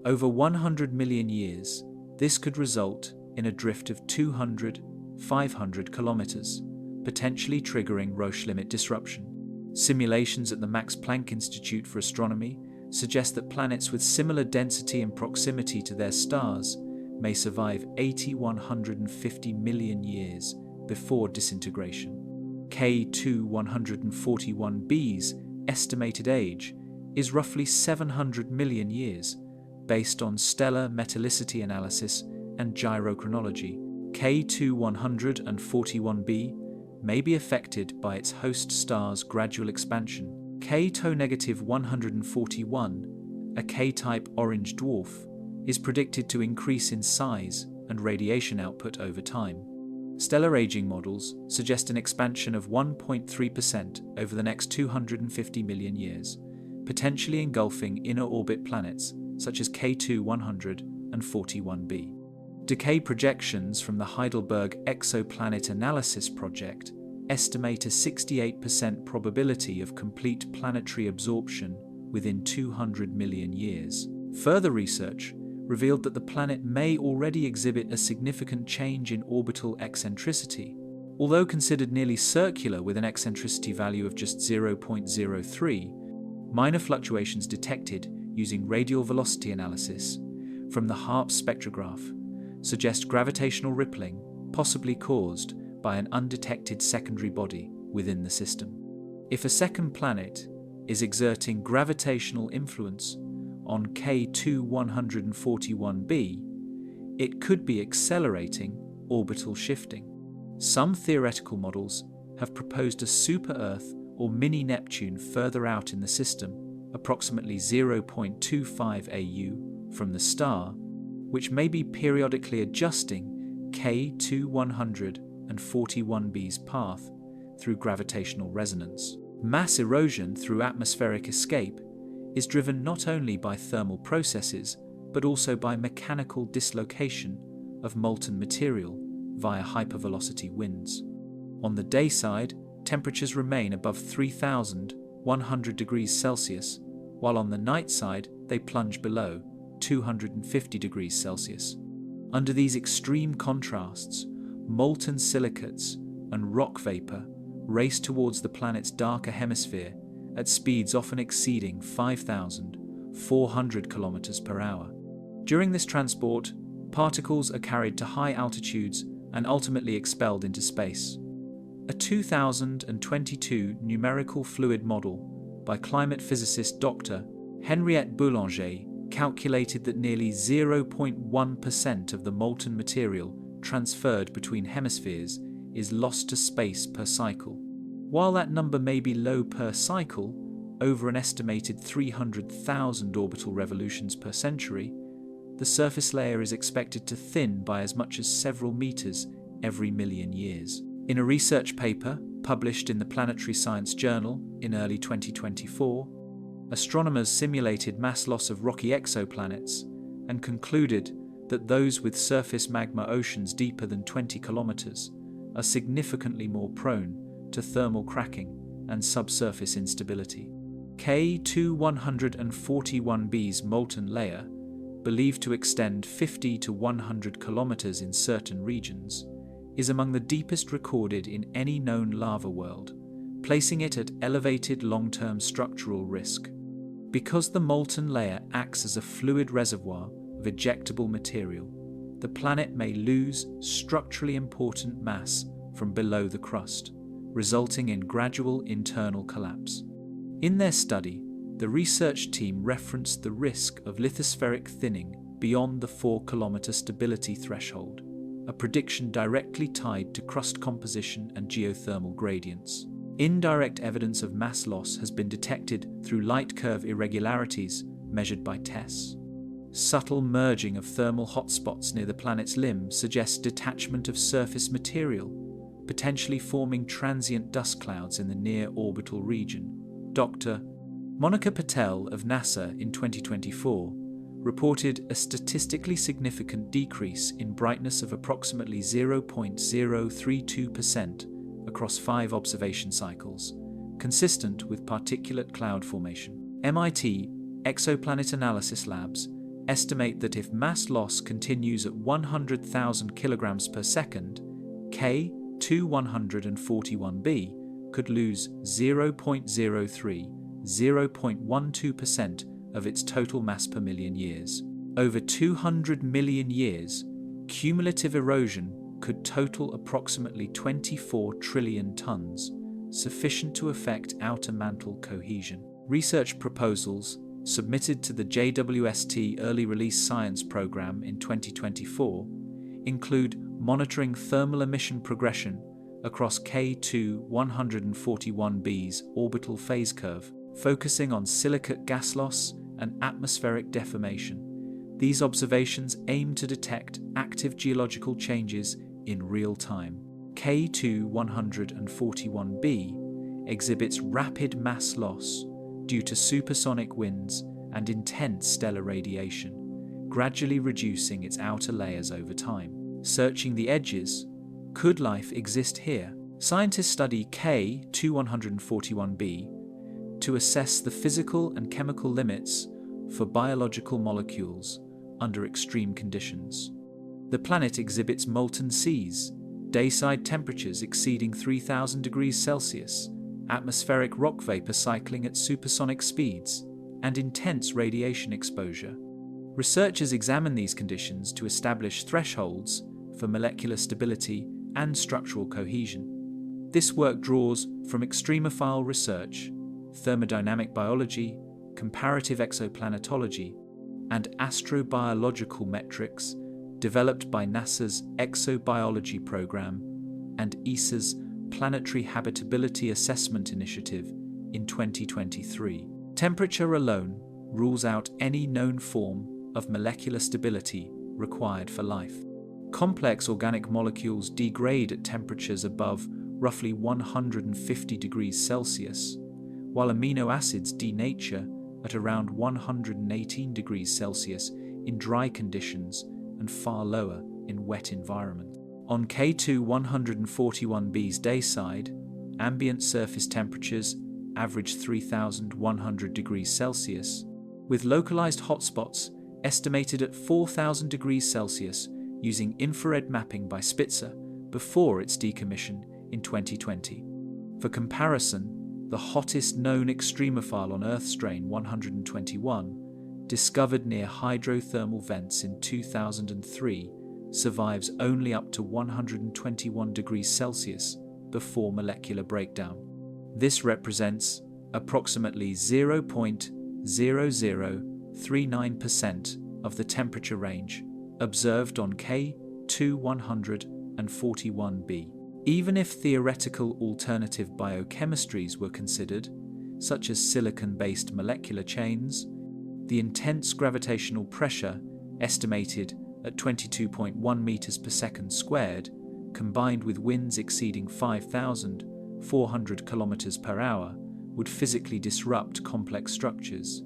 Over 100 million years, this could result in a drift of 200-500 kilometers, potentially triggering Roche limit disruption. Simulations at the Max Planck Institute for Astronomy suggest that planets with similar density and proximity to their stars may survive 8,150 million years before disintegration. K2141b's estimated age is roughly 700 million years, based on stellar metallicity analysis and gyrochronology. K2141b may be affected by its host star's gradual expansion. K-141, a K-type orange dwarf, is predicted to increase in size and radiation output over time. Stellar aging models suggest an expansion of 1.3% over the next 250 million years, potentially engulfing inner-orbit planets such as K2141b. Decay projections from the Heidelberg Exoplanet Analysis Project estimate a 68% probability of complete planetary absorption within 200 million years. Further research revealed that the planet may already exhibit a significant change in orbital eccentricity. Although considered nearly circular with an eccentricity value of just 0.03, minor fluctuations detected using radial velocity analysis from the HARP spectrograph suggest gravitational rippling possibly caused by an undetected secondary body within the system. If a second planet is exerting gravitational influence on K2141b, it could be accelerating orbital shifting. Some theoretical models have proposed a super-Earth or mini-Neptune further out in the system, approximately 0.25 AU from the star, which may be periodically adjusting K2141b's path through gravitational resonance. Mass erosion through atmospheric escape is driven not only by thermal processes, but also by mechanical dislocation of molten material via hypervelocity winds. On the day side, temperatures remain above 3,100 degrees Celsius, while on the night side they plunge below 250 degrees Celsius. Under these extreme contrasts, molten silicates and rock vapor race towards the planet's darker hemisphere at speeds often exceeding 5,400 km per hour. During this transport, particles are carried to high altitudes and ultimately expelled into space. A 2022 numerical fluid model by climate physicist Dr. Henriette Boulanger calculated that nearly 0.1% of the molten material transferred between hemispheres is lost to space per cycle. While that number may be low per cycle, over an estimated 300,000 orbital revolutions per century, the surface layer is expected to thin by as much as several meters every million years. In a research paper published in the Planetary Science Journal in early 2024, astronomers simulated mass loss of rocky exoplanets and concluded that those with surface magma oceans deeper than 20 kilometers are significantly more prone to thermal cracking and subsurface instability. K2141b's molten layer, believed to extend 50 to 100 kilometers in certain regions, is among the deepest recorded in any known lava world, placing it at elevated long-term structural risk. Because the molten layer acts as a fluid reservoir of ejectable material, the planet may lose structurally important mass from below the crust, resulting in gradual internal collapse. In their study, the research team referenced the risk of lithospheric thinning beyond the 4-kilometer stability threshold, a prediction directly tied to crust composition and geothermal gradients. Indirect evidence of mass loss has been detected through light curve irregularities measured by TESS. Subtle merging of thermal hotspots near the planet's limb suggests detachment of surface material, potentially forming transient dust clouds in the near-orbital region. Dr. Monica Patel of NASA in 2024 reported a statistically significant decrease in brightness of approximately 0.032% across 5 observation cycles, consistent with particulate cloud formation. MIT exoplanet analysis labs estimate that if mass loss continues at 100,000 kilograms per second, K2141b could lose 0.12% of its total mass per million years. Over 200 million years, cumulative erosion could total approximately 24 trillion tons, sufficient to affect outer mantle cohesion. Research proposals submitted to the JWST Early Release Science Program in 2024 include monitoring thermal emission progression across K2141b's orbital phase curve, focusing on silicate gas loss and atmospheric deformation. These observations aim to detect active geological changes in real time. K2141b exhibits rapid mass loss due to supersonic winds and intense stellar radiation, gradually reducing its outer layers over time. Searching the edges, could life exist here? Scientists study K2141b to assess the physical and chemical limits for biological molecules under extreme conditions. The planet exhibits molten seas, dayside temperatures exceeding 3,000 degrees Celsius, atmospheric rock vapor cycling at supersonic speeds, and intense radiation exposure. Researchers examine these conditions to establish thresholds for molecular stability and structural cohesion. This work draws from extremophile research, thermodynamic biology, comparative exoplanetology, and astrobiological metrics developed by NASA's Exobiology Program and ESA's Planetary Habitability Assessment Initiative in 2023. Temperature alone rules out any known form of molecular stability required for life. Complex organic molecules degrade at temperatures above roughly 150 degrees Celsius, while amino acids denature at around 118 degrees Celsius in dry conditions and far lower in wet environments. On K2141b's dayside, ambient surface temperatures average 3,100 degrees Celsius, with localized hotspots estimated at 4,000 degrees Celsius using infrared mapping by Spitzer before its decommission in 2020. For comparison, the hottest known extremophile on Earth, strain 121, discovered near hydrothermal vents in 2003, survives only up to 121 degrees Celsius before molecular breakdown. This represents approximately 0.0039% of the temperature range observed on K2141b. Even if theoretical alternative biochemistries were considered, such as silicon-based molecular chains, the intense gravitational pressure, estimated at 22.1 meters per second squared, combined with winds exceeding 5,400 kilometers per hour, would physically disrupt complex structures.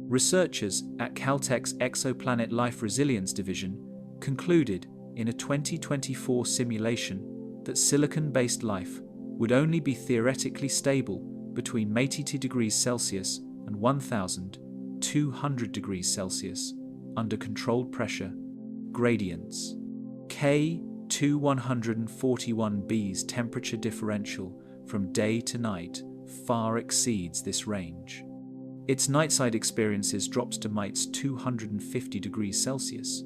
Researchers at Caltech's Exoplanet Life Resilience Division concluded in a 2024 simulation that silicon-based life would only be theoretically stable between 82 degrees Celsius and 1,200 degrees Celsius under controlled pressure gradients. K2141b's temperature differential from day to night far exceeds this range. Its nightside experiences drops to -250 degrees Celsius,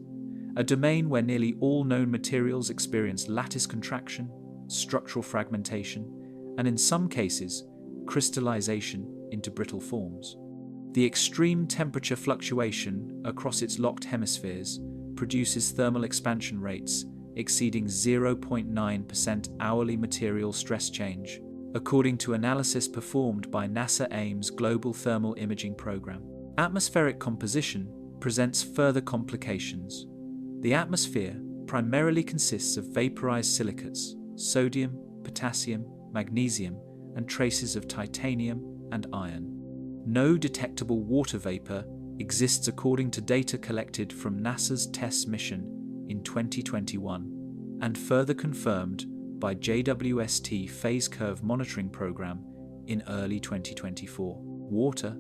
a domain where nearly all known materials experience lattice contraction, structural fragmentation, and in some cases, crystallization into brittle forms. The extreme temperature fluctuation across its locked hemispheres produces thermal expansion rates exceeding 0.9% hourly material stress change, according to analysis performed by NASA Ames' Global Thermal Imaging Program. Atmospheric composition presents further complications. The atmosphere primarily consists of vaporized silicates, sodium, potassium, magnesium, and traces of titanium and iron. No detectable water vapor exists according to data collected from NASA's TESS mission in 2021 and further confirmed by JWST phase curve monitoring program in early 2024. Water,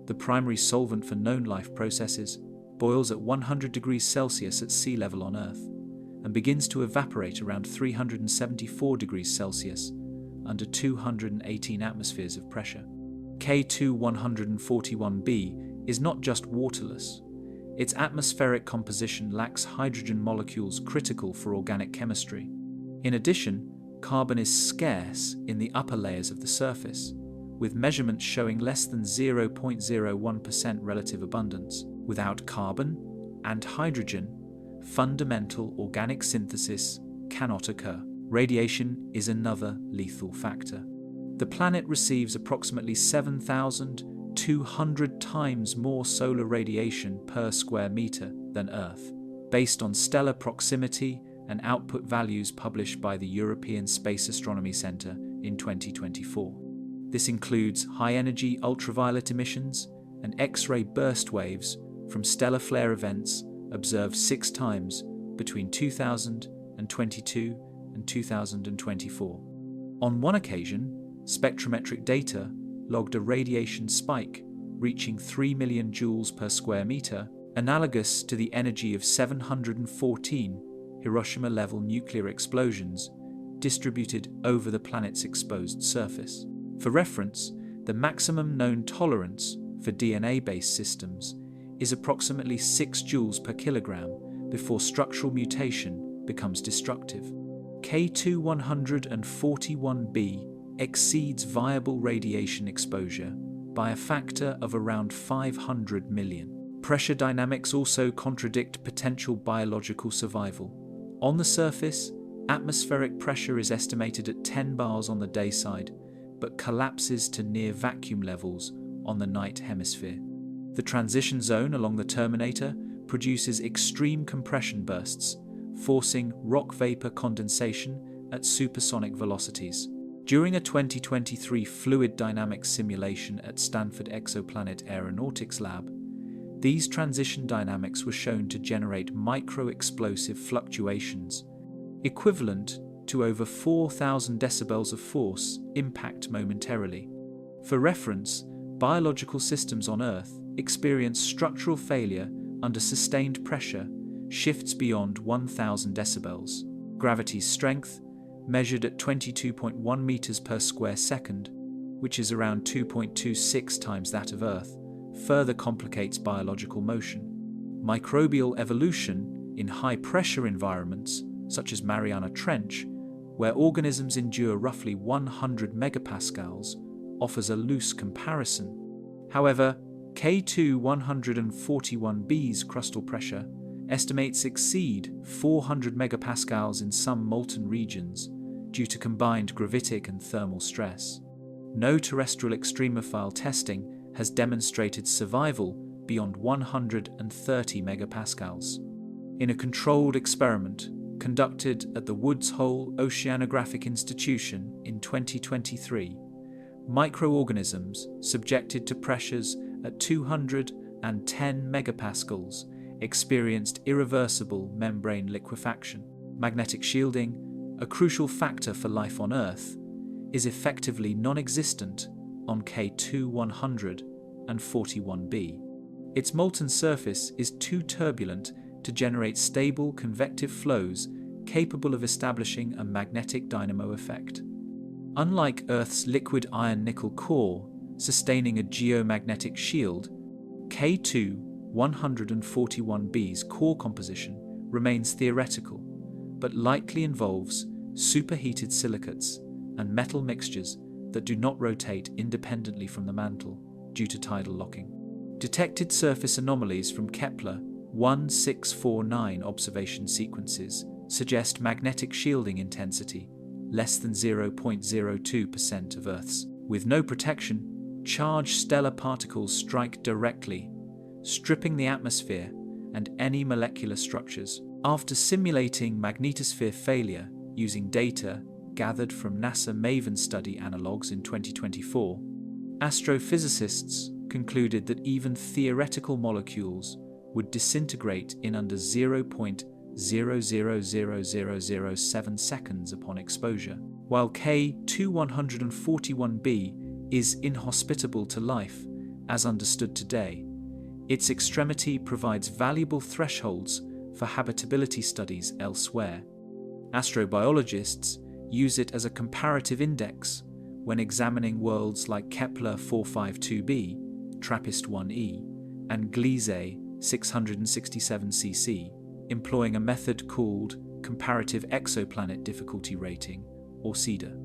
the primary solvent for known life processes, boils at 100 degrees Celsius at sea level on Earth and begins to evaporate around 374 degrees Celsius under 218 atmospheres of pressure. K2141b is not just waterless. Its atmospheric composition lacks hydrogen molecules critical for organic chemistry. In addition, carbon is scarce in the upper layers of the surface, with measurements showing less than 0.01% relative abundance. Without carbon and hydrogen, fundamental organic synthesis cannot occur. Radiation is another lethal factor. The planet receives approximately 7,200 times more solar radiation per square meter than Earth, based on stellar proximity and output values published by the European Space Astronomy Centre in 2024. This includes high-energy ultraviolet emissions and X-ray burst waves from stellar flare events observed 6 times between 2022 and 2024. On one occasion, spectrometric data logged a radiation spike reaching 3 million joules per square meter, analogous to the energy of 714 Hiroshima-level nuclear explosions distributed over the planet's exposed surface. For reference, the maximum known tolerance for DNA-based systems is approximately 6 joules per kilogram before structural mutation becomes destructive. K2-141b exceeds viable radiation exposure by a factor of around 500 million. Pressure dynamics also contradict potential biological survival. On the surface, atmospheric pressure is estimated at 10 bars on the day side, but collapses to near vacuum levels on the night hemisphere. The transition zone along the terminator produces extreme compression bursts, forcing rock vapor condensation at supersonic velocities. During a 2023 fluid dynamics simulation at Stanford Exoplanet Aeronautics Lab, these transition dynamics were shown to generate micro-explosive fluctuations, equivalent to over 4,000 decibels of force impact momentarily. For reference, biological systems on Earth experience structural failure under sustained pressure shifts beyond 1,000 decibels. Gravity's strength, measured at 22.1 meters per square second, which is around 2.26 times that of Earth, further complicates biological motion. Microbial evolution in high-pressure environments, such as Mariana Trench, where organisms endure roughly 100 megapascals, offers a loose comparison. However, K2-141b's crustal pressure estimates exceed 400 megapascals in some molten regions due to combined gravitic and thermal stress. No terrestrial extremophile testing has demonstrated survival beyond 130 megapascals. In a controlled experiment conducted at the Woods Hole Oceanographic Institution in 2023, microorganisms subjected to pressures at 210 megapascals experienced irreversible membrane liquefaction. Magnetic shielding, a crucial factor for life on Earth, is effectively non-existent on K2-141b. Its molten surface is too turbulent to generate stable convective flows capable of establishing a magnetic dynamo effect. Unlike Earth's liquid iron-nickel core sustaining a geomagnetic shield, K2-141b's core composition remains theoretical, but likely involves superheated silicates and metal mixtures that do not rotate independently from the mantle due to tidal locking. Detected surface anomalies from Kepler 1649 observation sequences suggest magnetic shielding intensity less than 0.02% of Earth's. With no protection, charged stellar particles strike directly, stripping the atmosphere and any molecular structures. After simulating magnetosphere failure using data gathered from NASA MAVEN study analogues in 2024, astrophysicists concluded that even theoretical molecules would disintegrate in under 0.000007 seconds upon exposure. While K2-141b is inhospitable to life, as understood today, its extremity provides valuable thresholds for habitability studies elsewhere. Astrobiologists use it as a comparative index when examining worlds like Kepler 452b, TRAPPIST-1e, and Gliese 667cc, employing a method called Comparative Exoplanet Difficulty Rating, or CEDAR.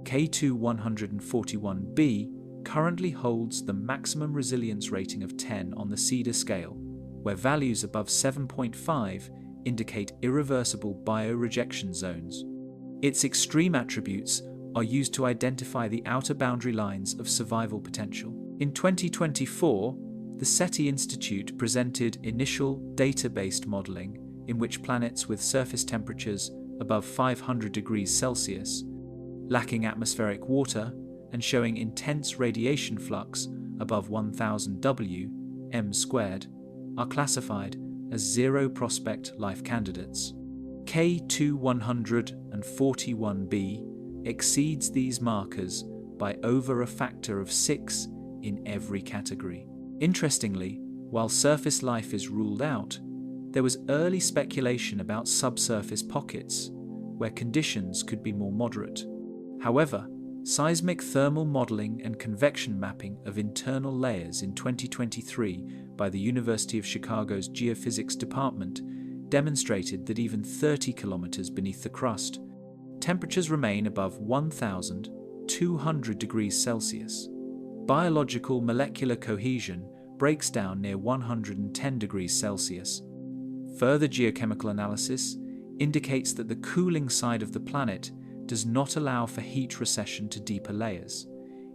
K2-141b currently holds the maximum resilience rating of 10 on the CEDAR scale, where values above 7.5 indicate irreversible biorejection zones. Its extreme attributes are used to identify the outer boundary lines of survival potential. In 2024, the SETI Institute presented initial data-based modeling in which planets with surface temperatures above 500 degrees Celsius, lacking atmospheric water, and showing intense radiation flux above 1000 W m², are classified as zero-prospect life candidates. K2-141b exceeds these markers by over a factor of 6 in every category. Interestingly, while surface life is ruled out, there was early speculation about subsurface pockets, where conditions could be more moderate. However, seismic thermal modeling and convection mapping of internal layers in 2023 by the University of Chicago's Geophysics Department demonstrated that even 30 kilometers beneath the crust, temperatures remain above 1,200 degrees Celsius. Biological molecular cohesion breaks down near 110 degrees Celsius. Further geochemical analysis indicates that the cooling side of the planet does not allow for heat recession to deeper layers.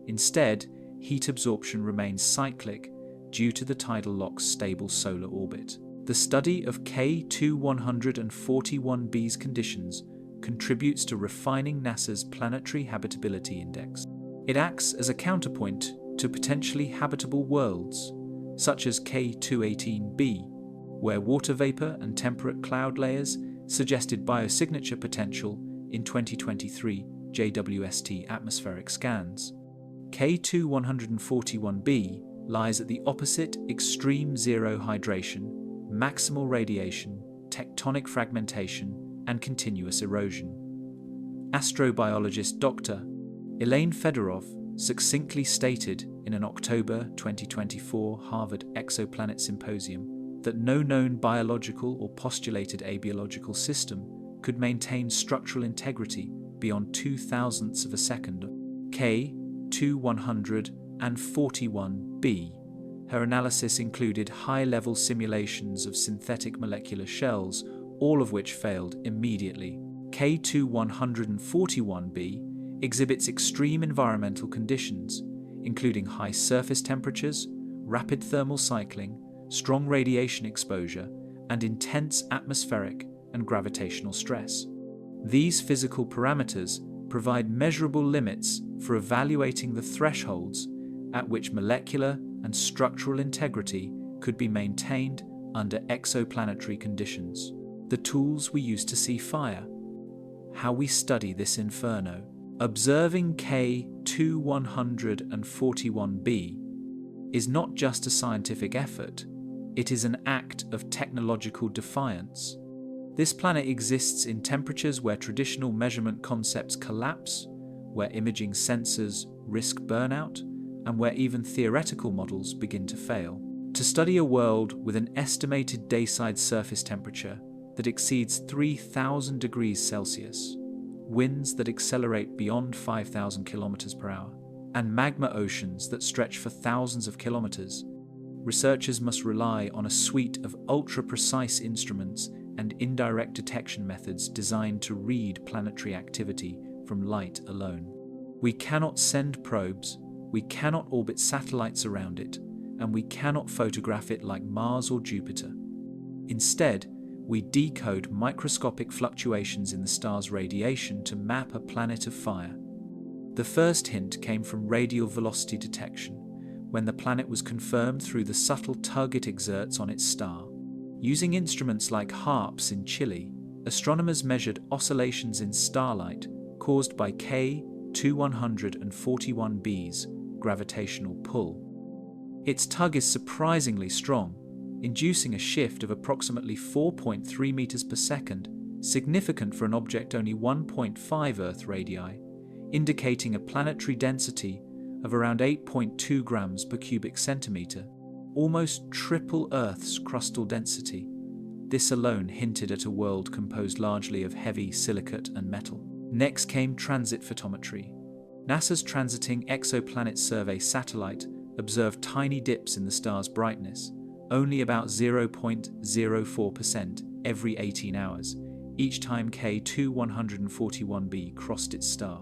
Instead, heat absorption remains cyclic due to the tidal lock's stable solar orbit. The study of K2141b's conditions contributes to refining NASA's Planetary Habitability Index. It acts as a counterpoint to potentially habitable worlds, such as K218b, where water vapor and temperate cloud layers suggested biosignature potential in 2023 JWST atmospheric scans. K2141b lies at the opposite extreme zero hydration, maximal radiation, tectonic fragmentation, and continuous erosion. Astrobiologist Dr. Elaine Fedorov succinctly stated in an October 2024 Harvard Exoplanet Symposium that no known biological or postulated abiological system could maintain structural integrity beyond 0.002 of a second. K2141b. Her analysis included high-level simulations of synthetic molecular shells, all of which failed immediately. K2141b exhibits extreme environmental conditions, including high surface temperatures, rapid thermal cycling, strong radiation exposure, and intense atmospheric and gravitational stress. These physical parameters provide measurable limits for evaluating the thresholds at which molecular and structural integrity could be maintained under exoplanetary conditions. The tools we use to see fire. How we study this inferno. Observing K2141b is not just a scientific effort, it is an act of technological defiance. This planet exists in temperatures where traditional measurement concepts collapse, where imaging sensors risk burnout, and where even theoretical models begin to fail. To study a world with an estimated dayside surface temperature that exceeds 3,000 degrees Celsius, winds that accelerate beyond 5,000 kilometers per hour, and magma oceans that stretch for thousands of kilometers, researchers must rely on a suite of ultra-precise instruments and indirect detection methods designed to read planetary activity from light alone. We cannot send probes, we cannot orbit satellites around it, and we cannot photograph it like Mars or Jupiter. Instead, we decode microscopic fluctuations in the star's radiation to map a planet of fire. The first hint came from radial velocity detection, when the planet was confirmed through the subtle tug it exerts on its star. Using instruments like HARPS in Chile, astronomers measured oscillations in starlight caused by K2141b's gravitational pull. Its tug is surprisingly strong, inducing a shift of approximately 4.3 meters per second, significant for an object only 1.5 Earth radii, indicating a planetary density of around 8.2 grams per cubic centimeter, almost triple Earth's crustal density. This alone hinted at a world composed largely of heavy silicate and metal. Next came transit photometry. NASA's Transiting Exoplanet Survey satellite observed tiny dips in the star's brightness, only about 0.04% every 18 hours, each time K2141b crossed its star.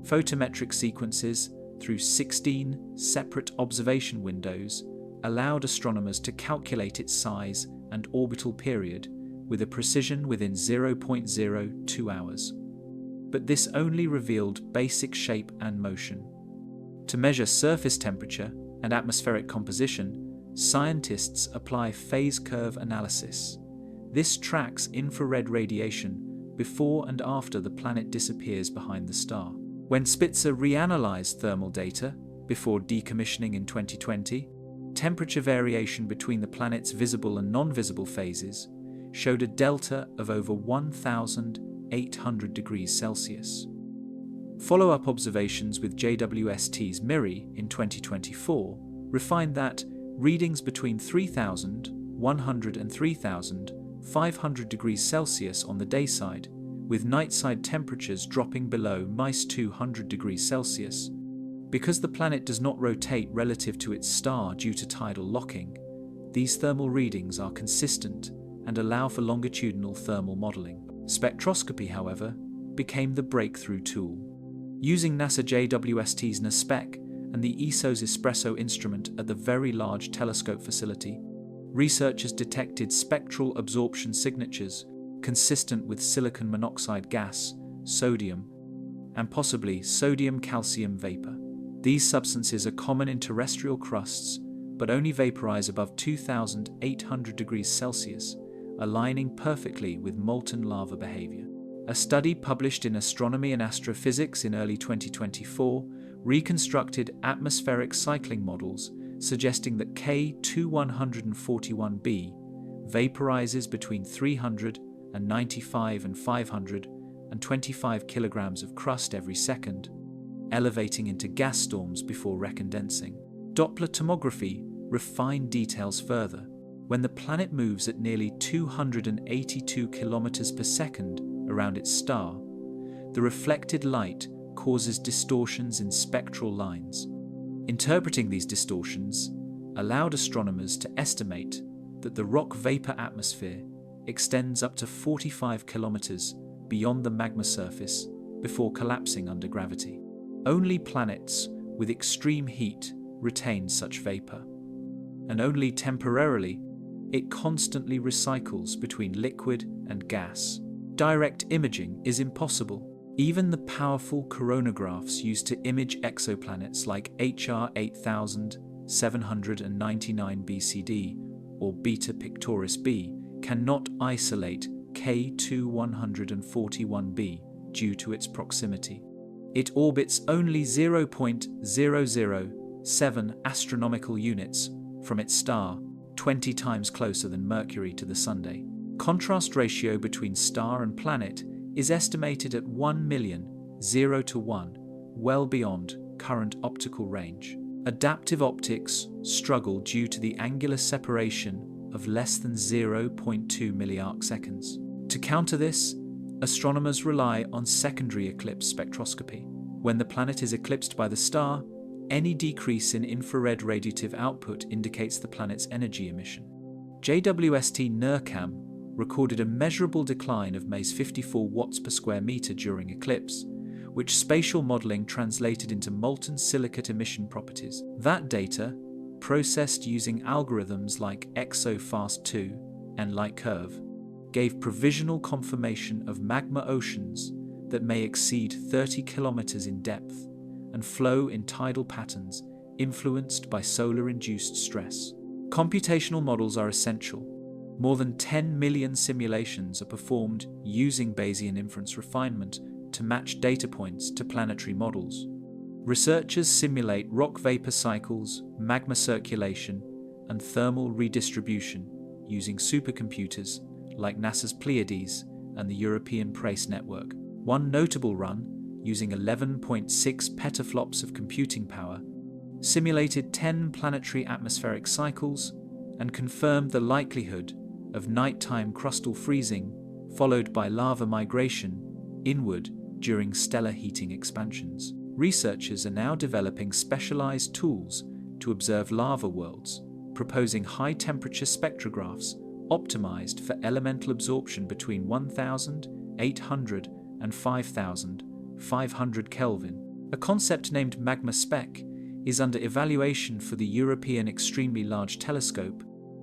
Photometric sequences through 16 separate observation windows allowed astronomers to calculate its size and orbital period with a precision within 0.02 hours. But this only revealed basic shape and motion. To measure surface temperature and atmospheric composition, scientists apply phase curve analysis. This tracks infrared radiation before and after the planet disappears behind the star. When Spitzer reanalyzed thermal data before decommissioning in 2020, temperature variation between the planet's visible and non-visible phases showed a delta of over 1,800 degrees Celsius. Follow-up observations with JWST's MIRI in 2024 refined that readings between 3,100 and 3,500 degrees Celsius on the dayside, with nightside temperatures dropping below -200 degrees Celsius. Because the planet does not rotate relative to its star due to tidal locking, these thermal readings are consistent and allow for longitudinal thermal modeling. Spectroscopy, however, became the breakthrough tool. Using NASA JWST's NASPEC and the ESO's Espresso instrument at the Very Large Telescope Facility, researchers detected spectral absorption signatures consistent with silicon monoxide gas, sodium, and possibly sodium-calcium vapor. These substances are common in terrestrial crusts, but only vaporize above 2,800 degrees Celsius, aligning perfectly with molten lava behavior. A study published in Astronomy and Astrophysics in early 2024 reconstructed atmospheric cycling models suggesting that K2141b vaporizes between 395 and 525 kilograms of crust every second, elevating into gas storms before recondensing. Doppler tomography refined details further. When the planet moves at nearly 282 kilometers per second around its star, the reflected light causes distortions in spectral lines. Interpreting these distortions allowed astronomers to estimate that the rock vapor atmosphere extends up to 45 kilometers beyond the magma surface before collapsing under gravity. Only planets with extreme heat retain such vapor, and only temporarily it constantly recycles between liquid and gas. Direct imaging is impossible. Even the powerful coronagraphs used to image exoplanets like HR 8799 BCD or Beta Pictoris b cannot isolate K2141b due to its proximity. It orbits only 0.007 astronomical units from its star, 20 times closer than Mercury to the Sunday. Contrast ratio between star and planet is estimated at 1,000,000 well beyond current optical range. Adaptive optics struggle due to the angular separation of less than 0.2 milliarcseconds. To counter this, astronomers rely on secondary eclipse spectroscopy. When the planet is eclipsed by the star, any decrease in infrared radiative output indicates the planet's energy emission. JWST NIRCam recorded a measurable decline of Ms 54 watts per square meter during eclipse, which spatial modeling translated into molten silicate emission properties. That data, processed using algorithms like ExoFast2 and LightCurve, gave provisional confirmation of magma oceans that may exceed 30 kilometers in depth and flow in tidal patterns influenced by solar-induced stress. Computational models are essential. More than 10 million simulations are performed using Bayesian inference refinement to match data points to planetary models. Researchers simulate rock vapor cycles, magma circulation, and thermal redistribution using supercomputers like NASA's Pleiades and the European Prace Network. One notable run, using 11.6 petaflops of computing power, simulated 10 planetary atmospheric cycles and confirmed the likelihood of nighttime crustal freezing followed by lava migration inward during stellar heating expansions. Researchers are now developing specialized tools to observe lava worlds, proposing high-temperature spectrographs optimized for elemental absorption between 1,800 and 5,500 Kelvin. A concept named Magma Spec is under evaluation for the European Extremely Large Telescope,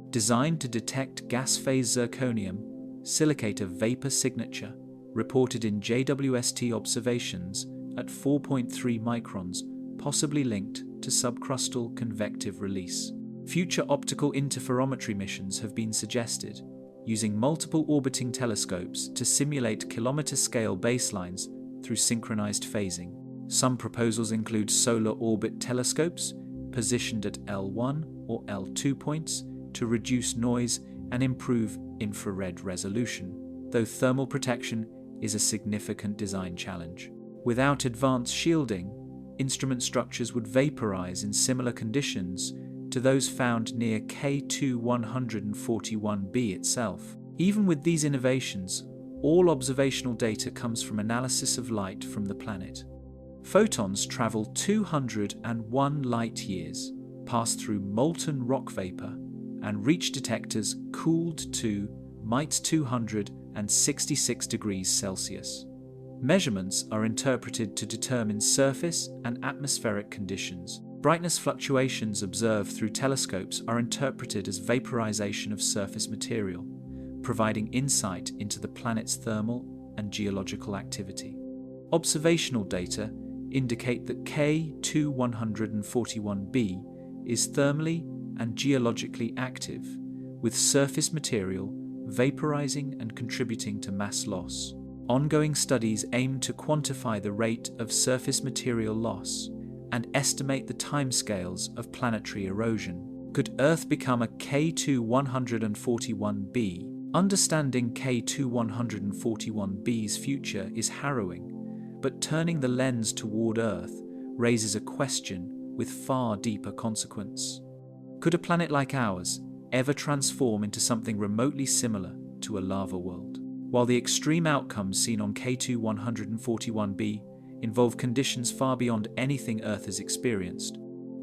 designed to detect gas-phase zirconium, silicate a vapor signature, reported in JWST observations at 4.3 microns, possibly linked to subcrustal convective release. Future optical interferometry missions have been suggested, using multiple orbiting telescopes to simulate kilometer-scale baselines through synchronized phasing. Some proposals include solar orbit telescopes positioned at L1 or L2 points to reduce noise and improve infrared resolution, though thermal protection is a significant design challenge. Without advanced shielding, instrument structures would vaporize in similar conditions to those found near K2-141b itself. Even with these innovations, all observational data comes from analysis of light from the planet. Photons travel 201 light-years, pass through molten rock vapor, and reach detectors cooled to -266 degrees Celsius. Measurements are interpreted to determine surface and atmospheric conditions. Brightness fluctuations observed through telescopes are interpreted as vaporization of surface material, providing insight into the planet's thermal and geological activity. Observational data indicate that K2-141b is thermally and geologically active, with surface material vaporizing and contributing to mass loss. Ongoing studies aim to quantify the rate of surface material loss and estimate the timescales of planetary erosion. Could Earth become a K2-141b? Understanding K2-141b's future is harrowing, but turning the lens toward Earth raises a question with far deeper consequence. Could a planet like ours ever transform into something remotely similar to a lava world? While the extreme outcomes seen on K2-141b involve conditions far beyond anything Earth has experienced,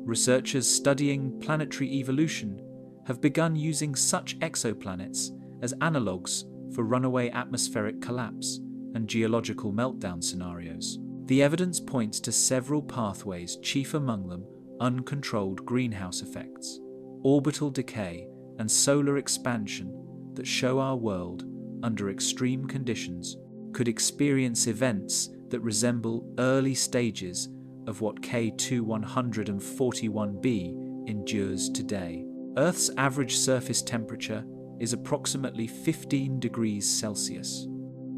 researchers studying planetary evolution have begun using such exoplanets as analogues for runaway atmospheric collapse and geological meltdown scenarios. The evidence points to several pathways, chief among them uncontrolled greenhouse effects, orbital decay, and solar expansion that show our world, under extreme conditions, could experience events that resemble early stages of what K2-141b endures today. Earth's average surface temperature is approximately 15 degrees Celsius.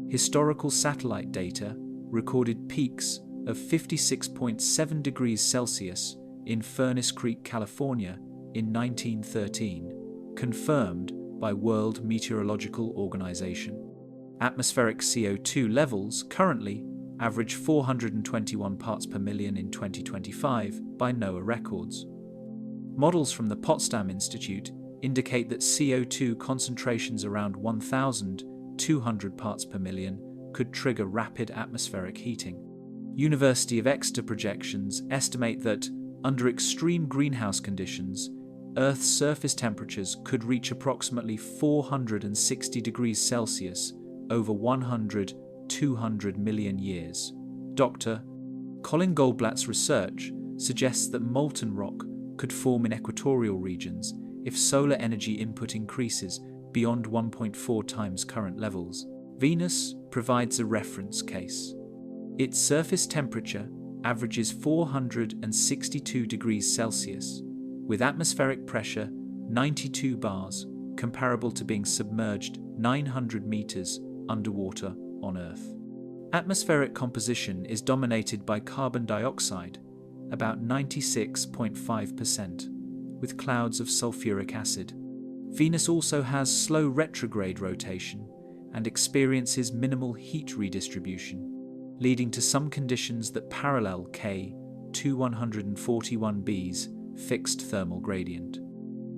Historical satellite data recorded peaks of 56.7 degrees Celsius in Furnace Creek, California in 1913, confirmed by World Meteorological Organization. Atmospheric CO2 levels currently average 421 parts per million in 2025 by NOAA records. Models from the Potsdam Institute indicate that CO2 concentrations around 1,200 parts per million could trigger rapid atmospheric heating. University of Exeter projections estimate that, under extreme greenhouse conditions, Earth's surface temperatures could reach approximately 460 degrees Celsius over 200 million years. Dr. Colin Goldblatt's research suggests that molten rock could form in equatorial regions if solar energy input increases beyond 1.4 times current levels. Venus provides a reference case. Its surface temperature averages 462 degrees Celsius, with atmospheric pressure 92 bars, comparable to being submerged 900 meters underwater on Earth. Atmospheric composition is dominated by carbon dioxide, about 96.5%, with clouds of sulfuric acid. Venus also has slow retrograde rotation and experiences minimal heat redistribution, leading to some conditions that parallel K2-141b's fixed thermal gradient.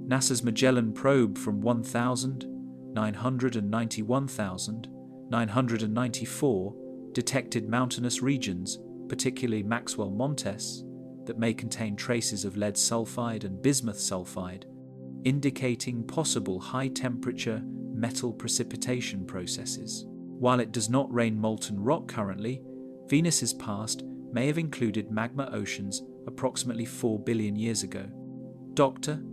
NASA's Magellan probe from 1,991,994 detected mountainous regions, particularly Maxwell Montes, that may contain traces of lead sulfide and bismuth sulfide, indicating possible high-temperature metal precipitation processes. While it does not rain molten rock currently, Venus's past may have included magma oceans approximately 4 billion years ago. Dr.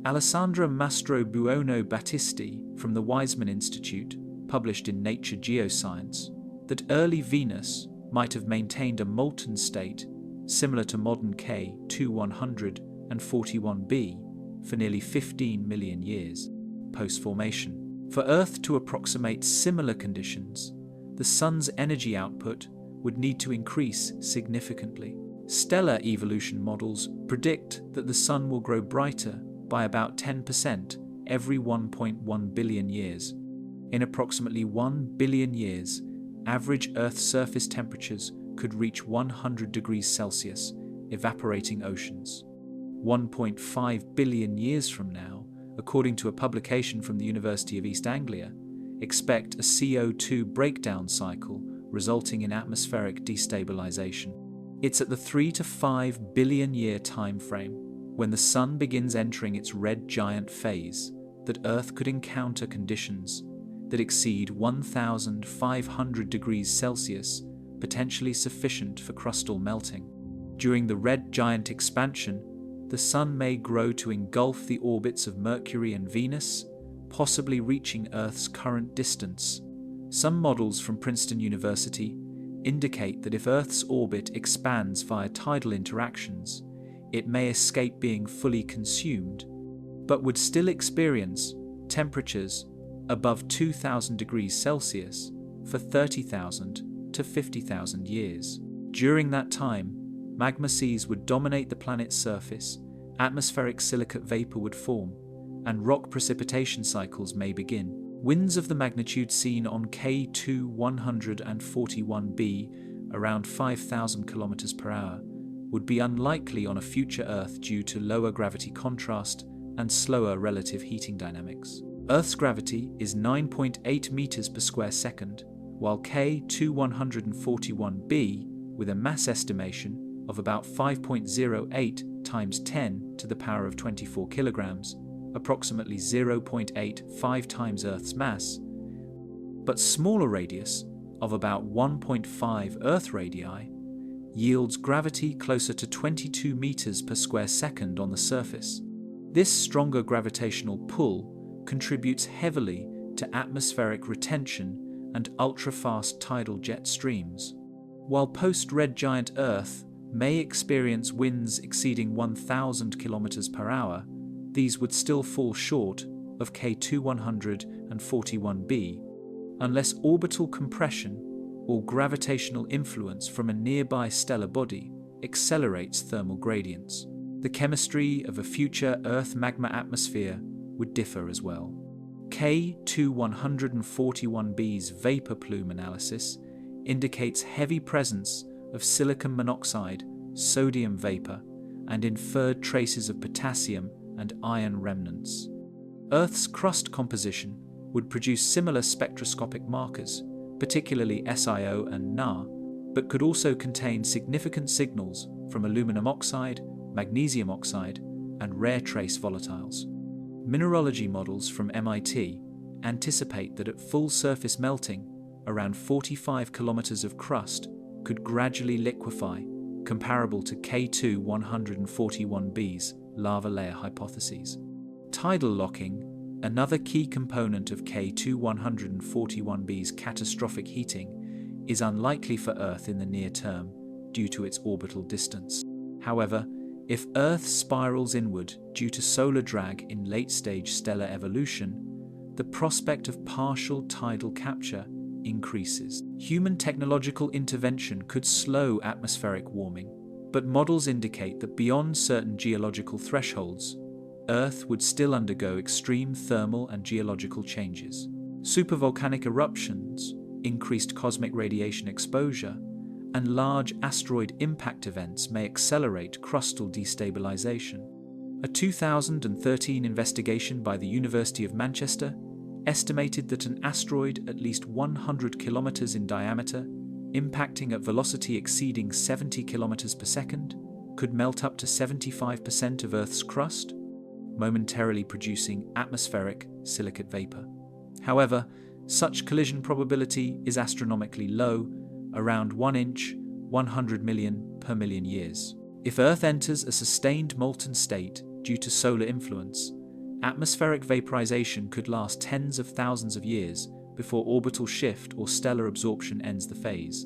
Alessandra Mastrobuono Battisti from the Weizmann Institute published in Nature Geoscience that early Venus might have maintained a molten state similar to modern K2-141b for nearly 15 million years post-formation. For Earth to approximate similar conditions, the Sun's energy output would need to increase significantly. Stellar evolution models predict that the Sun will grow brighter by about 10% every 1.1 billion years. In approximately 1 billion years, average Earth's surface temperatures could reach 100 degrees Celsius, evaporating oceans. 1.5 billion years from now, according to a publication from the University of East Anglia, expect a CO2 breakdown cycle resulting in atmospheric destabilization. It's at the 3 to 5 billion year time frame, when the Sun begins entering its red giant phase, that Earth could encounter conditions that exceed 1,500 degrees Celsius, potentially sufficient for crustal melting. During the red giant expansion, the Sun may grow to engulf the orbits of Mercury and Venus, possibly reaching Earth's current distance. Some models from Princeton University indicate that if Earth's orbit expands via tidal interactions, it may escape being fully consumed, but would still experience temperatures above 2,000 degrees Celsius for 30,000 to 50,000 years. During that time, magma seas would dominate the planet's surface, atmospheric silicate vapor would form, and rock precipitation cycles may begin. Winds of the magnitude seen on K2-141b, around 5,000 km per hour, would be unlikely on a future Earth due to lower gravity contrast and slower relative heating dynamics. Earth's gravity is 9.8 meters per square second, while K2-141b, with a mass estimation of about 5.08 times 10 to the power of 24 kilograms, approximately 0.85 times Earth's mass, but smaller radius of about 1.5 Earth radii, yields gravity closer to 22 meters per square second on the surface. This stronger gravitational pull contributes heavily to atmospheric retention and ultra-fast tidal jet streams. While post-red giant Earth may experience winds exceeding 1,000 km per hour, these would still fall short of K2-141b, unless orbital compression or gravitational influence from a nearby stellar body accelerates thermal gradients. The chemistry of a future Earth magma atmosphere would differ as well. K2-141b's vapor plume analysis indicates heavy presence of silicon monoxide, sodium vapor, and inferred traces of potassium and iron remnants. Earth's crust composition would produce similar spectroscopic markers, particularly SiO and Na, but could also contain significant signals from aluminum oxide, magnesium oxide, and rare trace volatiles. Mineralogy models from MIT anticipate that at full surface melting, around 45 kilometers of crust could gradually liquefy, comparable to K2-141b's lava layer hypotheses. Tidal locking, another key component of K2-141b's catastrophic heating, is unlikely for Earth in the near term due to its orbital distance. However, if Earth spirals inward due to solar drag in late-stage stellar evolution, the prospect of partial tidal capture increases. Human technological intervention could slow atmospheric warming, but models indicate that beyond certain geological thresholds, Earth would still undergo extreme thermal and geological changes. Supervolcanic eruptions, increased cosmic radiation exposure, and large asteroid impact events may accelerate crustal destabilization. A 2013 investigation by the University of Manchester estimated that an asteroid at least 100 kilometers in diameter, impacting at velocity exceeding 70 kilometers per second, could melt up to 75% of Earth's crust, momentarily producing atmospheric silicate vapor. However, such collision probability is astronomically low, around 1 inch, 100 million per million years. If Earth enters a sustained molten state due to solar influence, atmospheric vaporization could last tens of thousands of years before orbital shift or stellar absorption ends the phase.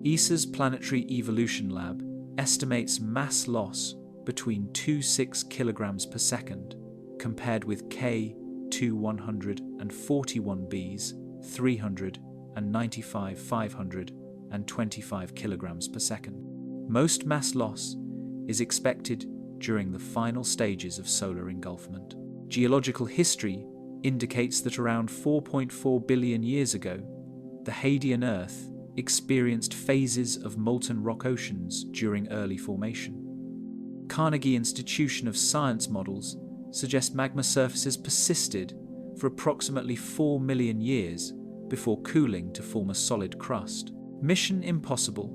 ESA's Planetary Evolution Lab estimates mass loss between 2–6 kilograms per second, compared with K2-141b's 395–500 and 25 kilograms per second. Most mass loss is expected during the final stages of solar engulfment. Geological history indicates that around 4.4 billion years ago, the Hadean Earth experienced phases of molten rock oceans during early formation. Carnegie Institution of Science models suggest magma surfaces persisted for approximately 4 million years before cooling to form a solid crust. Mission impossible.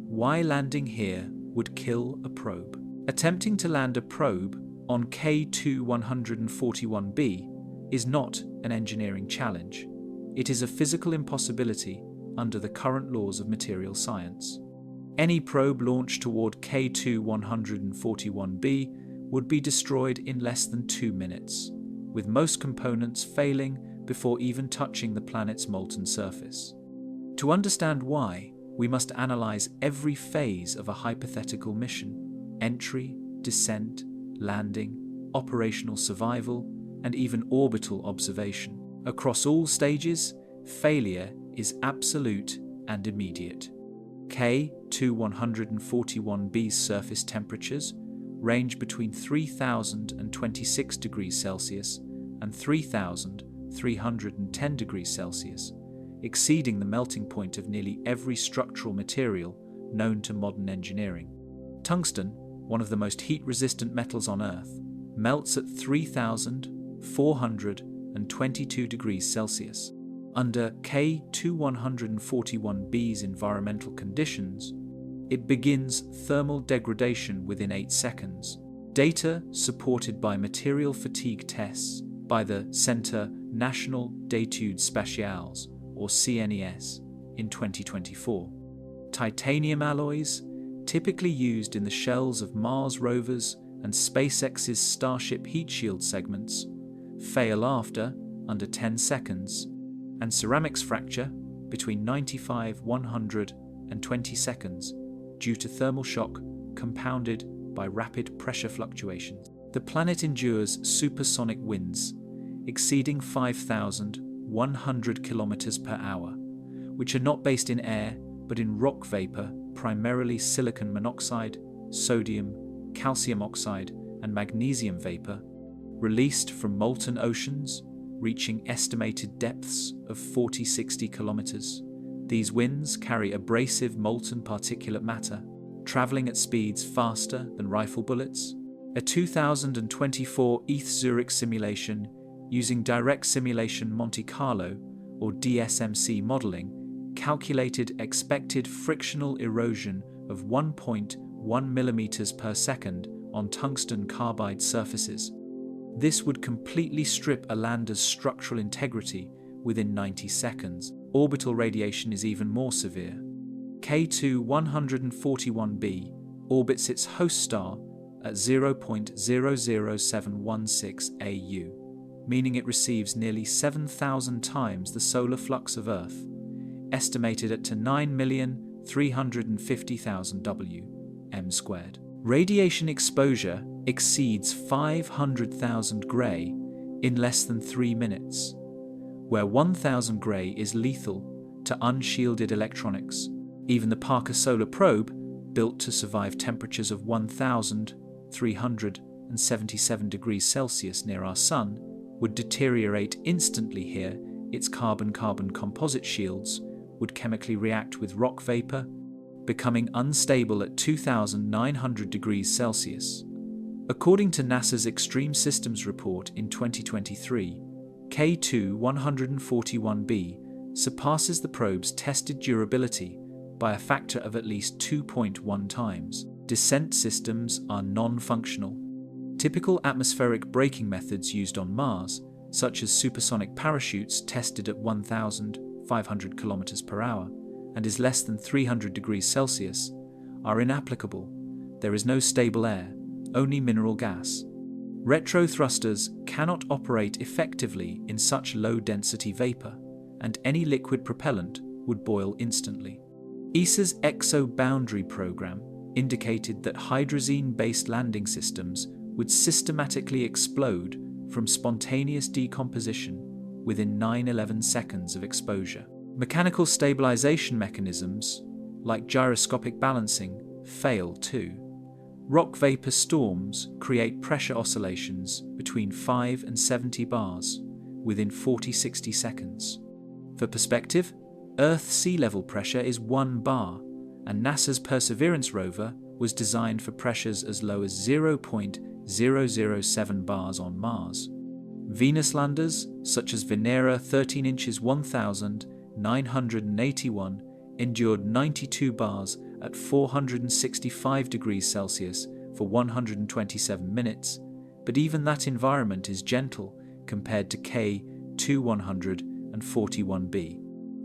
Why landing here would kill a probe? Attempting to land a probe on K2-141b is not an engineering challenge. It is a physical impossibility under the current laws of material science. Any probe launched toward K2-141b would be destroyed in less than 2 minutes, with most components failing before even touching the planet's molten surface. To understand why, we must analyze every phase of a hypothetical mission: entry, descent, landing, operational survival, and even orbital observation. Across all stages, failure is absolute and immediate. K2-141b's surface temperatures range between 3,026 degrees Celsius and 3,310 degrees Celsius, exceeding the melting point of nearly every structural material known to modern engineering. Tungsten, one of the most heat-resistant metals on Earth, melts at 3,422 degrees Celsius. Under K2-141b's environmental conditions, it begins thermal degradation within 8 seconds. Data supported by material fatigue tests by the Centre National d'Études Spatiales, or CNES, in 2024. Titanium alloys, typically used in the shells of Mars rovers and SpaceX's Starship heat shield segments, fail after under 10 seconds, and ceramics fracture between 95, 100, and 20 seconds due to thermal shock compounded by rapid pressure fluctuations. The planet endures supersonic winds exceeding 5,100 kilometers per hour, which are not based in air but in rock vapor, primarily silicon monoxide, sodium, calcium oxide, and magnesium vapor, released from molten oceans, reaching estimated depths of 40-60 kilometers. These winds carry abrasive molten particulate matter, traveling at speeds faster than rifle bullets. A 2024 ETH Zurich simulation using Direct Simulation Monte Carlo, or DSMC modeling, calculated expected frictional erosion of 1.1 millimeters per second on tungsten carbide surfaces. This would completely strip a lander's structural integrity within 90 seconds. Orbital radiation is even more severe. K2-141b orbits its host star at 0.00716 AU, meaning it receives nearly 7,000 times the solar flux of Earth, estimated at to 9,350,000 m². Radiation exposure exceeds 500,000 Gray in less than 3 minutes, where 1,000 Gray is lethal to unshielded electronics. Even the Parker Solar Probe, built to survive temperatures of 1,377 degrees Celsius near our Sun, would deteriorate instantly here. Its carbon-carbon composite shields would chemically react with rock vapor, becoming unstable at 2,900 degrees Celsius. According to NASA's Extreme Systems report in 2023, K2-141b surpasses the probe's tested durability by a factor of at least 2.1 times. Descent systems are non-functional. Typical atmospheric braking methods used on Mars, such as supersonic parachutes tested at 1,500 kilometers per hour and is less than 300 degrees Celsius, are inapplicable. There is no stable air, only mineral gas. Retro thrusters cannot operate effectively in such low-density vapor, and any liquid propellant would boil instantly. ESA's Exo-Boundary program indicated that hydrazine-based landing systems would systematically explode from spontaneous decomposition within 9-11 seconds of exposure. Mechanical stabilization mechanisms like gyroscopic balancing, fail too. Rock vapor storms create pressure oscillations between 5 and 70 bars within 40-60 seconds. For perspective, Earth's sea level pressure is 1 bar, and NASA's Perseverance rover was designed for pressures as low as 0.007 bars on Mars. Venus landers, such as Venera 13 inches 1981, endured 92 bars at 465 degrees Celsius for 127 minutes, but even that environment is gentle compared to K2141b.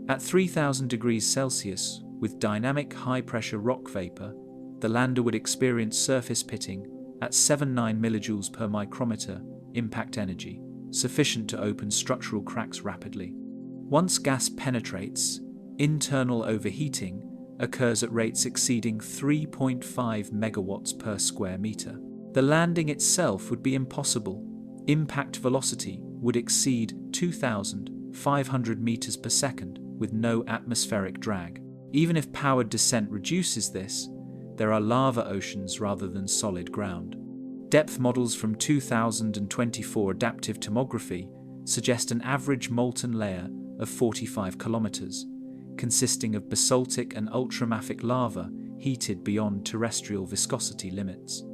At 3000 degrees Celsius, with dynamic high-pressure rock vapor, the lander would experience surface pitting at 79 millijoules per micrometer impact energy, sufficient to open structural cracks rapidly. Once gas penetrates, internal overheating occurs at rates exceeding 3.5 megawatts per square meter. The landing itself would be impossible. Impact velocity would exceed 2,500 meters per second with no atmospheric drag. Even if powered descent reduces this, there are lava oceans rather than solid ground. Depth models from 2024 adaptive tomography suggest an average molten layer of 45 kilometers, consisting of basaltic and ultramafic lava heated beyond terrestrial viscosity limits.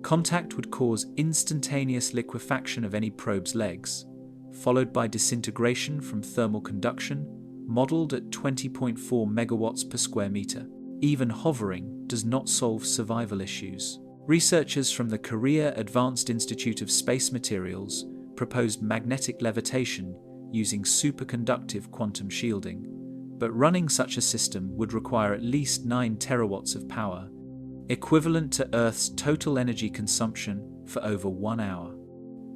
Contact would cause instantaneous liquefaction of any probe's legs, followed by disintegration from thermal conduction, modeled at 20.4 megawatts per square meter. Even hovering does not solve survival issues. Researchers from the Korea Advanced Institute of Space Materials proposed magnetic levitation using superconductive quantum shielding, but running such a system would require at least 9 terawatts of power, equivalent to Earth's total energy consumption for over 1 hour.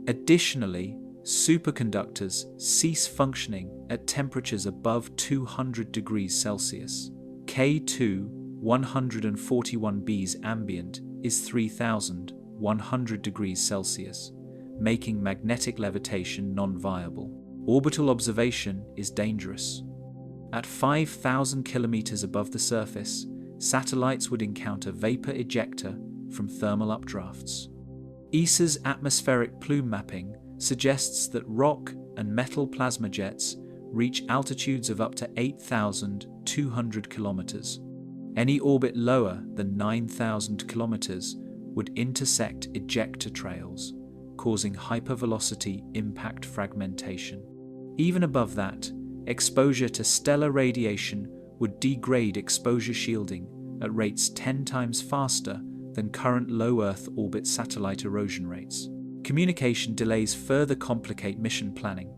Additionally, superconductors cease functioning at temperatures above 200 degrees Celsius. K2141b's ambient is 3,100 degrees Celsius, making magnetic levitation non-viable. Orbital observation is dangerous. At 5,000 kilometers above the surface, satellites would encounter vapor ejecta from thermal updrafts. ESA's atmospheric plume mapping suggests that rock and metal plasma jets reach altitudes of up to 8,200 kilometers. Any orbit lower than 9,000 kilometers would intersect ejecta trails, causing hypervelocity impact fragmentation. Even above that, exposure to stellar radiation would degrade exposure shielding at rates 10 times faster than current low Earth orbit satellite erosion rates. Communication delays further complicate mission planning.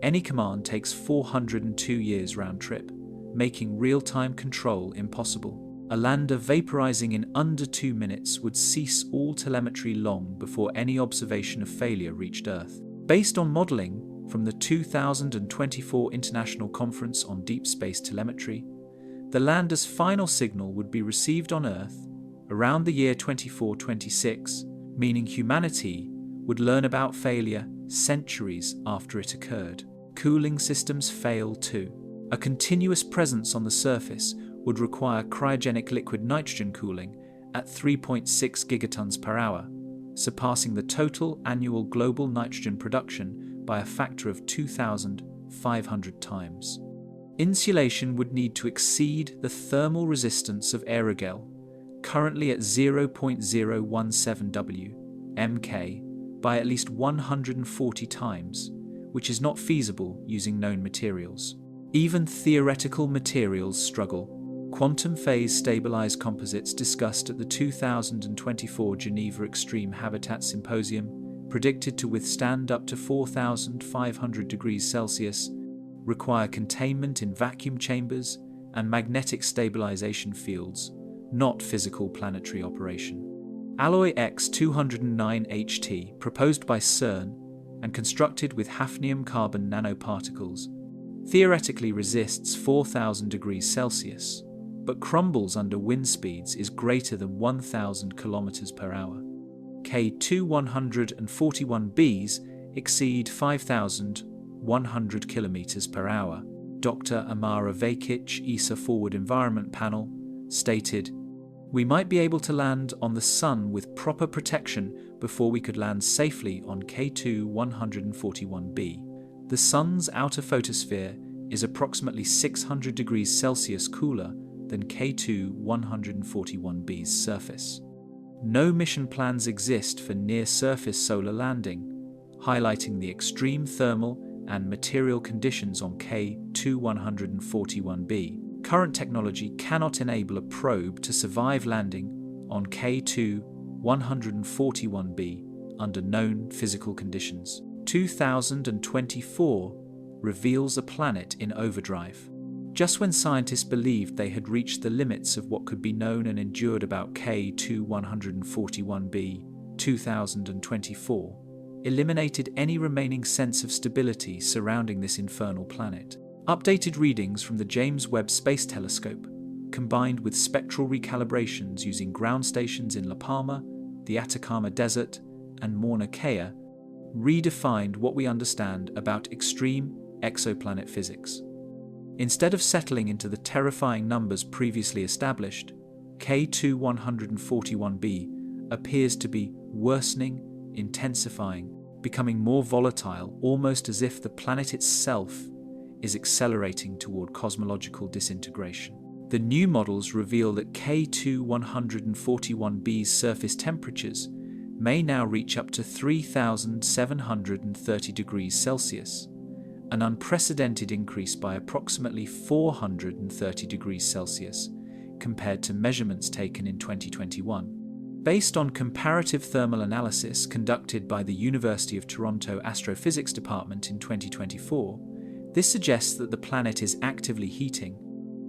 Any command takes 402 years round trip, making real-time control impossible. A lander vaporizing in under 2 minutes would cease all telemetry long before any observation of failure reached Earth. Based on modeling from the 2024 International Conference on Deep Space Telemetry, the lander's final signal would be received on Earth around the year 2426, meaning humanity would learn about failure centuries after it occurred. Cooling systems fail too. A continuous presence on the surface would require cryogenic liquid nitrogen cooling at 3.6 gigatons per hour, surpassing the total annual global nitrogen production by a factor of 2,500 times. Insulation would need to exceed the thermal resistance of aerogel, currently at 0.017 W mK, by at least 140 times, which is not feasible using known materials. Even theoretical materials struggle. Quantum phase stabilized composites discussed at the 2024 Geneva Extreme Habitat Symposium, predicted to withstand up to 4,500 degrees Celsius, require containment in vacuum chambers and magnetic stabilization fields, not physical planetary operation. Alloy X209HT, proposed by CERN and constructed with hafnium carbon nanoparticles, theoretically resists 4,000 degrees Celsius, but crumbles under wind speeds is greater than 1,000 kilometers per hour. K2141Bs exceed 5,100 kilometers per hour. Dr. Amara Vekic, ESA Forward Environment Panel, stated, "We might be able to land on the Sun with proper protection before we could land safely on K2-141b. The Sun's outer photosphere is approximately 600 degrees Celsius cooler than K2-141b's surface. No mission plans exist for near-surface solar landing, highlighting the extreme thermal and material conditions on K2-141b. Current technology cannot enable a probe to survive landing on K2-141b under known physical conditions." 2024 reveals a planet in overdrive. Just when scientists believed they had reached the limits of what could be known and endured about K2-141b, 2024 eliminated any remaining sense of stability surrounding this infernal planet. Updated readings from the James Webb Space Telescope, combined with spectral recalibrations using ground stations in La Palma, the Atacama Desert, and Mauna Kea, redefined what we understand about extreme exoplanet physics. Instead of settling into the terrifying numbers previously established, K2-141b appears to be worsening, intensifying, becoming more volatile, almost as if the planet itself is accelerating toward cosmological disintegration. The new models reveal that K2-141b's surface temperatures may now reach up to 3,730 degrees Celsius, an unprecedented increase by approximately 430 degrees Celsius compared to measurements taken in 2021. Based on comparative thermal analysis conducted by the University of Toronto Astrophysics Department in 2024, this suggests that the planet is actively heating,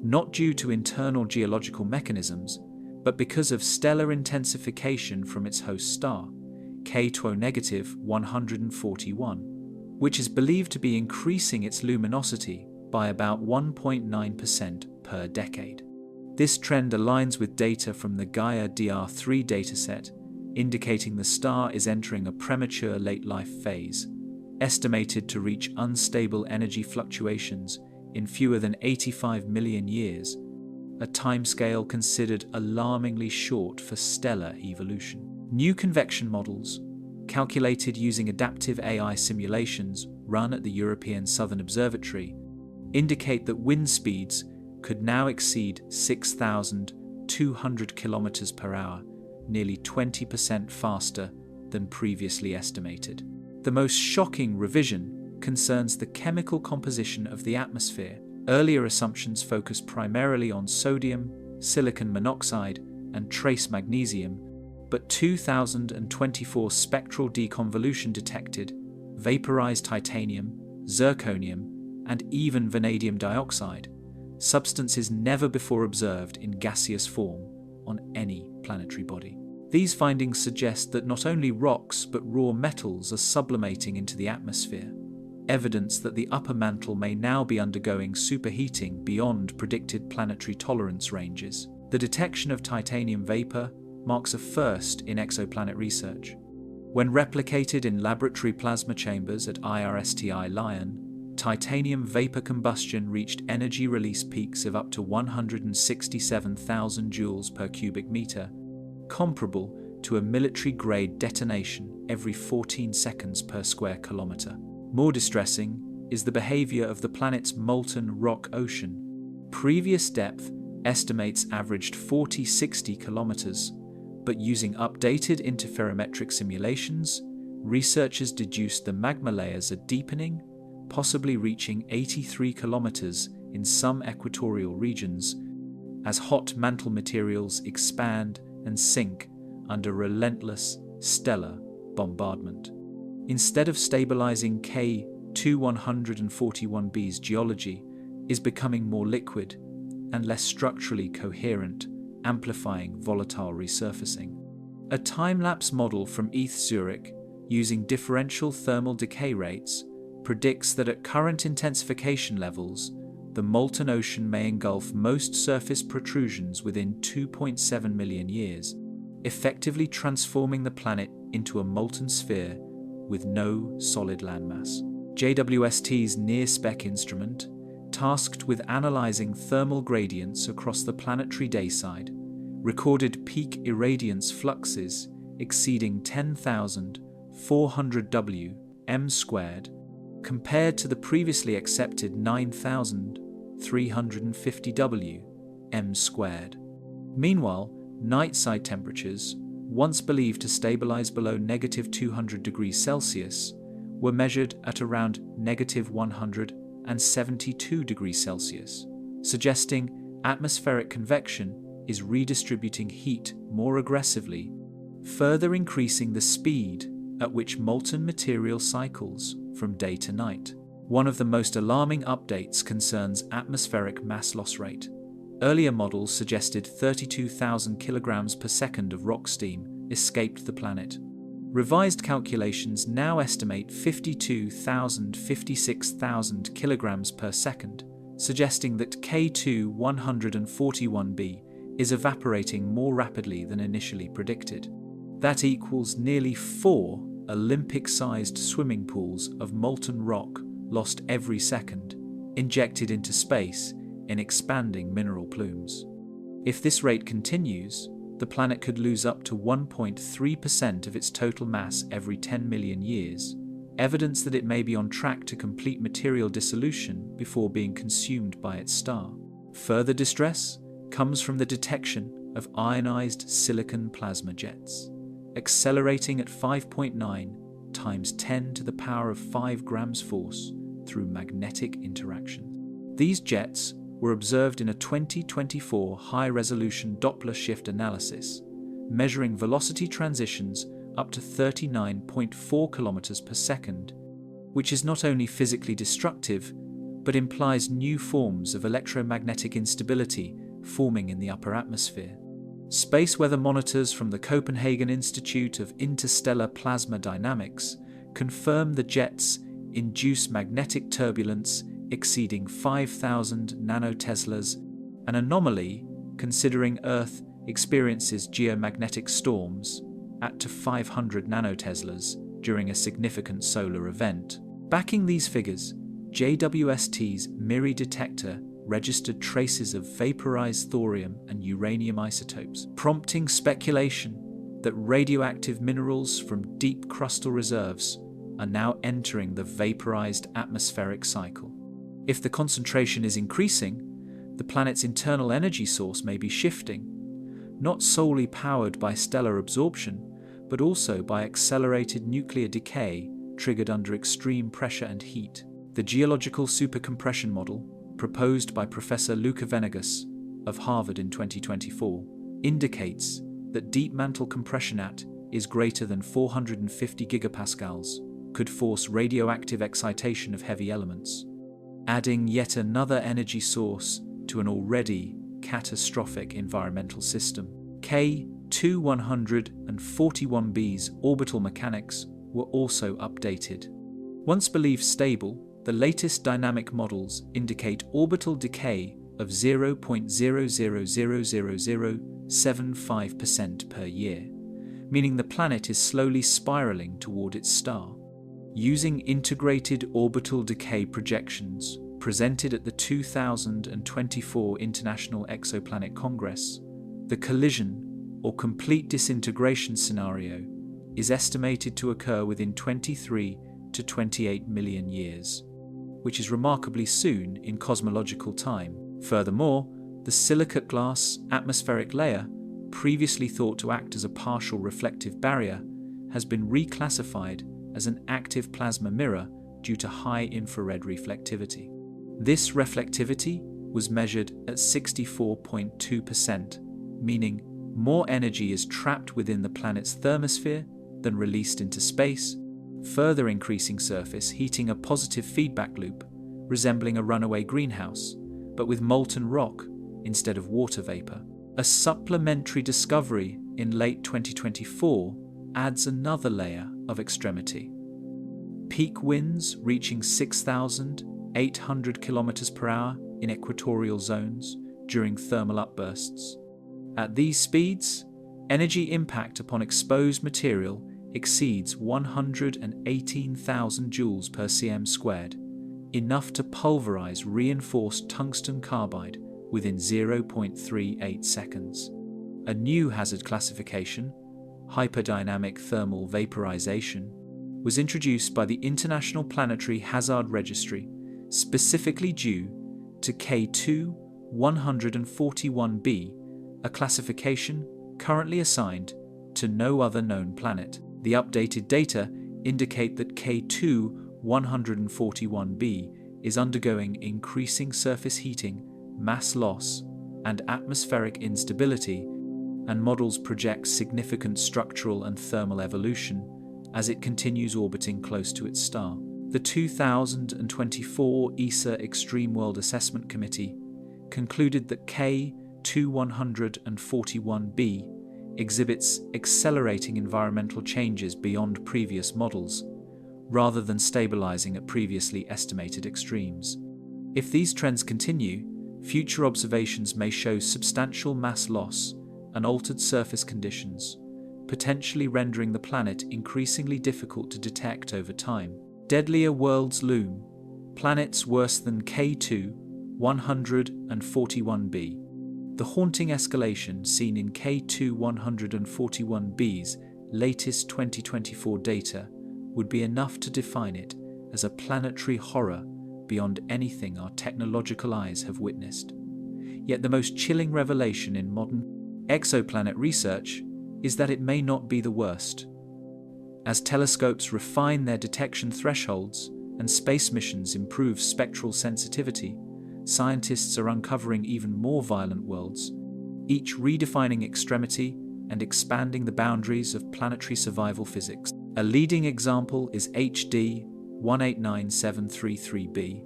not due to internal geological mechanisms, but because of stellar intensification from its host star, K2-141, which is believed to be increasing its luminosity by about 1.9% per decade. This trend aligns with data from the Gaia DR3 dataset, indicating the star is entering a premature late-life phase, estimated to reach unstable energy fluctuations in fewer than 85 million years, a timescale considered alarmingly short for stellar evolution. New convection models, calculated using adaptive AI simulations run at the European Southern Observatory, indicate that wind speeds could now exceed 6,200 km per hour, nearly 20% faster than previously estimated. The most shocking revision concerns the chemical composition of the atmosphere. Earlier assumptions focused primarily on sodium, silicon monoxide, and trace magnesium, but 2024 spectral deconvolution detected vaporized titanium, zirconium, and even vanadium dioxide, substances never before observed in gaseous form on any planetary body. These findings suggest that not only rocks but raw metals are sublimating into the atmosphere, evidence that the upper mantle may now be undergoing superheating beyond predicted planetary tolerance ranges. The detection of titanium vapor marks a first in exoplanet research. When replicated in laboratory plasma chambers at IRSTI Lyon, titanium vapor combustion reached energy release peaks of up to 167,000 joules per cubic meter, comparable to a military-grade detonation every 14 seconds per square kilometer. More distressing is the behavior of the planet's molten rock ocean. Previous depth estimates averaged 40-60 kilometers, but using updated interferometric simulations, researchers deduced the magma layers are deepening, possibly reaching 83 kilometers in some equatorial regions, as hot mantle materials expand and sink under relentless stellar bombardment. Instead of stabilizing K2-141b's geology is becoming more liquid and less structurally coherent, amplifying volatile resurfacing. A time-lapse model from ETH Zurich using differential thermal decay rates predicts that at current intensification levels, the molten ocean may engulf most surface protrusions within 2.7 million years, effectively transforming the planet into a molten sphere with no solid landmass. JWST's near-spec instrument, tasked with analyzing thermal gradients across the planetary dayside, recorded peak irradiance fluxes exceeding 10,400 W/m squared, compared to the previously accepted 9,350 W/m squared. Meanwhile, night-side temperatures, once believed to stabilize below -200°C, were measured at around -172°C, suggesting atmospheric convection is redistributing heat more aggressively, further increasing the speed at which molten material cycles from day to night. One of the most alarming updates concerns atmospheric mass loss rate. Earlier models suggested 32,000 kilograms per second of rock steam escaped the planet. Revised calculations now estimate 56,000 kilograms per second, suggesting that K2-141b is evaporating more rapidly than initially predicted. That equals nearly 4 Olympic-sized swimming pools of molten rock lost every second, injected into space in expanding mineral plumes. If this rate continues, the planet could lose up to 1.3% of its total mass every 10 million years, evidence that it may be on track to complete material dissolution before being consumed by its star. Further distress comes from the detection of ionized silicon plasma jets, accelerating at 5.9 times 10 to the power of 5 grams force through magnetic interaction. These jets were observed in a 2024 high-resolution Doppler shift analysis, measuring velocity transitions up to 39.4 kilometers per second, which is not only physically destructive, but implies new forms of electromagnetic instability forming in the upper atmosphere. Space weather monitors from the Copenhagen Institute of Interstellar Plasma Dynamics confirm the jets induce magnetic turbulence exceeding 5,000 nanoteslas, an anomaly considering Earth experiences geomagnetic storms at to 500 nanoteslas during a significant solar event. Backing these figures, JWST's MIRI detector registered traces of vaporized thorium and uranium isotopes, prompting speculation that radioactive minerals from deep crustal reserves are now entering the vaporized atmospheric cycle. If the concentration is increasing, the planet's internal energy source may be shifting, not solely powered by stellar absorption, but also by accelerated nuclear decay triggered under extreme pressure and heat. The geological supercompression model, proposed by Professor Luca Venegas of Harvard in 2024, indicates that deep mantle compression at is greater than 450 gigapascals could force radioactive excitation of heavy elements, adding yet another energy source to an already catastrophic environmental system. K2-141b's orbital mechanics were also updated. Once believed stable, the latest dynamic models indicate orbital decay of 0.000075% per year, meaning the planet is slowly spiraling toward its star. Using integrated orbital decay projections presented at the 2024 International Exoplanet Congress, the collision or complete disintegration scenario is estimated to occur within 23 to 28 million years, which is remarkably soon in cosmological time. Furthermore, the silicate glass atmospheric layer, previously thought to act as a partial reflective barrier, has been reclassified as an active plasma mirror due to high infrared reflectivity. This reflectivity was measured at 64.2%, meaning more energy is trapped within the planet's thermosphere than released into space, further increasing surface heating, a positive feedback loop resembling a runaway greenhouse, but with molten rock instead of water vapor. A supplementary discovery in late 2024 adds another layer of extremity. Peak winds reaching 6,800 kilometers per hour in equatorial zones during thermal upbursts. At these speeds, energy impact upon exposed material exceeds 118,000 joules per cm squared, enough to pulverize reinforced tungsten carbide within 0.38 seconds. A new hazard classification, hyperdynamic thermal vaporization, was introduced by the International Planetary Hazard Registry, specifically due to K2-141b, a classification currently assigned to no other known planet. The updated data indicate that K2-141b is undergoing increasing surface heating, mass loss, and atmospheric instability, and models project significant structural and thermal evolution as it continues orbiting close to its star. The 2024 ESA Extreme World Assessment Committee concluded that K2-141b exhibits accelerating environmental changes beyond previous models, rather than stabilizing at previously estimated extremes. If these trends continue, future observations may show substantial mass loss and altered surface conditions, potentially rendering the planet increasingly difficult to detect over time. Deadlier worlds loom, planets worse than K2-141b. The haunting escalation seen in K2-141b's latest 2024 data would be enough to define it as a planetary horror beyond anything our technological eyes have witnessed. Yet the most chilling revelation in modern exoplanet research is that it may not be the worst. As telescopes refine their detection thresholds and space missions improve spectral sensitivity, scientists are uncovering even more violent worlds, each redefining extremity and expanding the boundaries of planetary survival physics. A leading example is HD 189733b,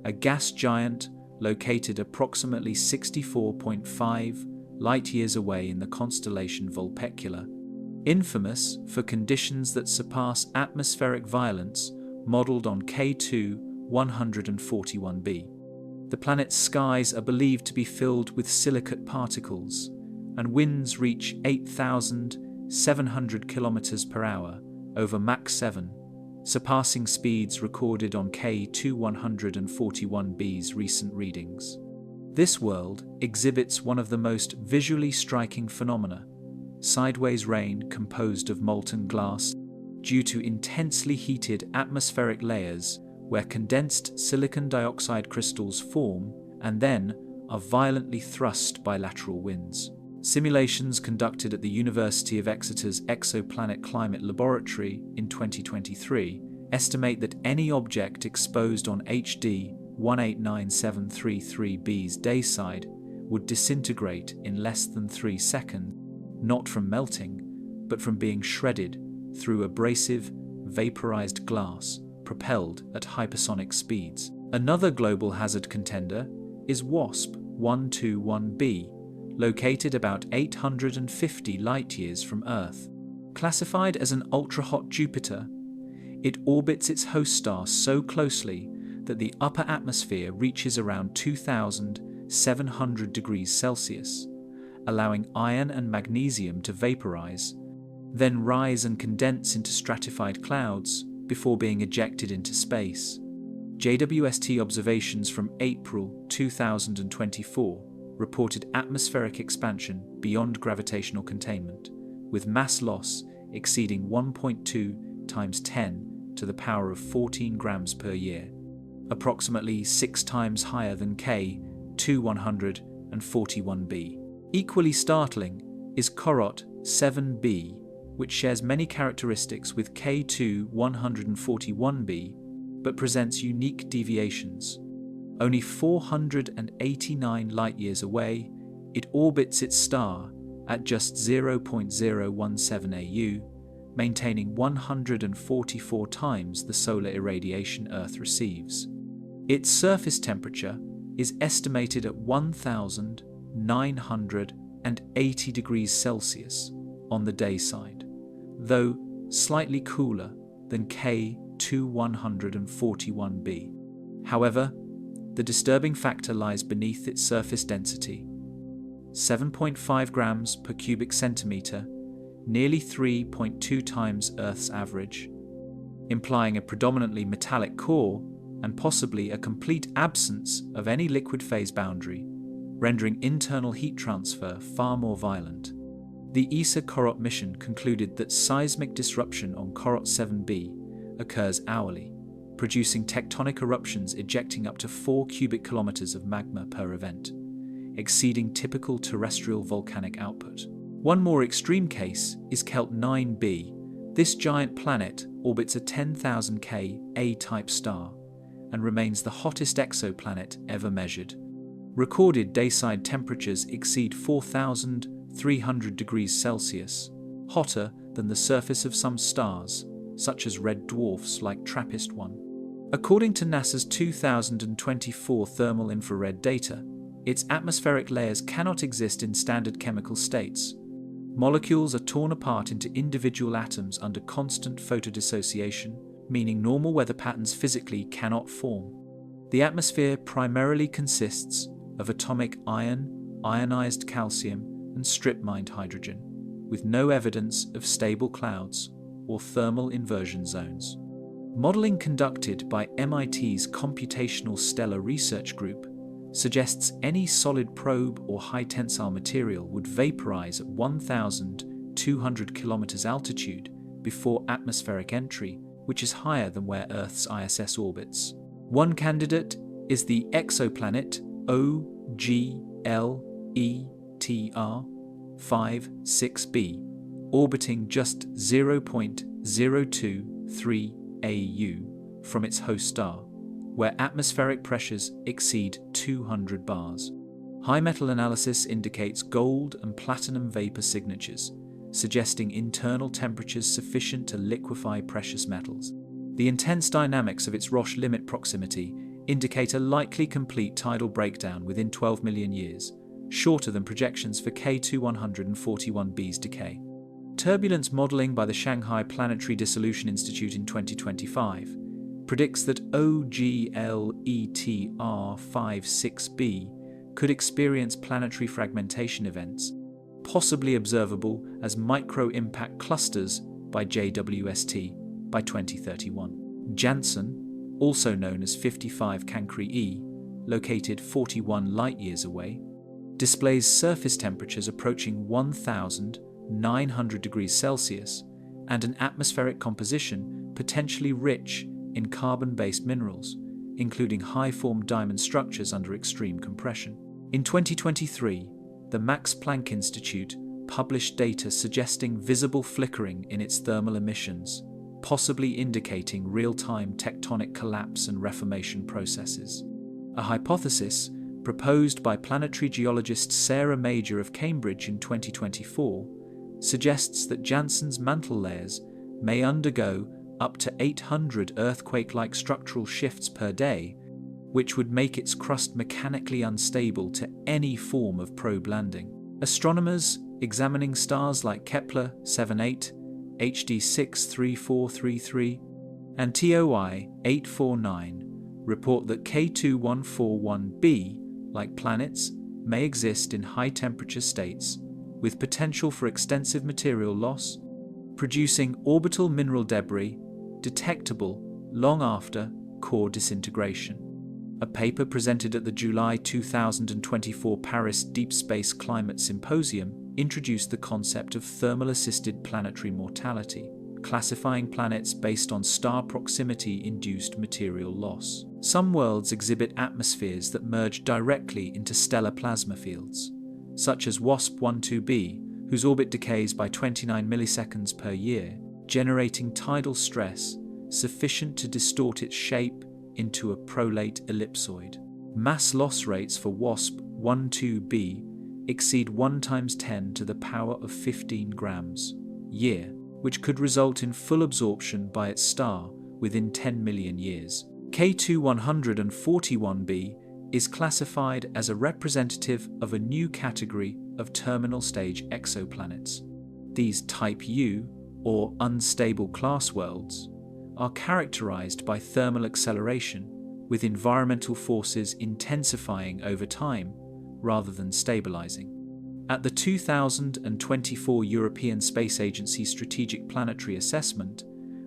a gas giant located approximately 64.5 light-years away in the constellation Vulpecula, infamous for conditions that surpass atmospheric violence modelled on K2-141b. The planet's skies are believed to be filled with silicate particles, and winds reach 8,700 km per hour over Mach 7, surpassing speeds recorded on K2-141b's recent readings. This world exhibits one of the most visually striking phenomena: sideways rain composed of molten glass due to intensely heated atmospheric layers where condensed silicon dioxide crystals form and then are violently thrust by lateral winds. Simulations conducted at the University of Exeter's Exoplanet Climate Laboratory in 2023 estimate that any object exposed on HD 189733b's dayside would disintegrate in less than 3 seconds, not from melting, but from being shredded through abrasive, vaporized glass propelled at hypersonic speeds. Another global hazard contender is WASP 121b, located about 850 light-years from Earth. Classified as an ultra-hot Jupiter, it orbits its host star so closely that the upper atmosphere reaches around 2,700 degrees Celsius, allowing iron and magnesium to vaporize, then rise and condense into stratified clouds before being ejected into space. JWST observations from April 2024 reported atmospheric expansion beyond gravitational containment, with mass loss exceeding 1.2 times 10 to the power of 14 grams per year, approximately 6 times higher than K2-141b. Equally startling is Corot 7b, which shares many characteristics with K2-141b, but presents unique deviations. Only 489 light-years away, it orbits its star at just 0.017 AU, maintaining 144 times the solar irradiation Earth receives. Its surface temperature is estimated at 1,980 degrees Celsius on the day side, though slightly cooler than K2-141b. However, the disturbing factor lies beneath its surface density: 7.5 grams per cubic centimeter, nearly 3.2 times Earth's average, implying a predominantly metallic core and possibly a complete absence of any liquid phase boundary, rendering internal heat transfer far more violent. The ESA Korot mission concluded that seismic disruption on Korot 7b occurs hourly, producing tectonic eruptions ejecting up to 4 cubic kilometers of magma per event, exceeding typical terrestrial volcanic output. One more extreme case is Kelt 9b. This giant planet orbits a 10,000 K A-type star and remains the hottest exoplanet ever measured. Recorded dayside temperatures exceed 4,300 degrees Celsius, hotter than the surface of some stars, such as red dwarfs like TRAPPIST-1. According to NASA's 2024 thermal infrared data, its atmospheric layers cannot exist in standard chemical states. Molecules are torn apart into individual atoms under constant photodissociation, meaning normal weather patterns physically cannot form. The atmosphere primarily consists of atomic iron, ionized calcium, and strip-mined hydrogen, with no evidence of stable clouds or thermal inversion zones. Modeling conducted by MIT's Computational Stellar Research Group suggests any solid probe or high-tensile material would vaporize at 1,200 kilometers altitude before atmospheric entry, which is higher than where Earth's ISS orbits. One candidate is the exoplanet OGLETR-56b, orbiting just 0.023 AU from its host star, where atmospheric pressures exceed 200 bars. High metal analysis indicates gold and platinum vapor signatures, suggesting internal temperatures sufficient to liquefy precious metals. The intense dynamics of its Roche limit proximity indicate a likely complete tidal breakdown within 12 million years, shorter than projections for K2-141b's decay. Turbulence modeling by the Shanghai Planetary Dissolution Institute in 2025 predicts that OGLETR-56b could experience planetary fragmentation events, possibly observable as micro-impact clusters by JWST by 2031. Janssen, also known as 55 Cancri E, located 41 light-years away, displays surface temperatures approaching 1,900 degrees Celsius and an atmospheric composition potentially rich in carbon-based minerals, including high-form diamond structures under extreme compression. In 2023, the Max Planck Institute published data suggesting visible flickering in its thermal emissions, possibly indicating real-time tectonic collapse and reformation processes. A hypothesis proposed by planetary geologist Sarah Major of Cambridge in 2024 suggests that Janssen's mantle layers may undergo up to 800 earthquake-like structural shifts per day, which would make its crust mechanically unstable to any form of probe landing. Astronomers examining stars like Kepler 7a, HD 63433, and TOI 849 report that K2-141b, like planets, may exist in high-temperature states with potential for extensive material loss, producing orbital mineral debris detectable long after core disintegration. A paper presented at the July 2024 Paris Deep Space Climate Symposium introduced the concept of thermal-assisted planetary mortality, classifying planets based on star proximity-induced material loss. Some worlds exhibit atmospheres that merge directly into stellar plasma fields, such as WASP-12b, whose orbit decays by 29 milliseconds per year, generating tidal stress sufficient to distort its shape into a prolate ellipsoid. Mass loss rates for WASP-12b exceed 1 × 10 to the power of 15 grams year, which could result in full absorption by its star within 10 million years. K2-141b is classified as a representative of a new category of terminal stage exoplanets. These Type U, or unstable class worlds, are characterized by thermal acceleration, with environmental forces intensifying over time rather than stabilizing. At the 2024 European Space Agency Strategic Planetary Assessment,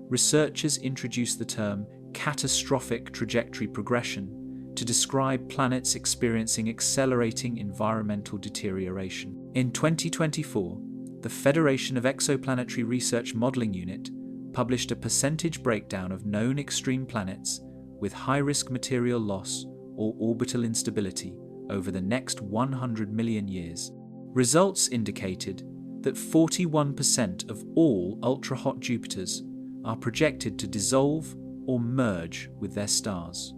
researchers introduced the term catastrophic trajectory progression to describe planets experiencing accelerating environmental deterioration. In 2024, the Federation of Exoplanetary Research Modeling Unit published a percentage breakdown of known extreme planets with high-risk material loss or orbital instability over the next 100 million years. Results indicated that 41% of all ultra-hot Jupiters are projected to dissolve or merge with their stars.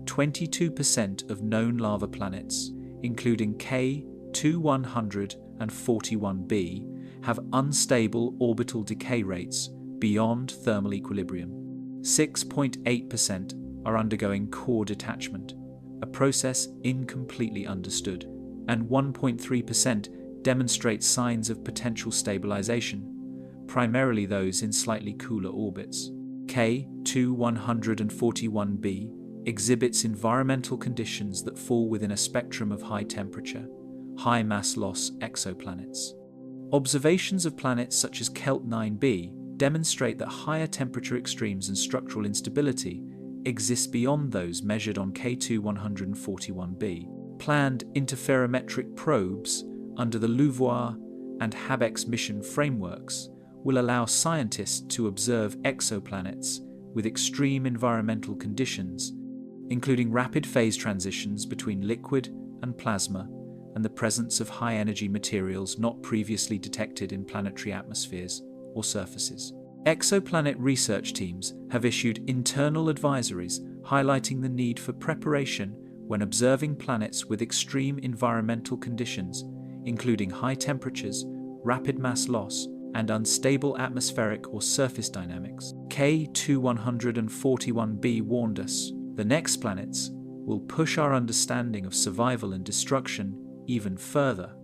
22% of known lava planets, including K2141b, have unstable orbital decay rates beyond thermal equilibrium. 6.8% are undergoing core detachment, a process incompletely understood, and 1.3% demonstrate signs of potential stabilization, primarily those in slightly cooler orbits. K2141b exhibits environmental conditions that fall within a spectrum of high temperature, high mass loss exoplanets. Observations of planets such as Kelt 9b demonstrate that higher temperature extremes and structural instability exist beyond those measured on K2141b. Planned interferometric probes under the LUVOIR and HABEX mission frameworks will allow scientists to observe exoplanets with extreme environmental conditions, including rapid phase transitions between liquid and plasma and the presence of high-energy materials not previously detected in planetary atmospheres or surfaces. Exoplanet research teams have issued internal advisories highlighting the need for preparation when observing planets with extreme environmental conditions, including high temperatures, rapid mass loss, and unstable atmospheric or surface dynamics. K2141b warned us, the next planets will push our understanding of survival and destruction even further.